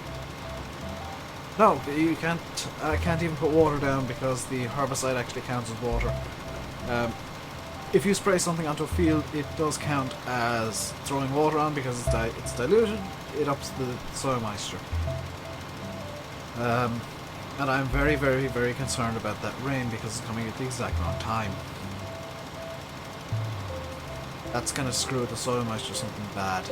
No, you can't. I can't even put water down because the herbicide actually counts as water. If you spray something onto a field, it does count as throwing water on because it's diluted. It ups the soil moisture. And I'm very, very, very concerned about that rain because it's coming at the exact wrong time. That's going to screw with the soil moisture something bad.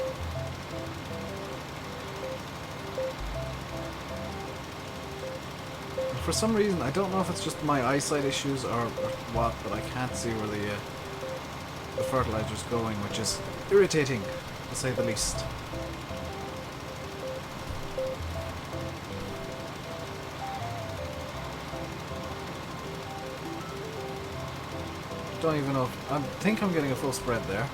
For some reason, I don't know if it's just my eyesight issues or what, but I can't see where the fertilizer's going, which is irritating, to say the least. Don't even know if, I think I'm getting a full spread there.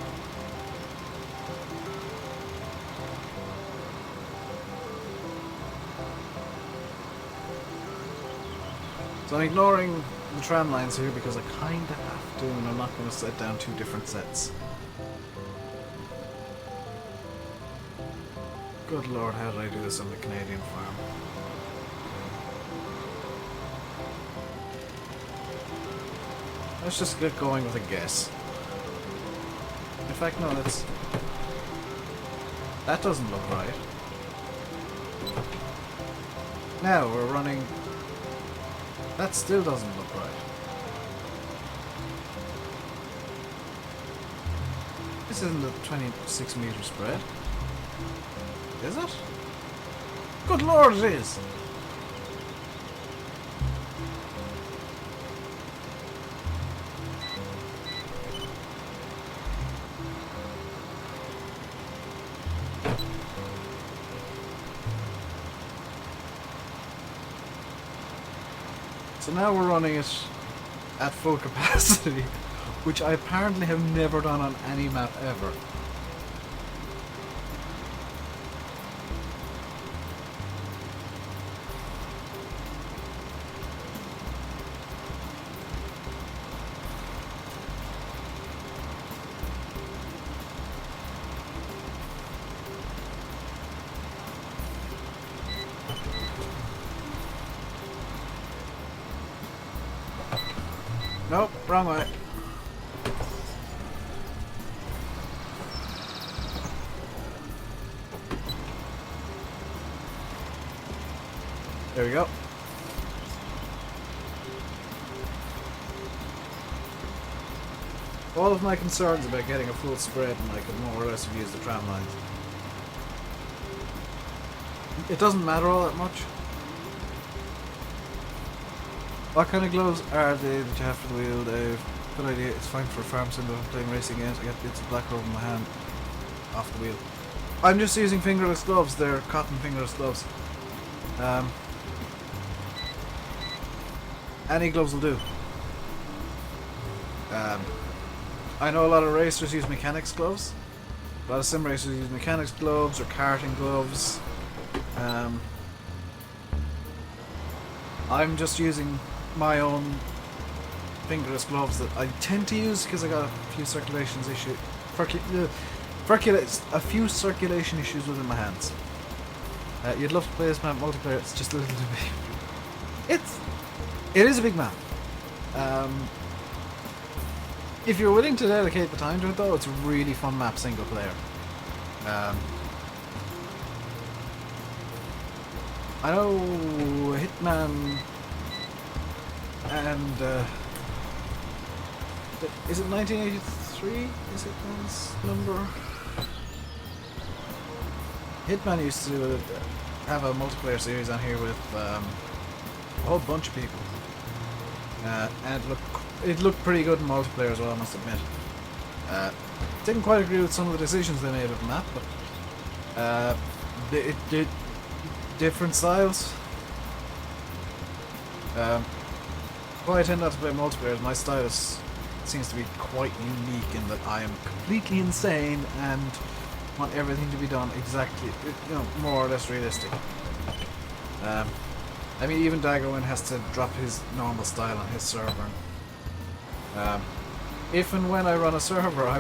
So I'm ignoring the tram lines here because I kinda have to, and I'm not going to set down two different sets. Good lord, how did I do this on the Canadian farm? Let's just get going with a guess. In fact, no, that's... That doesn't look right. Now we're running... That still doesn't look right. This isn't a 26 meter spread. Is it? Good lord, it is! So now we're running it at full capacity, which I apparently have never done on any map ever. Nope, wrong way. There we go. All of my concerns about getting a full spread and I could more or less have used the tram lines. It doesn't matter all that much. What kind of gloves are they that you have for the wheel, Dave? Good idea, it's fine for a farm sim, but I'm playing racing games. I get bits of black over my hand off the wheel. I'm just using fingerless gloves, they're cotton fingerless gloves. Any gloves will do. I know a lot of racers use mechanics gloves. A lot of sim racers use mechanics gloves or karting gloves. I'm just using my own fingerless gloves that I tend to use because I got a few circulation issues. A few circulation issues within my hands. You'd love to play this map multiplayer. It's just a little too big. It is a big map. If you're willing to dedicate the time to it, though, it's a really fun map single player. I know Hitman and is it 1983? Is Hitman's number? Hitman used to have a multiplayer series on here with a whole bunch of people, and it looked pretty good in multiplayer as well, I must admit. Didn't quite agree with some of the decisions they made with the map, but it did different styles. Well, I tend not to play multiplayer. My style seems to be quite unique in that I am completely insane and want everything to be done exactly, more or less realistic. I mean, even Daggerwin has to drop his normal style on his server. If and when I run a server, I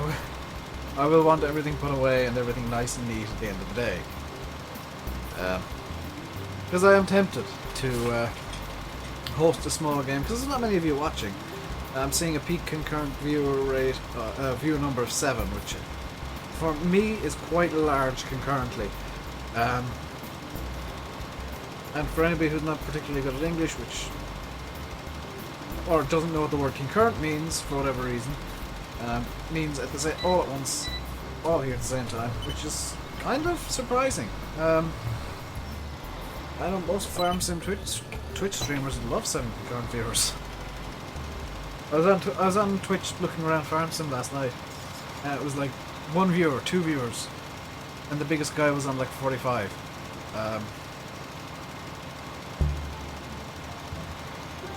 will want everything put away and everything nice and neat at the end of the day. Because I am tempted to host a small game, because there's not many of you watching. I'm seeing a peak concurrent viewer rate, viewer number of 7, which for me is quite large concurrently. And for anybody who's not particularly good at English, or doesn't know what the word concurrent means for whatever reason, means at the same, all at once, all here at the same time, which is kind of surprising. I know most farm sim Twitch streamers would love 7 concurrent viewers. I was on Twitch looking around farm sim last night, and it was like 1 viewer, 2 viewers, and the biggest guy was on like 45.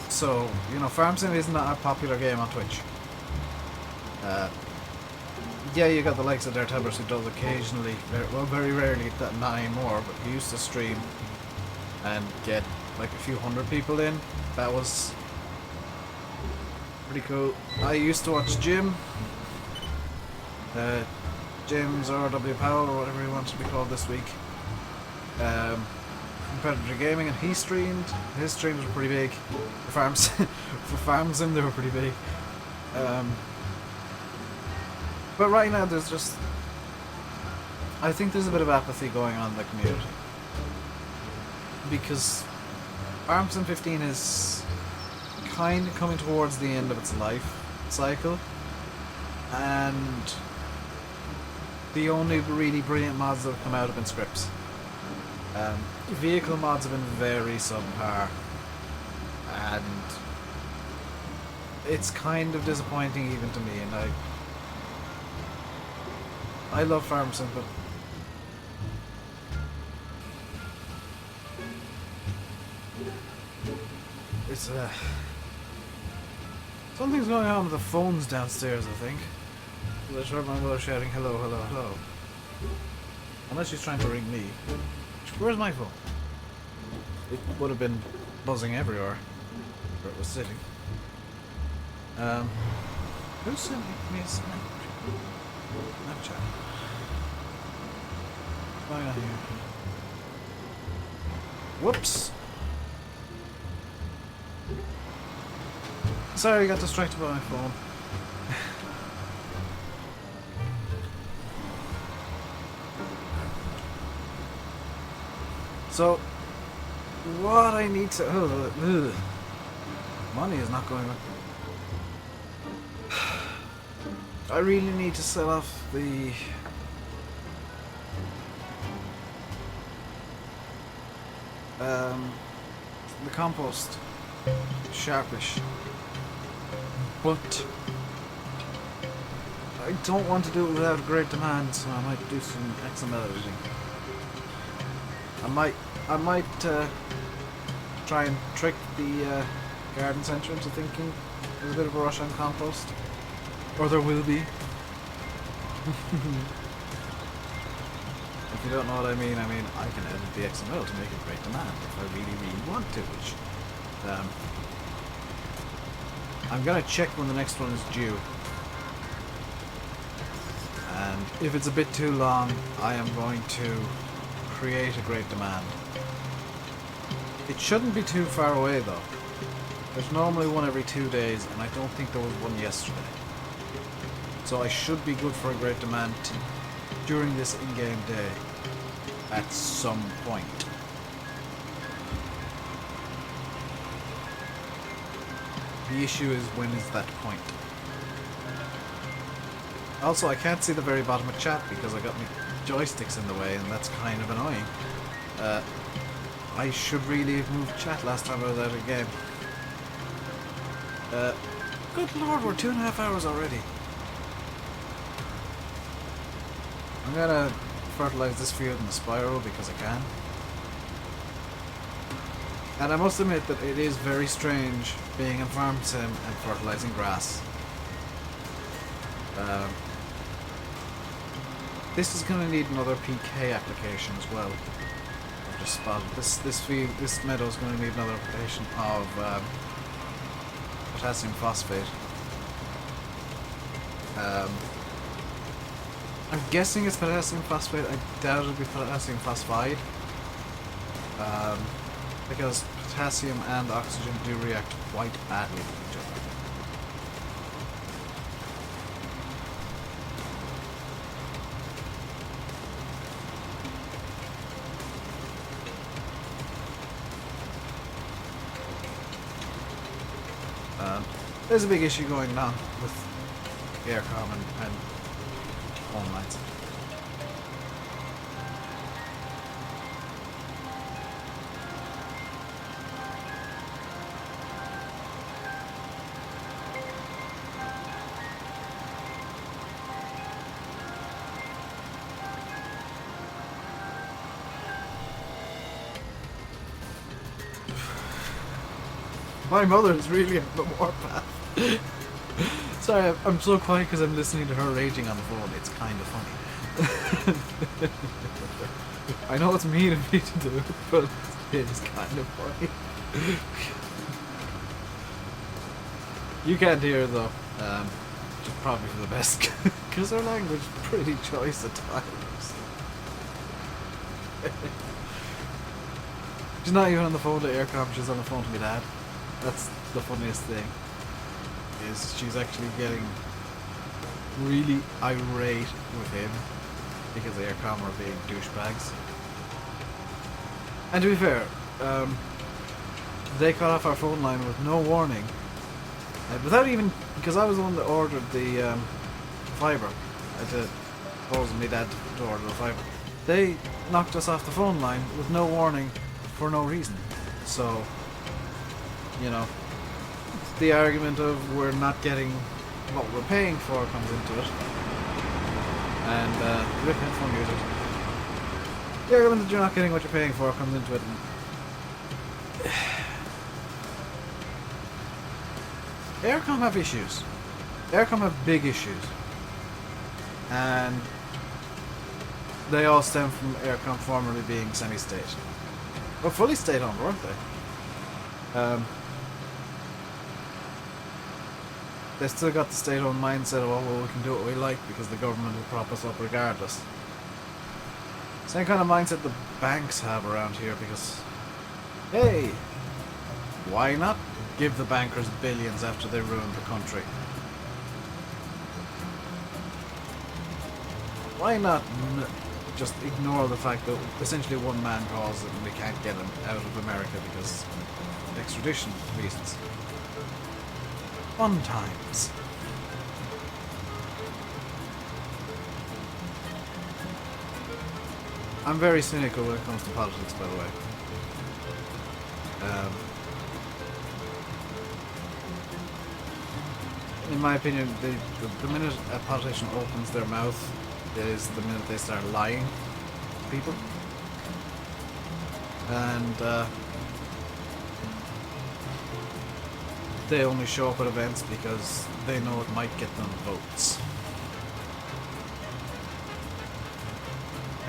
So, farm sim isn't a popular game on Twitch. Yeah, you got the likes of Dartebers who does occasionally, very rarely, not anymore, but he used to stream and get like a few hundred people in. That was pretty cool. I used to watch Jim, James R.W. Powell, or whatever he wants to be called this week, from Predator Gaming, and he streamed. His streams were pretty big. For Farm Sim, they were pretty big. But right now, I think there's a bit of apathy going on in the community. Because Farm Sim 15 is kind of coming towards the end of its life cycle, and the only really brilliant mods that have come out have been scripts. Vehicle mods have been very subpar, and it's kind of disappointing even to me, and I love Farm Sim, but it's something's going on with the phones downstairs, I think. I heard my mother shouting hello, hello, hello. Unless she's trying to ring me. Where's my phone? It would have been buzzing everywhere where it was sitting. Who's sending me a Snapchat? Why not here? Whoops. Sorry, I got distracted by my phone. So, what I need to... money is not going up. I really need to sell off the... the compost. Sharpish. But I don't want to do it without a great demand, so I might do some XML editing. I might try and trick the garden centre into thinking there's a bit of a rush on compost. Or there will be. If you don't know what I mean I can edit the XML to make it great demand if I really, really want to, which I'm gonna check when the next one is due. And if it's a bit too long, I am going to create a great demand. It shouldn't be too far away though. There's normally one every 2 days, and I don't think there was one yesterday. So I should be good for a great demand during this in-game day at some point. The issue is, when is that point? Also, I can't see the very bottom of chat because I got my joysticks in the way, and that's kind of annoying. I should really have moved chat last time I was out of the game. Good lord, we're 2.5 hours already. I'm gonna fertilize this field in the spiral because I can. And I must admit that it is very strange being in Farm Sim and fertilizing grass. This is gonna need another PK application as well. I've just spotted this meadow is gonna need another application of potassium phosphate. I'm guessing it's potassium phosphate. I doubt it'll be potassium phosphide. Because potassium and oxygen do react quite badly with each other. There's a big issue going on with aircom and phone lines. My mother is really on the warpath. Sorry, I'm so quiet because I'm listening to her raging on the phone. It's kind of funny. I know it's mean of me to do, but it is kind of funny. You can't hear her though, which is probably for the best, because her language is pretty choice at times. She's not even on the phone to Aircom, she's on the phone to my dad. That's the funniest thing, is she's actually getting really irate with him because Aircom are being douchebags. And to be fair, they cut off our phone line with no warning, without even, because I was the one that ordered the fibre. I had to propose my dad to order the fibre. They knocked us off the phone line with no warning for no reason. So, you know, the argument of we're not getting what we're paying for comes into it. And rip headphone users. The argument that you're not getting what you're paying for comes into it. Aircom have issues. Aircom have big issues. And they all stem from Aircom formerly being semi-state. Well, fully state-owned, weren't they? They still got the state-owned mindset of, oh, well, we can do what we like because the government will prop us up regardless. Same kind of mindset the banks have around here, because Hey, why not give the bankers billions after they ruined the country? Why not just ignore the fact that essentially one man caused it and we can't get him out of America because of extradition reasons? Fun times. I'm very cynical when it comes to politics, by the way. In my opinion, the minute a politician opens their mouth is the minute they start lying to people. And they only show up at events because they know it might get them votes.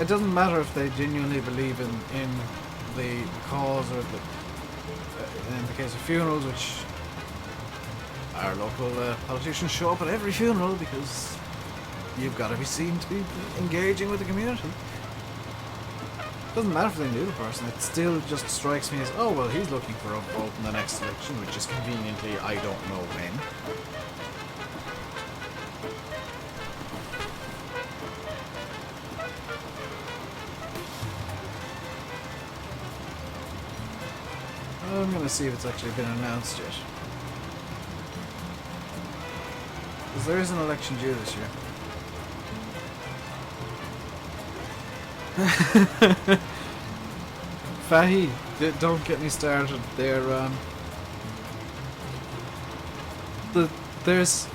It doesn't matter if they genuinely believe in the cause or in the case of funerals, which our local politicians show up at every funeral because you've got to be seen to be engaging with the community. It doesn't matter if they knew the person, it still just strikes me as, oh well, he's looking for a vote in the next election, which is conveniently I don't know when. I'm gonna see if it's actually been announced yet. Because there is an election due this year. Fahy, don't get me started. There's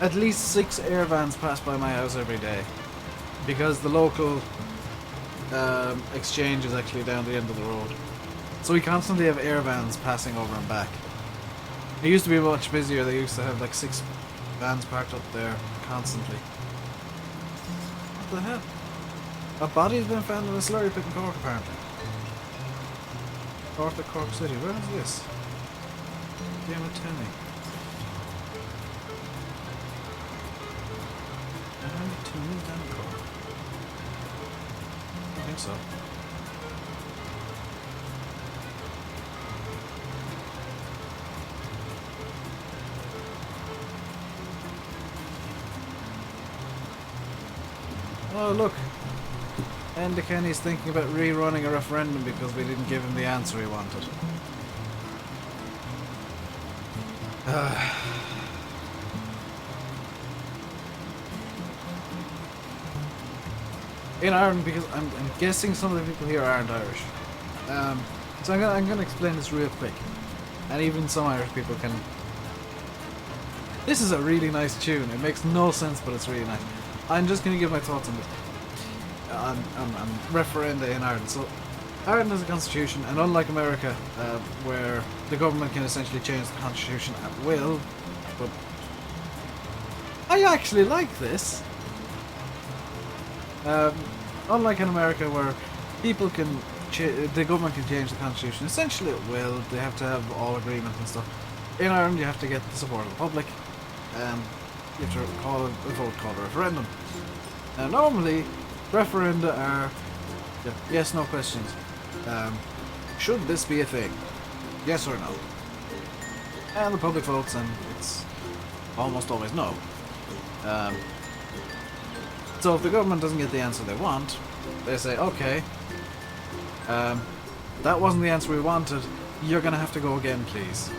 at least 6 air vans pass by my house every day. Because the local exchange is actually down the end of the road. So we constantly have air vans passing over and back. It used to be much busier. They used to have like 6 vans parked up there constantly. What the hell? A body has been found in a slurry pit in Cork, apparently. North of Cork City. Where is this? Damn it, tell me. To move down Cork. I think so. Oh look, Enda Kenny's thinking about rerunning a referendum because we didn't give him the answer he wanted. In Ireland, because I'm guessing some of the people here aren't Irish. So I'm gonna explain this real quick, and even some Irish people can. This is a really nice tune. It makes no sense, but it's really nice. I'm just going to give my thoughts on this. On referenda in Ireland. So, Ireland has a constitution, and unlike America, where the government can essentially change the constitution at will, but I actually like this. Unlike in America, where people can, the government can change the constitution essentially at will. They have to have all agreement and stuff. In Ireland, you have to get the support of the public, and you have to call a vote called a referendum. Now normally, referenda are yes, no questions. Should this be a thing? Yes or no? And the public votes, and it's almost always no. So if the government doesn't get the answer they want, they say, okay, that wasn't the answer we wanted, you're going to have to go again, please.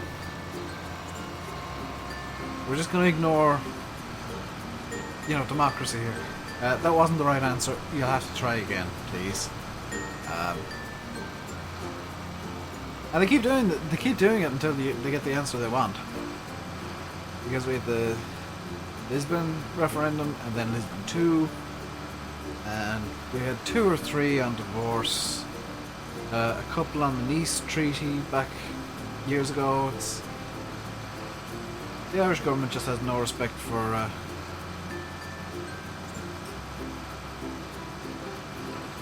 We're just going to ignore, democracy here. That wasn't the right answer. You'll have to try again, please. And they keep doing it until they get the answer they want. Because we had the Lisbon referendum, and then Lisbon 2, and we had 2 or 3 on divorce, a couple on the Nice Treaty back years ago. The Irish government just has no respect for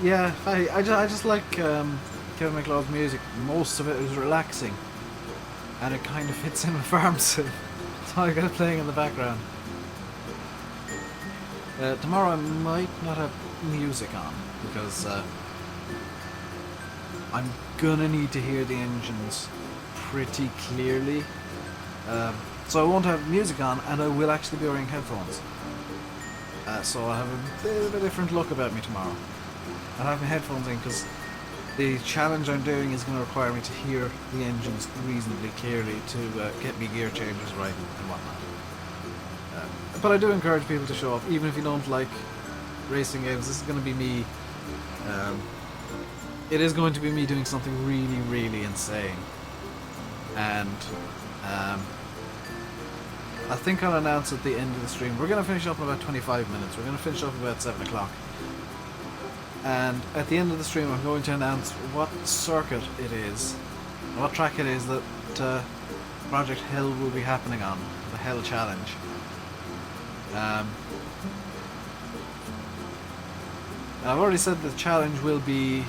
yeah, I just like Kevin MacLeod's music. Most of it is relaxing, and it kind of fits in with farm sim. So I got it playing in the background. Tomorrow I might not have music on because I'm gonna need to hear the engines pretty clearly. So I won't have music on, and I will actually be wearing headphones. So I'll have a bit of a different look about me tomorrow. I'll have my headphones in because the challenge I'm doing is going to require me to hear the engines reasonably clearly to get me gear changes right and whatnot. But I do encourage people to show up, even if you don't like racing games. This is going to be me. It is going to be me doing something really, really insane. And I think I'll announce at the end of the stream. We're going to finish up in about 25 minutes. We're going to finish up about 7 o'clock. And at the end of the stream I'm going to announce what circuit it is, what track it is that Project Hell will be happening on, the Hell Challenge. I've already said the challenge will be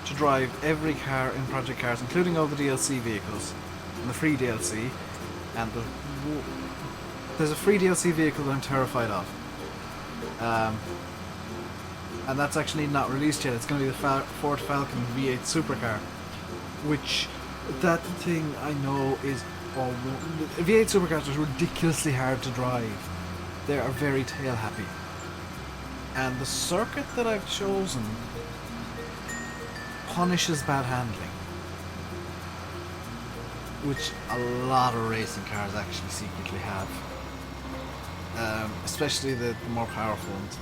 to drive every car in Project Cars, including all the DLC vehicles, and the free DLC, and there's a free DLC vehicle that I'm terrified of. And that's actually not released yet. It's going to be the Ford Falcon V8 supercar, which that thing I know is V8 supercars are ridiculously hard to drive. They are very tail happy, and the circuit that I've chosen punishes bad handling, which a lot of racing cars actually secretly have, especially the more powerful ones.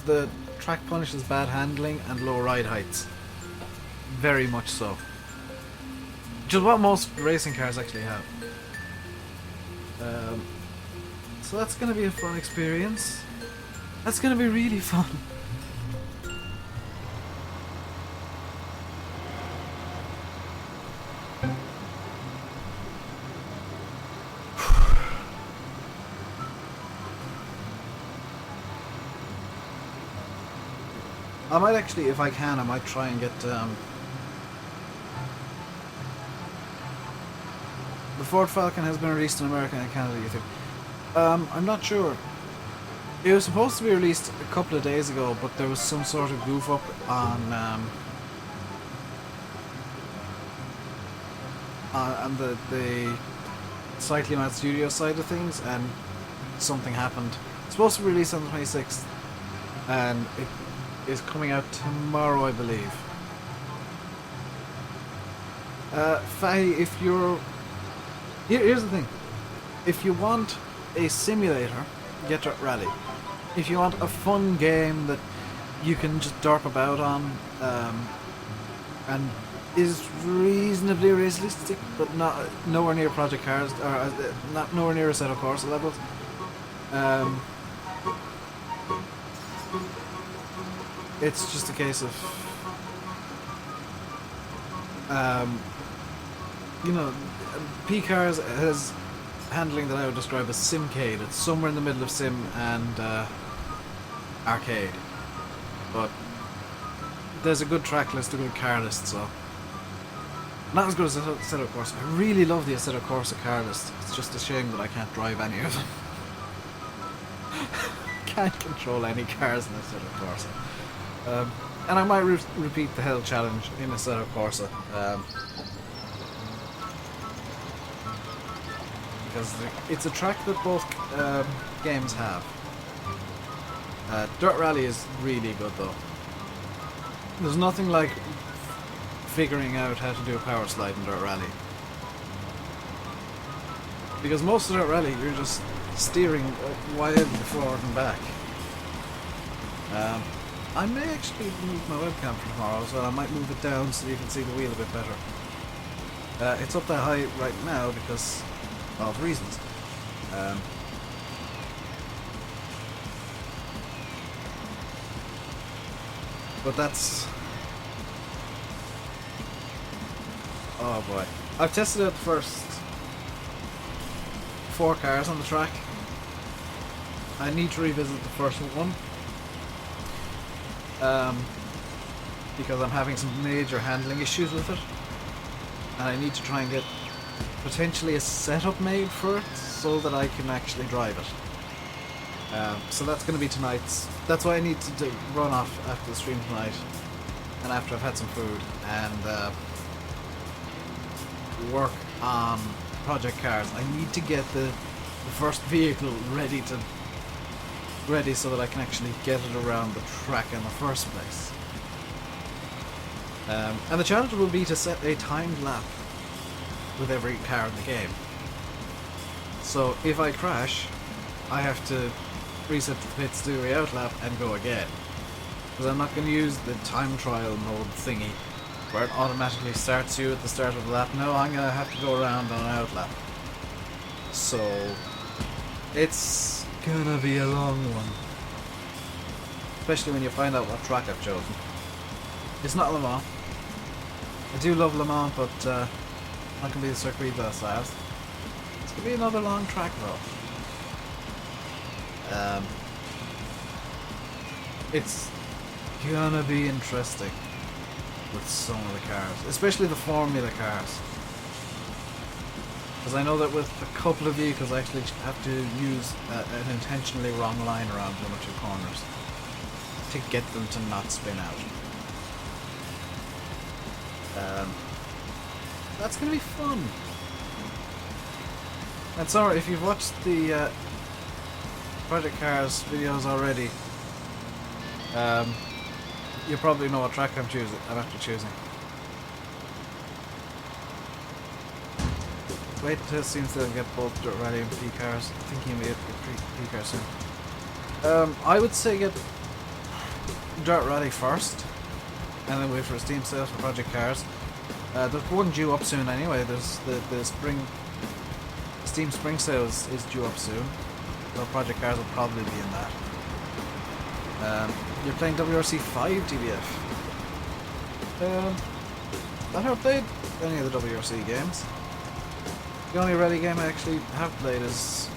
The track punishes bad handling and low ride heights. Very much so. Which is what most racing cars actually have. So that's going to be a fun experience. That's going to be really fun. I might actually, if I can, I might try and get the Ford Falcon has been released in America and Canada, you think? I'm not sure. It was supposed to be released a couple of days ago, but there was some sort of goof up on the Cycling Mad Studio side of things, and something happened. It's supposed to be released on the 26th, and it is coming out tomorrow, I believe. Fahy, if you're... Here's the thing. If you want a simulator, get Dirt Rally. If you want a fun game that you can just derp about on, and is reasonably realistic, but nowhere near Project Cars, or not nowhere near Assetto Corsa levels, it's just a case of, you know, P-Cars has handling that I would describe as simcade. It's somewhere in the middle of sim and arcade, but there's a good track list, a good car list, so not as good as Assetto Corsa. I really love the Assetto Corsa car list. It's just a shame that I can't drive any of them. Can't control any cars in Assetto Corsa. And I might repeat the Hell Challenge in Assetto Corsa, because it's a track that both games have. Dirt Rally is really good though. There's nothing like figuring out how to do a power slide in Dirt Rally, because most of Dirt Rally you're just steering wildly forward and back. I may actually move my webcam for tomorrow, so I might move it down so you can see the wheel a bit better. It's up that high right now because of reasons. But that's... oh boy. I've tested out the first 4 cars on the track. I need to revisit the first one. Because I'm having some major handling issues with it, and I need to try and get potentially a setup made for it so that I can actually drive it. So that's going to be tonight's. That's why I need to run off after the stream tonight and after I've had some food, and work on project cars. I need to get the first vehicle ready so that I can actually get it around the track in the first place. And the challenge will be to set a timed lap with every car in the game. So if I crash, I have to reset the pits, do a out lap, and go again. Because I'm not going to use the time trial mode thingy where it automatically starts you at the start of the lap. No, I'm going to have to go around on an out lap. So it's gonna be a long one. Especially when you find out what track I've chosen. It's not Le Mans. I do love Le Mans, but not gonna be the circuit that last. It's gonna be another long track though. It's gonna be interesting with some of the cars, especially the Formula cars. Because I know that with a couple of vehicles I actually have to use an intentionally wrong line around one or two corners to get them to not spin out. That's going to be fun. And sorry, if you've watched the Project Cars videos already, you probably know what track I'm after choosing. Wait until it seems to get both Dirt Rally and P cars. Thinking of it P cars soon. I would say get Dirt Rally first, and then wait for a Steam sale for Project Cars. There's one due up soon anyway. There's the Steam Spring sale is due up soon. So Project Cars will probably be in that. You're playing WRC 5 DBF. I haven't played any of the WRC games. The only rally game I actually have played is,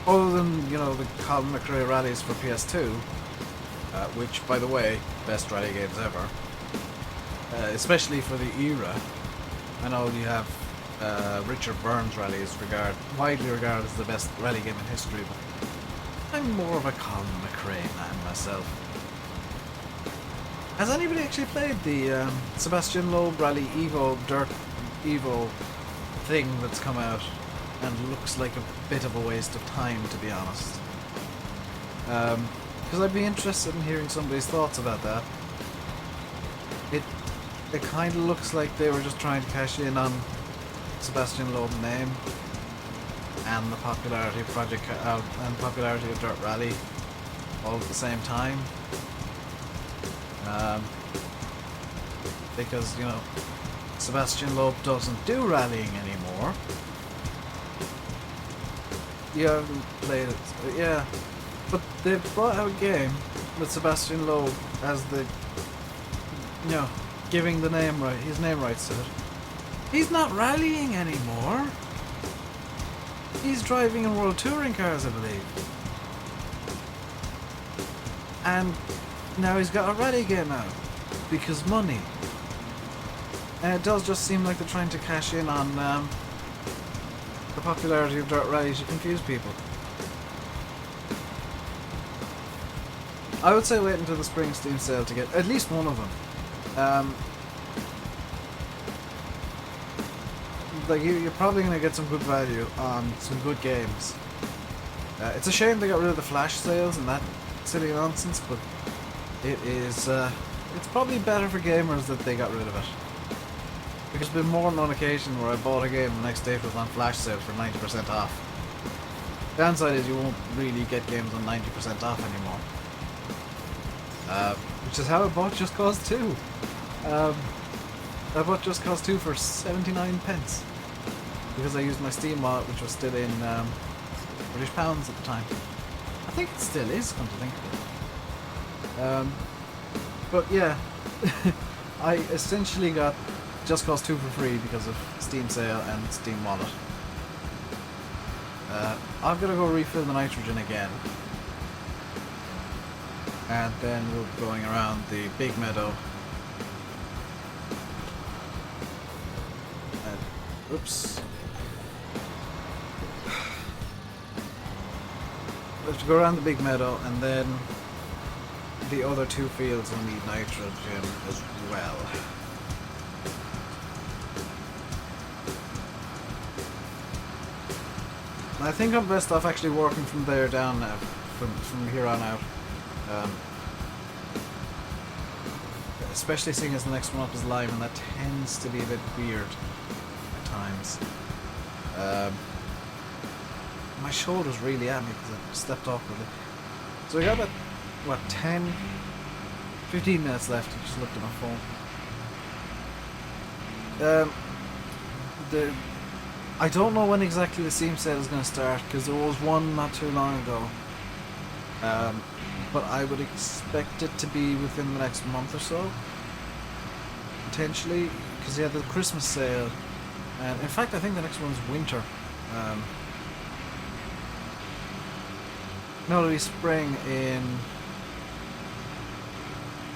other than, you know, the Colin McRae rallies for PS2, which, by the way, best rally games ever, especially for the era. I know you have Richard Burns rallies widely regarded as the best rally game in history, but I'm more of a Colin McRae man myself. Has anybody actually played the Sebastian Loeb Rally Evo Dirt Evo thing that's come out and looks like a bit of a waste of time, to be honest? Because I'd be interested in hearing somebody's thoughts about that. It kind of looks like they were just trying to cash in on Sebastian Loeb's name and the popularity of and popularity of Dirt Rally all at the same time. Because, you know, Sebastian Loeb doesn't do rallying anymore. You haven't played it, yeah. But they've brought out a game with Sebastian Loeb as the, you know, giving the his name rights to it. He's not rallying anymore. He's driving in World Touring cars, I believe. And now he's got a rally game out because money. And it does just seem like they're trying to cash in on the popularity of Dirt Rally to confuse people. I would say wait until the spring Steam sale to get at least one of them. Like you're probably going to get some good value on some good games. It's a shame they got rid of the flash sales and that silly nonsense, but it is it's probably better for gamers that they got rid of it. Because there's been more than one occasion where I bought a game the next day it was on flash sale for 90% off. The downside is you won't really get games on 90% off anymore. Which is how I bought Just Cause 2. I bought Just Cause 2 for 79 pence. Because I used my Steam wallet, which was still in British pounds at the time. I think it still is, come to think of it. But yeah, I essentially got Just Cause 2 for free because of Steam sale and Steam wallet. I'm gonna go refill the nitrogen again. And then we'll be going around the big meadow. Oops. We have to go around the big meadow and then the other 2 fields will need nitrogen as well. I think I'm best off actually working from there down now, from here on out. Especially seeing as the next one up is lime, and that tends to be a bit weird at times. My shoulder's really at me because I stepped awkwardly. So we got about, what, 15 minutes left. I just looked at my phone. I don't know when exactly the Steam sale is going to start, because there was one not too long ago. But I would expect it to be within the next month or so. Potentially, because they had the Christmas sale. And in fact, I think the next one's winter. No, it'll be spring in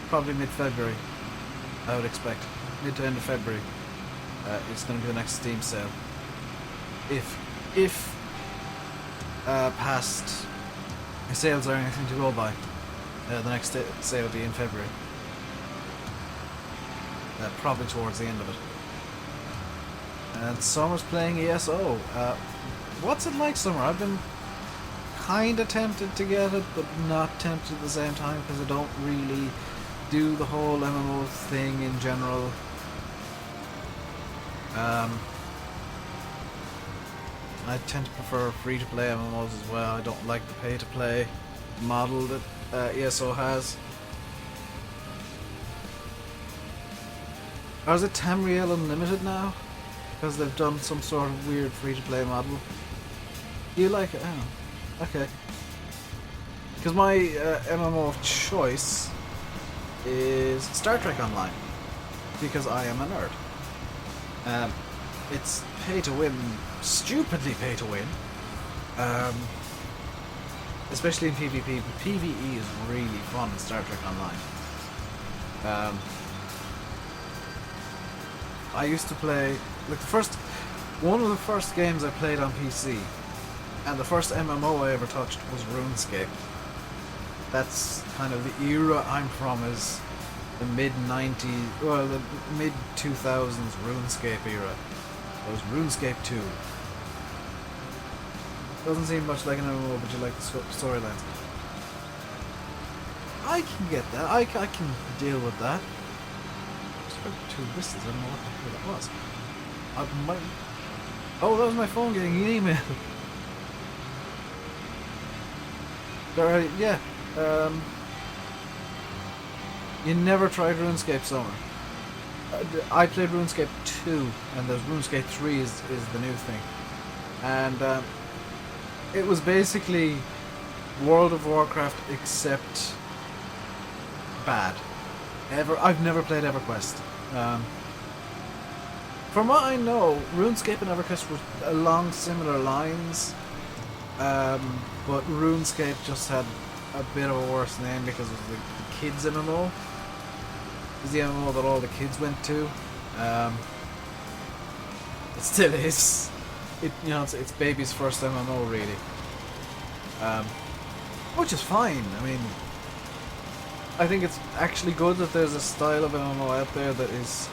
probably mid-February, I would expect. Mid to end of February. It's going to be the next Steam sale. If past sales are anything to go by, the next sale will be in February. Probably towards the end of it. And Summer's playing ESO. What's it like, Summer? I've been kind of tempted to get it, but not tempted at the same time, because I don't really do the whole MMO thing in general. I tend to prefer free-to-play MMOs as well. I don't like the pay-to-play model that ESO has. Or is it Tamriel Unlimited now? Because they've done some sort of weird free-to-play model. You like it? Oh, okay. Because my MMO of choice is Star Trek Online. Because I am a nerd. It's pay to win, stupidly pay to win. Especially in PvP, but PvE is really fun in Star Trek Online. I used to play, like one of the first games I played on PC, and the first MMO I ever touched was RuneScape. That's kind of the era I'm from, is the mid-90s, well, the mid-2000s RuneScape era. It was RuneScape 2. Doesn't seem much like an MMO, but you like the storylines. I can get that. I can deal with that. Just heard 2 whistles. I don't know what the hell that was. Oh, that was my phone getting an email. Alright, yeah. You never tried RuneScape, Summer. I played RuneScape 2, and there's RuneScape 3 is the new thing. And it was basically World of Warcraft except bad. I've never played EverQuest. From what I know, RuneScape and EverQuest were along similar lines, but RuneScape just had a bit of a worse name because it was the kids MMO. It was the MMO that all the kids went to. It still is. It's baby's first MMO, really. Which is fine. I mean, I think it's actually good that there's a style of MMO out there that is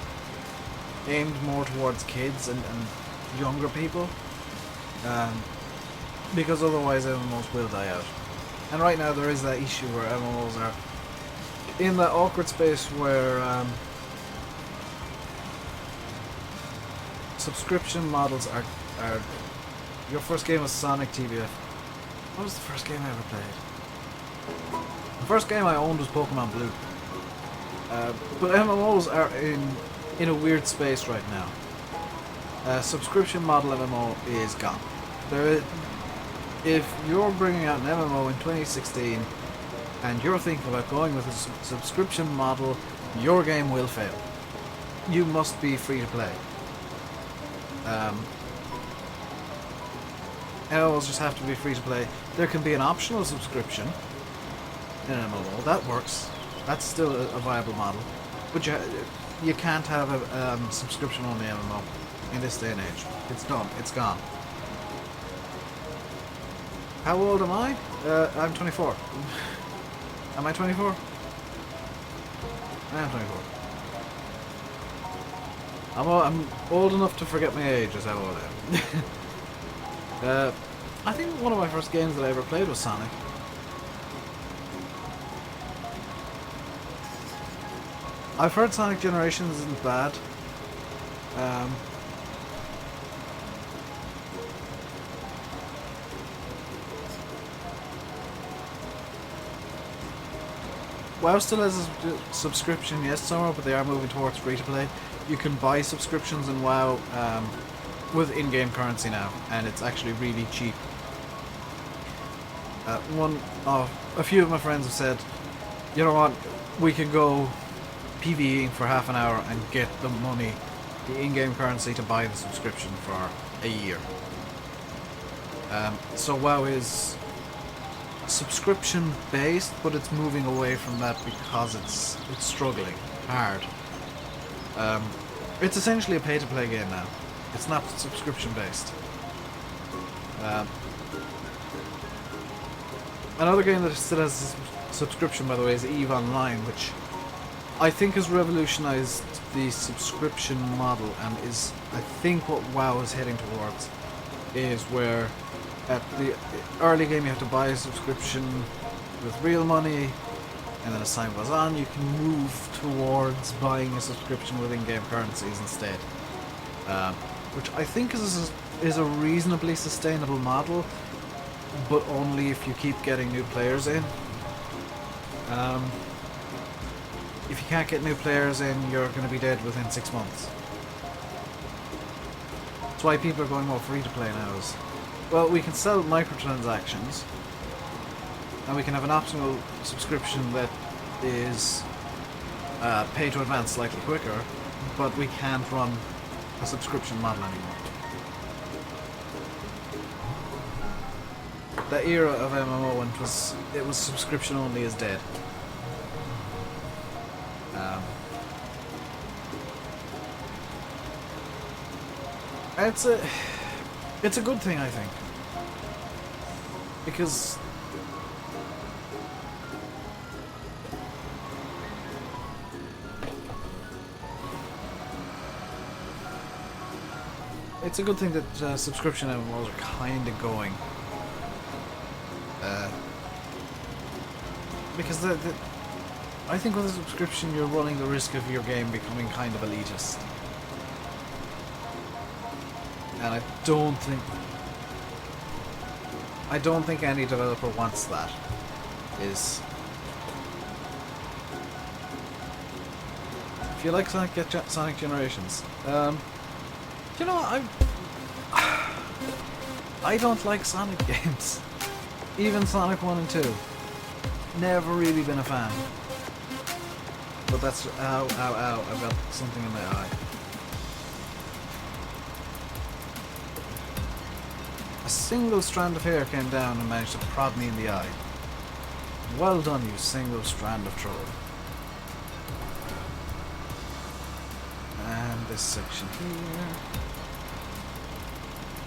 aimed more towards kids and younger people. Because otherwise MMOs will die out. And right now there is that issue where MMOs are in that awkward space where subscription models are... Your first game was Sonic TBF. What was the first game I ever played? The first game I owned was Pokemon Blue. But MMOs are in a weird space right now. Subscription model MMO is gone. If you're bringing out an MMO in 2016 and you're thinking about going with a subscription model, your game will fail. You must be free to play. MMOs just have to be free to play. There can be an optional subscription in an MMO. That works. That's still a viable model. But you can't have a subscription only MMO in this day and age. It's done. It's gone. How old am I? I'm 24. Am I 24? I am 24. I'm old enough to forget my age, is how old I am. I think one of my first games that I ever played was Sonic. I've heard Sonic Generations isn't bad. WoW still has a subscription, yes, somewhere, but they are moving towards free-to-play. You can buy subscriptions in WoW with in-game currency now, and it's actually really cheap. A few of my friends have said, you know what, we can go PvEing for half an hour and get the money, the in-game currency, to buy the subscription for a year. So WoW is subscription based, but it's moving away from that because it's struggling hard. It's essentially a pay-to-play game now. It's not subscription based. Another game that still has a subscription, by the way, is EVE Online, which I think has revolutionized the subscription model, and is, I think, what WoW is heading towards, is where at the early game you have to buy a subscription with real money, and then as time goes on you can move towards buying a subscription with in-game currencies instead, which I think is a reasonably sustainable model, but only if you keep getting new players in. If you can't get new players in, you're going to be dead within 6 months. That's why people are going more free to play now. Well, we can sell microtransactions, and we can have an optional subscription that is pay to advance slightly quicker, but we can't run a subscription model anymore. The era of MMO when it was subscription only is dead. It's a good thing, I think, because it's a good thing that subscription MMOs are kind of going, because I think with a subscription you're running the risk of your game becoming kind of elitist. And I don't think any developer wants that. If you like Sonic, get Sonic Generations. You know, I don't like Sonic games. Even Sonic 1 and 2. Never really been a fan. But that's... Ow, ow, ow. I've got something in my eye. A single strand of hair came down and managed to prod me in the eye. Well done, you single strand of troll. And this section here.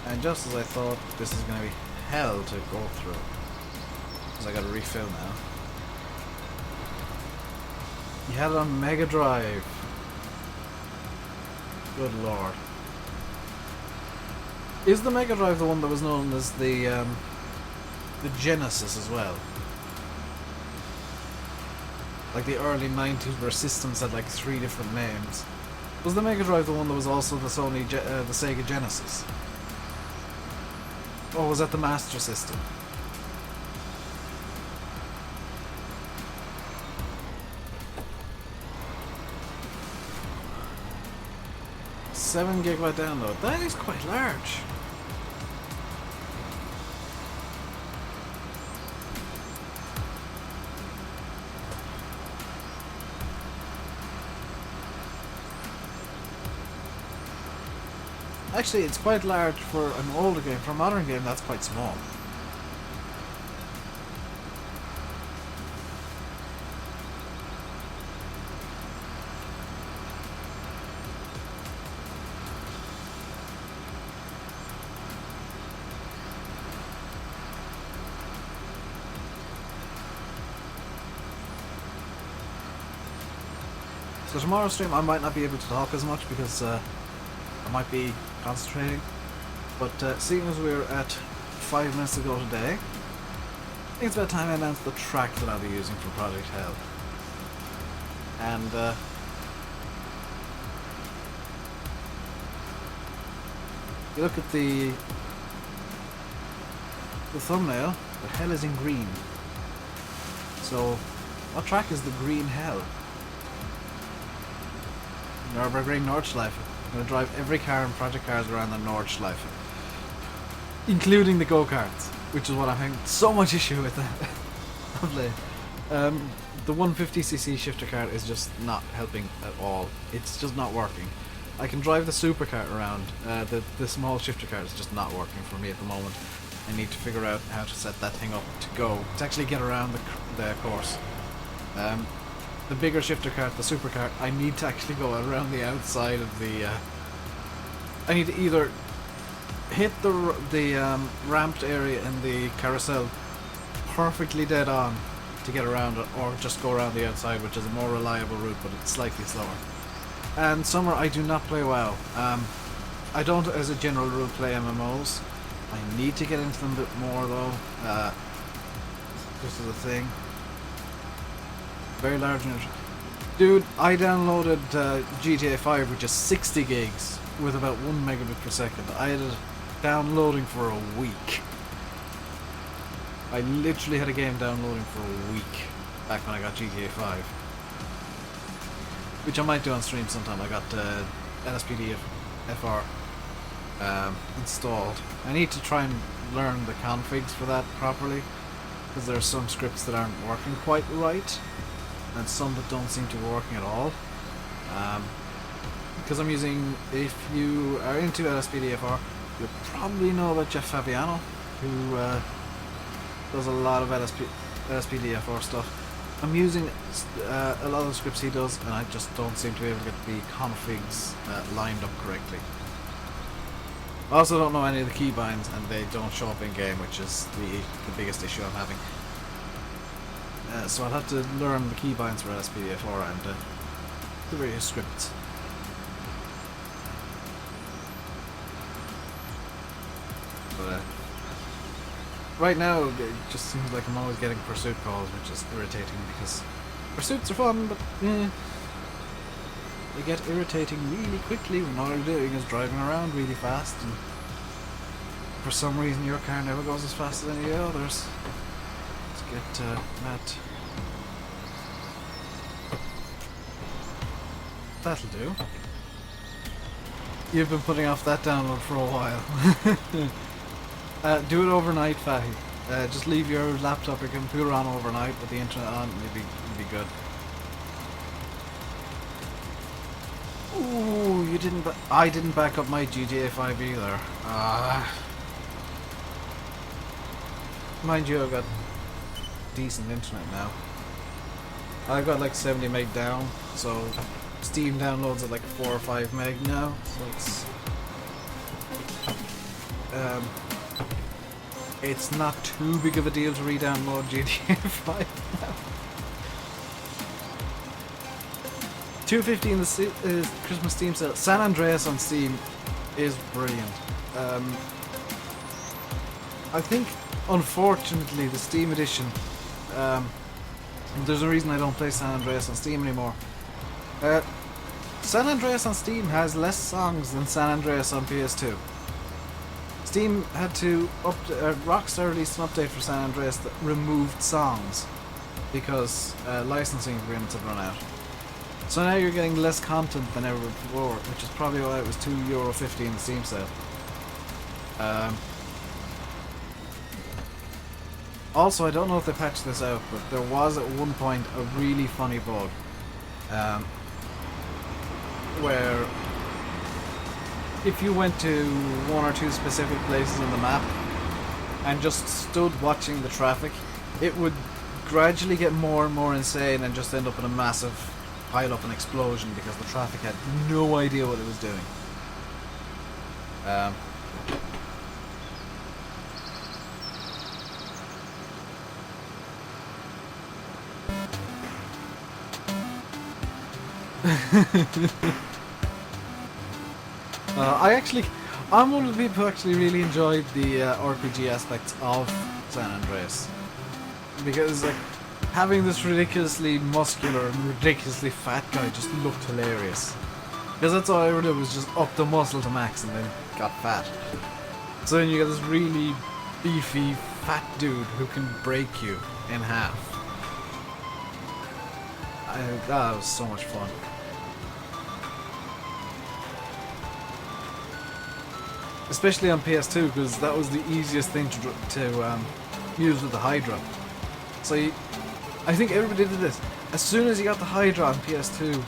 And just as I thought, this is going to be hell to go through. Because I got to refill now. You had it on Mega Drive. Good lord. Is the Mega Drive the one that was known as the Genesis as well? Like the early 90s where systems had like 3 different names. Was the Mega Drive the one that was also the the Sega Genesis? Or was that the Master System? $7 GB download. That is quite large. Actually, it's quite large for an older game. For a modern game, that's quite small. So tomorrow's stream I might not be able to talk as much because I might be concentrating. But seeing as we're at 5 minutes to go today, I think it's about time I announce the track that I'll be using for Project Hell. And you look at the thumbnail, the hell is in green. So what track is the green hell? Nürburgring Nordschleife. I'm going to drive every car in Project Cars around the Nordschleife. Including the go-karts, which is what I'm having so much issue with of late. The 150cc shifter kart is just not helping at all. It's just not working. I can drive the superkart around. The small shifter kart is just not working for me at the moment. I need to figure out how to set that thing up to actually get around the course. The bigger shifter kart, the superkart, I need to actually go around the outside of the... I need to either hit the ramped area in the carousel perfectly dead on to get around it, or just go around the outside, which is a more reliable route, but it's slightly slower. And summer, I do not play WoW. I don't, as a general rule, play MMOs. I need to get into them a bit more, though. This is a thing. Very large unit. Dude, I downloaded GTA 5, which is 60 gigs with about 1 megabit per second. I had it downloading for a week. I literally had a game downloading for a week back when I got GTA 5. Which I might do on stream sometime. I got LSPD FR installed. I need to try and learn the configs for that properly, because there are some scripts that aren't working quite right, and some that don't seem to be working at all. Because I'm using, if you are into LSPDFR, you'll probably know about Jeff Fabiano, who does a lot of LSPDFR stuff. I'm using a lot of the scripts he does, and I just don't seem to be able to get the configs lined up correctly. I also don't know any of the keybinds, and they don't show up in game, which is the biggest issue I'm having. So I'll have to learn the keybinds for LSPDFR and the various scripts. But right now, it just seems like I'm always getting pursuit calls, which is irritating because pursuits are fun, but they get irritating really quickly when all you're doing is driving around really fast, and for some reason your car never goes as fast as any of the others. Let's get Matt. That'll do. You've been putting off that download for a while. Do it overnight, Fahy. Just leave your laptop or computer on overnight with the internet on, and you'll be good. Ooh, you didn't. I didn't back up my GTA 5 either. Mind you, I've got decent internet now. I've got like 70 meg down, so Steam downloads at like 4 or 5 meg now. So it's not too big of a deal to re-download GTA 5 now. 250 in the Christmas Steam sale. San Andreas on Steam is brilliant. I think, unfortunately, the Steam edition, there's a reason I don't play San Andreas on Steam anymore. San Andreas on Steam has less songs than San Andreas on PS2. Steam had to Rockstar released an update for San Andreas that removed songs because licensing agreements had run out. So now you're getting less content than ever before, which is probably why it was €2.50 in the Steam sale. Also, I don't know if they patched this out, but there was at one point a really funny bug where if you went to one or two specific places on the map and just stood watching the traffic, it would gradually get more and more insane and just end up in a massive pile-up and explosion because the traffic had no idea what it was doing. I'm one of the people who actually really enjoyed the RPG aspects of San Andreas. Because, like, having this ridiculously muscular and ridiculously fat guy just looked hilarious. Because that's all I ever did was just up the muscle to max and then got fat. So then you get this really beefy, fat dude who can break you in half. That was so much fun. Especially on PS2, because that was the easiest thing to use with the Hydra. So I think everybody did this. As soon as you got the Hydra on PS2,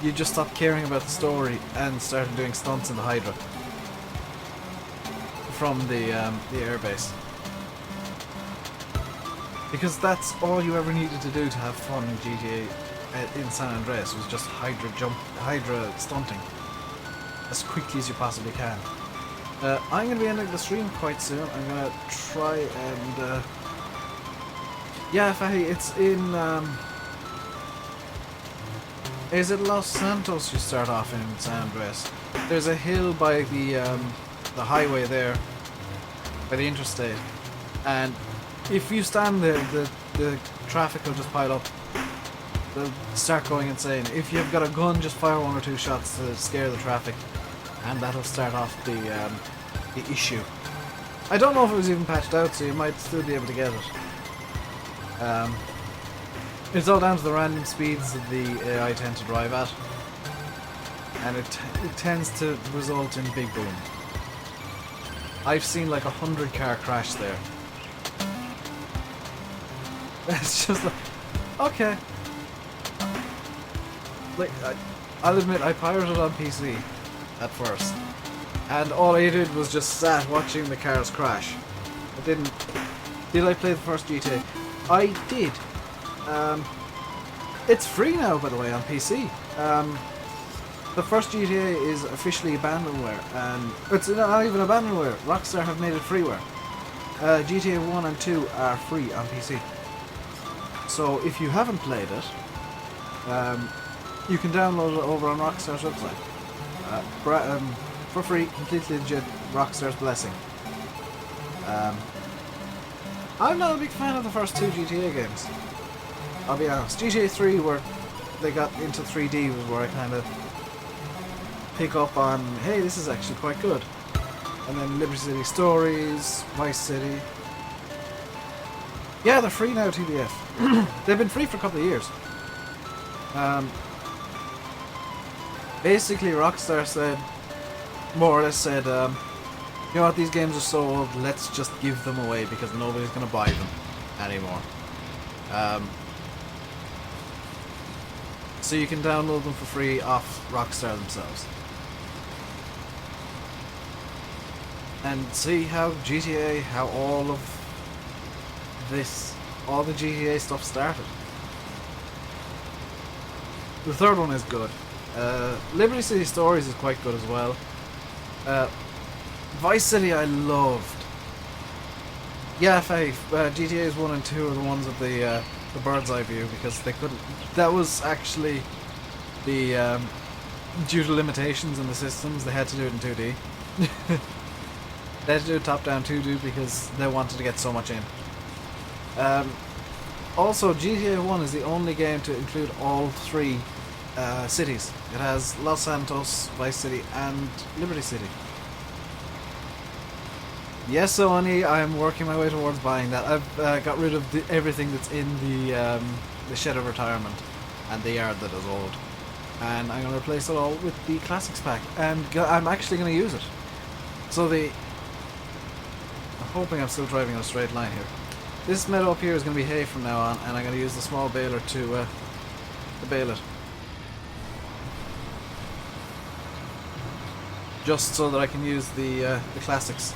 you just stopped caring about the story and started doing stunts in the Hydra from the airbase. Because that's all you ever needed to do to have fun in GTA in San Andreas was just Hydra stunting as quickly as you possibly can. I'm going to be ending the stream quite soon. I'm going to try and yeah, it's in is it Los Santos you start off in San Andreas? There's a hill by the highway there, by the interstate, and if you stand there, the traffic will just pile up. They'll start going insane. If you've got a gun, just fire 1 or 2 shots to scare the traffic, and that'll start off the issue. I don't know if it was even patched out, so you might still be able to get it. It's all down to the random speeds that the AI tend to drive at, and it tends to result in big booms. I've seen like 100 car crash there. It's just like, okay. Like, I'll admit, I pirated on PC at first, and all I did was just sat watching the cars crash. I didn't. Did I play the first GTA? I did. It's free now, by the way, on PC. The first GTA is officially abandonware, and it's not even abandonware. Rockstar have made it freeware. GTA 1 and 2 are free on PC. So if you haven't played it, you can download it over on Rockstar's website. For free, completely legit, Rockstar's blessing. I'm not a big fan of the first 2 GTA games. I'll be honest. GTA 3, where they got into 3D, was where I kind of pick up on, hey, this is actually quite good. And then Liberty City Stories, Vice City. Yeah, they're free now, TBF. They've been free for a couple of years. Basically, Rockstar said, more or less said, you know what, these games are so old, let's just give them away because nobody's going to buy them anymore. So you can download them for free off Rockstar themselves. And see how GTA, how all of this, all the GTA stuff started. The third one is good. Liberty City Stories is quite good as well. Vice City I loved. Yeah, GTA's 1 and 2 are the ones with the bird's eye view, because they couldn't. That was actually the due to limitations in the systems, they had to do it in 2D. They had to do it top-down 2D because they wanted to get so much in. Also, GTA 1 is the only game to include all 3 cities. It has Los Santos, Vice City, and Liberty City. Yes, Sony, I'm working my way towards buying that. I've got rid of everything that's in the shed of retirement and the yard that is old, and I'm going to replace it all with the classics pack, and I'm actually going to use it. So I'm hoping I'm still driving on a straight line here. This meadow up here is going to be hay from now on, and I'm going to use the small baler to bale it. Just so that I can use the classics.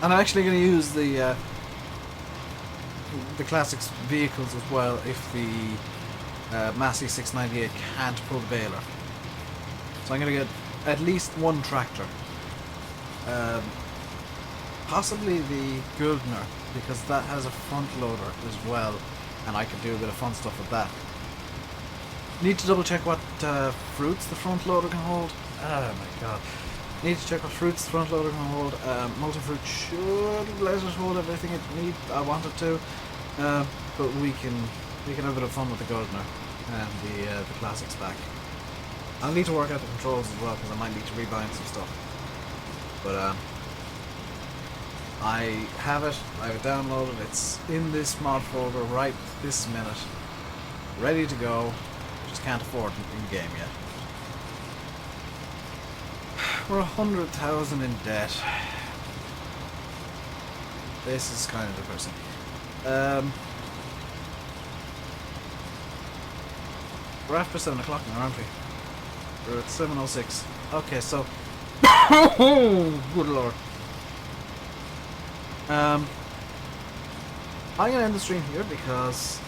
And I'm actually going to use the classics vehicles as well if the Massey 698 can't pull the baler. So I'm going to get at least 1 tractor. Possibly the Guldner, because that has a front loader as well, and I can do a bit of fun stuff with that. Need to double check what fruits the front loader can hold. Oh my god. Need to check what fruits the front loader can hold. Multi-fruit should let it hold everything I want it to. But we can have a bit of fun with the gardener and the classics back. I'll need to work out the controls as well because I might need to rebind some stuff. But I have it downloaded, it's in this mod folder right this minute, ready to go, just can't afford it in game yet. We're 100,000 in debt. This is kind of depressing. We're after 7 o'clock now, aren't we? We're at 7:06. Okay, so... Good lord. I'm gonna end the stream here because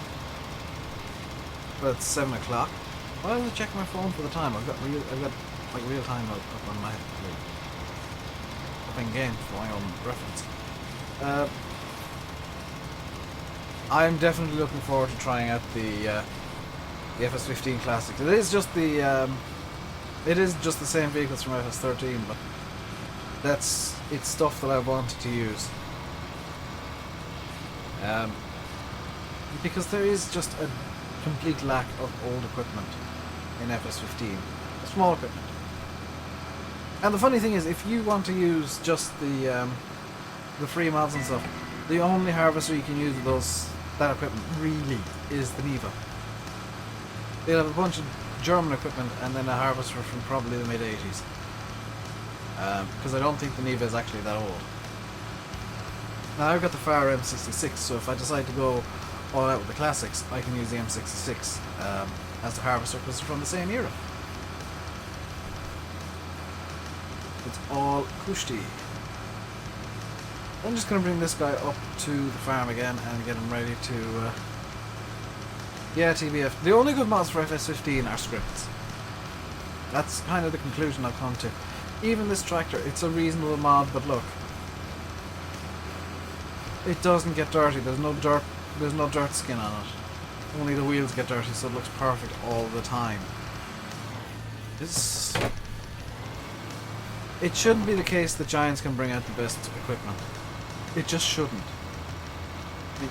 it's 7 o'clock. Why don't I check my phone for the time? I've got like real time up on my up in game for my own reference. I'm definitely looking forward to trying out the FS15 Classics. It is just the same vehicles from FS13, but it's stuff that I wanted to use. Because there is just a complete lack of old equipment in FS15, small equipment. And the funny thing is, if you want to use just the free mods and stuff, the only harvester you can use with that equipment really is the Neva. They'll have a bunch of German equipment and then a harvester from probably the mid-80s. Because I don't think the Neva is actually that old. Now I've got the Fire M66, so if I decide to go all out with the classics, I can use the M66 as the harvester because they're from the same era. It's all kushti. I'm just going to bring this guy up to the farm again and get him ready to... yeah, TBF. The only good mods for FS15 are scripts. That's kind of the conclusion I've come to. Even this tractor, it's a reasonable mod, but look. It doesn't get dirty. There's no dirt skin on it. Only the wheels get dirty, so it looks perfect all the time. It shouldn't be the case that Giants can bring out the best equipment. It just shouldn't.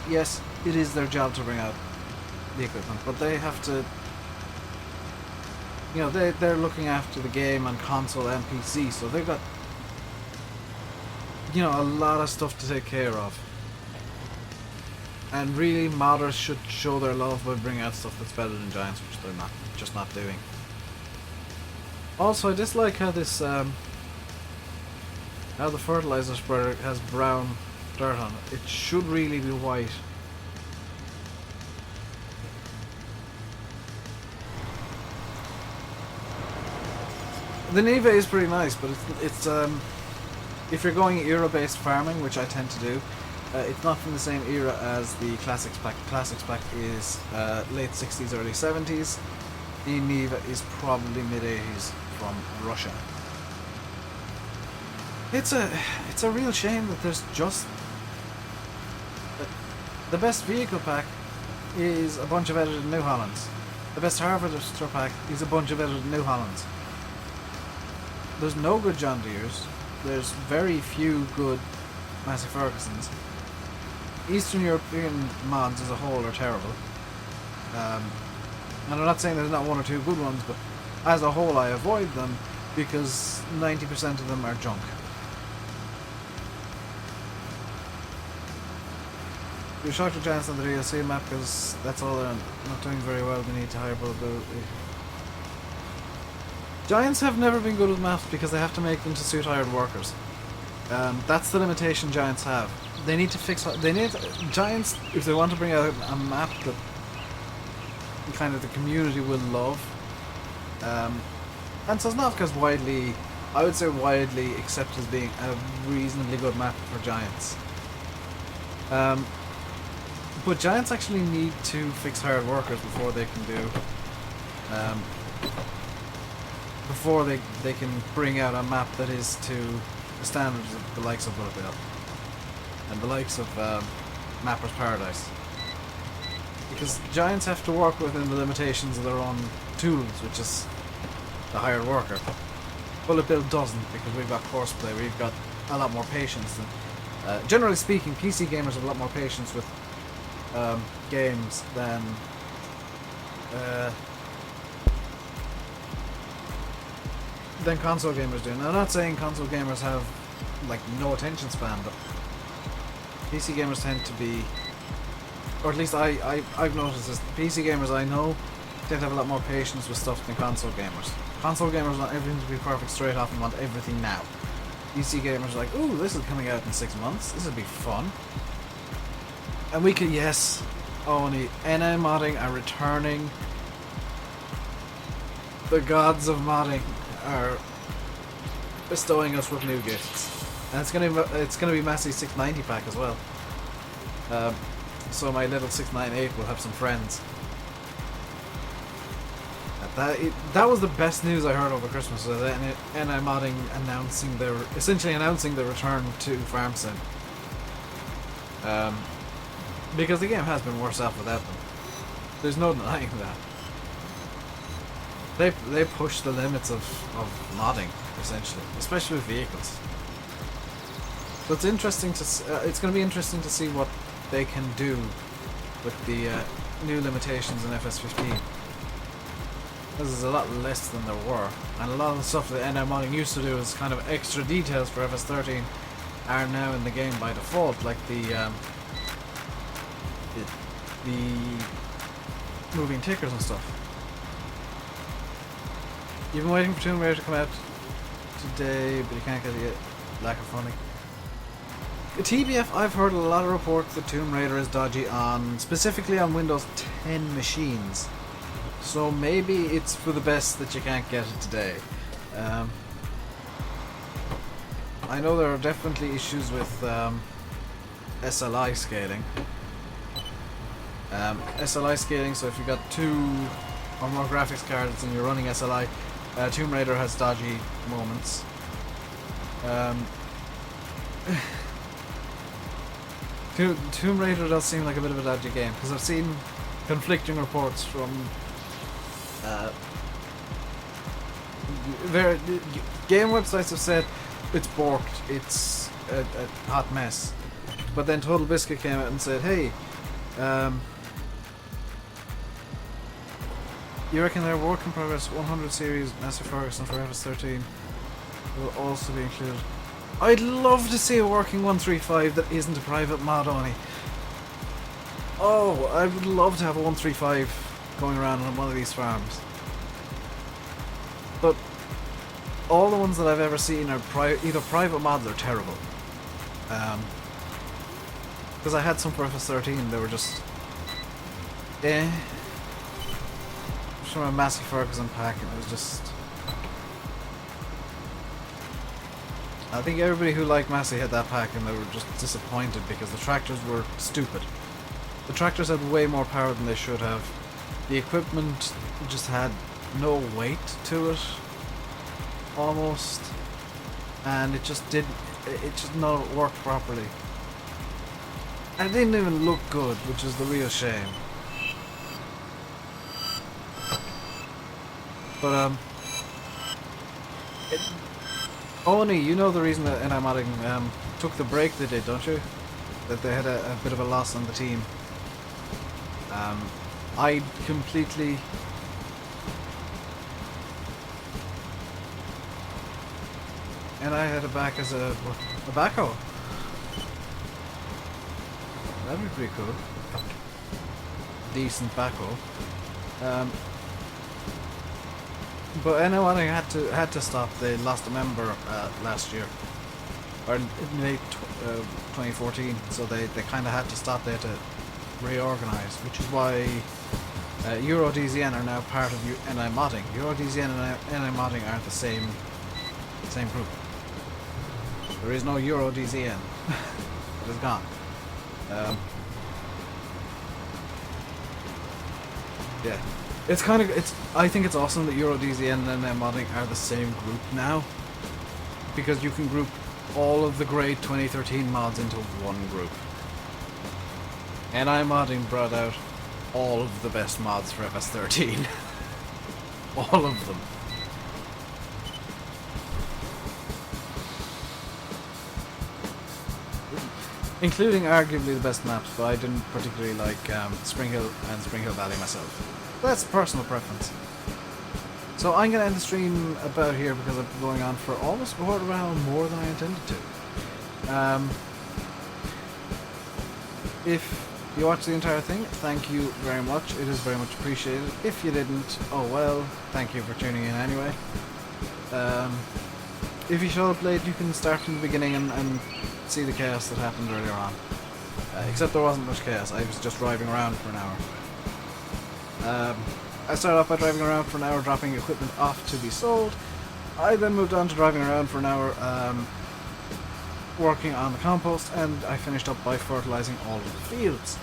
Yes, it is their job to bring out the equipment, but they have to... You know, they're looking after the game on console and PC, so they've got... You know, a lot of stuff to take care of. And really, modders should show their love by bringing out stuff that's better than Giants, which they're just not doing. Also, I dislike how this, how the fertilizer spreader has brown dirt on it. It should really be white. The Neva is pretty nice, but it's if you're going era-based farming, which I tend to do, it's not from the same era as the Classics pack. The Classics pack is late 60s, early 70s. The Neva is probably mid-80s from Russia. It's a real shame that there's just... The best vehicle pack is a bunch of edited New Hollands. The best harvester pack is a bunch of edited New Hollands. There's no good John Deeres. There's very few good Massey Fergusons. Eastern European mods as a whole are terrible. And I'm not saying there's not one or two good ones, but as a whole I avoid them because 90% of them are junk. You're shocked at Giants on the DLC map because that's all they're not doing very well. They need to hire probability. Giants have never been good with maps because they have to make them to suit hired workers. That's the limitation Giants have. They need to fix... Giants, if they want to bring out a map that kind of the community will love, and Sosnovka's widely, I would say widely accepted as being a reasonably good map for Giants. But Giants actually need to fix hired workers before they can do... before they can bring out a map that is to the standards of the likes of Bloodbill and the likes of Mapper's Paradise. Because Giants have to work within the limitations of their own tools, which is the hired worker. Bullet Bill doesn't, because we've got courseplay, we've got a lot more patience than... generally speaking, PC gamers have a lot more patience with games than... than console gamers do. Now, I'm not saying console gamers have, like, no attention span, but PC gamers tend to be... Or at least I've noticed this. PC gamers I know tend to have a lot more patience with stuff than console gamers. Console gamers want everything to be perfect straight off and want everything now. PC gamers are like, ooh, this is coming out in 6 months. This would be fun. And we could, yes, only NA modding are returning. The gods of modding are bestowing us with new gifts. And it's gonna be Massey's 690 pack as well. So my little 698 will have some friends. That was the best news I heard over Christmas. NI Modding essentially announcing the return to Farm Sim. Because the game has been worse off without them. There's no denying that. They push the limits of modding essentially, especially with vehicles. So it's interesting to it's going to be interesting to see what they can do with the new limitations in FS15. This is a lot less than there were, and a lot of the stuff that NM modding used to do as kind of extra details for FS13 are now in the game by default, like the moving tickers and stuff. You've been waiting for Tomb Raider to come out today, but you can't get it yet. Lack of funding. TBF, I've heard a lot of reports that Tomb Raider is dodgy specifically on Windows 10 machines. So maybe it's for the best that you can't get it today. I know there are definitely issues with SLI scaling. SLI scaling, so if you've got 2 or more graphics cards and you're running SLI, Tomb Raider has dodgy moments. Tomb Raider does seem like a bit of a dodgy game, because I've seen conflicting reports from game websites have said it's borked, it's a hot mess, but then Total Biscuit came out and said, hey, you reckon their work in progress 100 series Massey Ferguson for FS13 will also be included? I'd love to see a working 135 that isn't a private mod only. Oh, I would love to have a 135 going around on one of these farms. But all the ones that I've ever seen are either private mods or terrible. Because I had some for FS13, they were just from a Massey Ferguson pack, and it was just... I think everybody who liked Massey had that pack and they were just disappointed because the tractors were stupid. The tractors had way more power than they should have. The equipment just had no weight to it, almost, and it just not work properly. And it didn't even look good, which is the real shame. But Oni, you know the reason that NI Modding took the break they did, don't you? That they had a bit of a loss on the team. I completely... And I had it back as a backhoe. That'd be pretty cool. Decent backhoe. But NI Modding had to stop. They lost a member last year, or in late 2014. So they kind of had to stop. They had to reorganize, which is why EuroDZN are now part of NI Modding. EuroDZN and NI Modding are the same group. There is no EuroDZN. It is gone. Yeah. I think it's awesome that EuroDZN and NI Modding are the same group now, because you can group all of the great 2013 mods into one group. NI Modding brought out all of the best mods for FS13. All of them. Including arguably the best maps, but I didn't particularly like Spring Hill and Spring Hill Valley myself. That's personal preference. So I'm going to end the stream about here because I've been going on for almost a quarter of an hour more than I intended to. If you watched the entire thing, thank you very much. It is very much appreciated. If you didn't, oh well, thank you for tuning in anyway. If you showed up late, you can start from the beginning and see the chaos that happened earlier on. Except there wasn't much chaos, I was just driving around for an hour. I started off by driving around for an hour, dropping equipment off to be sold. I then moved on to driving around for an hour, working on the compost, and I finished up by fertilizing all of the fields.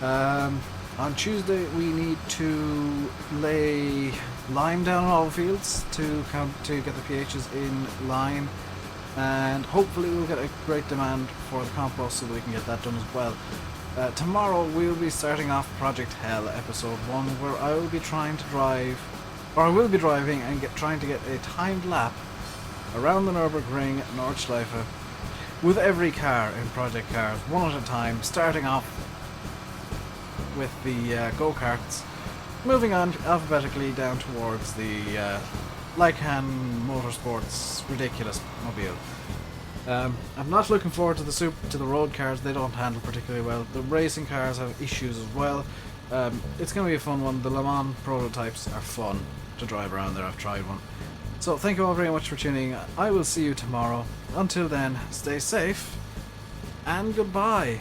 On Tuesday we need to lay lime down on all the fields to get the pHs in line, and hopefully we'll get a great demand for the compost so we can get that done as well. Tomorrow we'll be starting off Project Hell episode 1, where I will be trying to drive, or I will be driving and trying to get a timed lap around the Nürburgring Nordschleife with every car in Project Cars, one at a time, starting off with the go-karts, moving on alphabetically down towards the Lycan Motorsports ridiculous mobile. I'm not looking forward to the road cars. They don't handle particularly well. The racing cars have issues as well. It's going to be a fun one. The Le Mans prototypes are fun to drive around there. I've tried one. So thank you all very much for tuning in. I will see you tomorrow. Until then, stay safe and goodbye.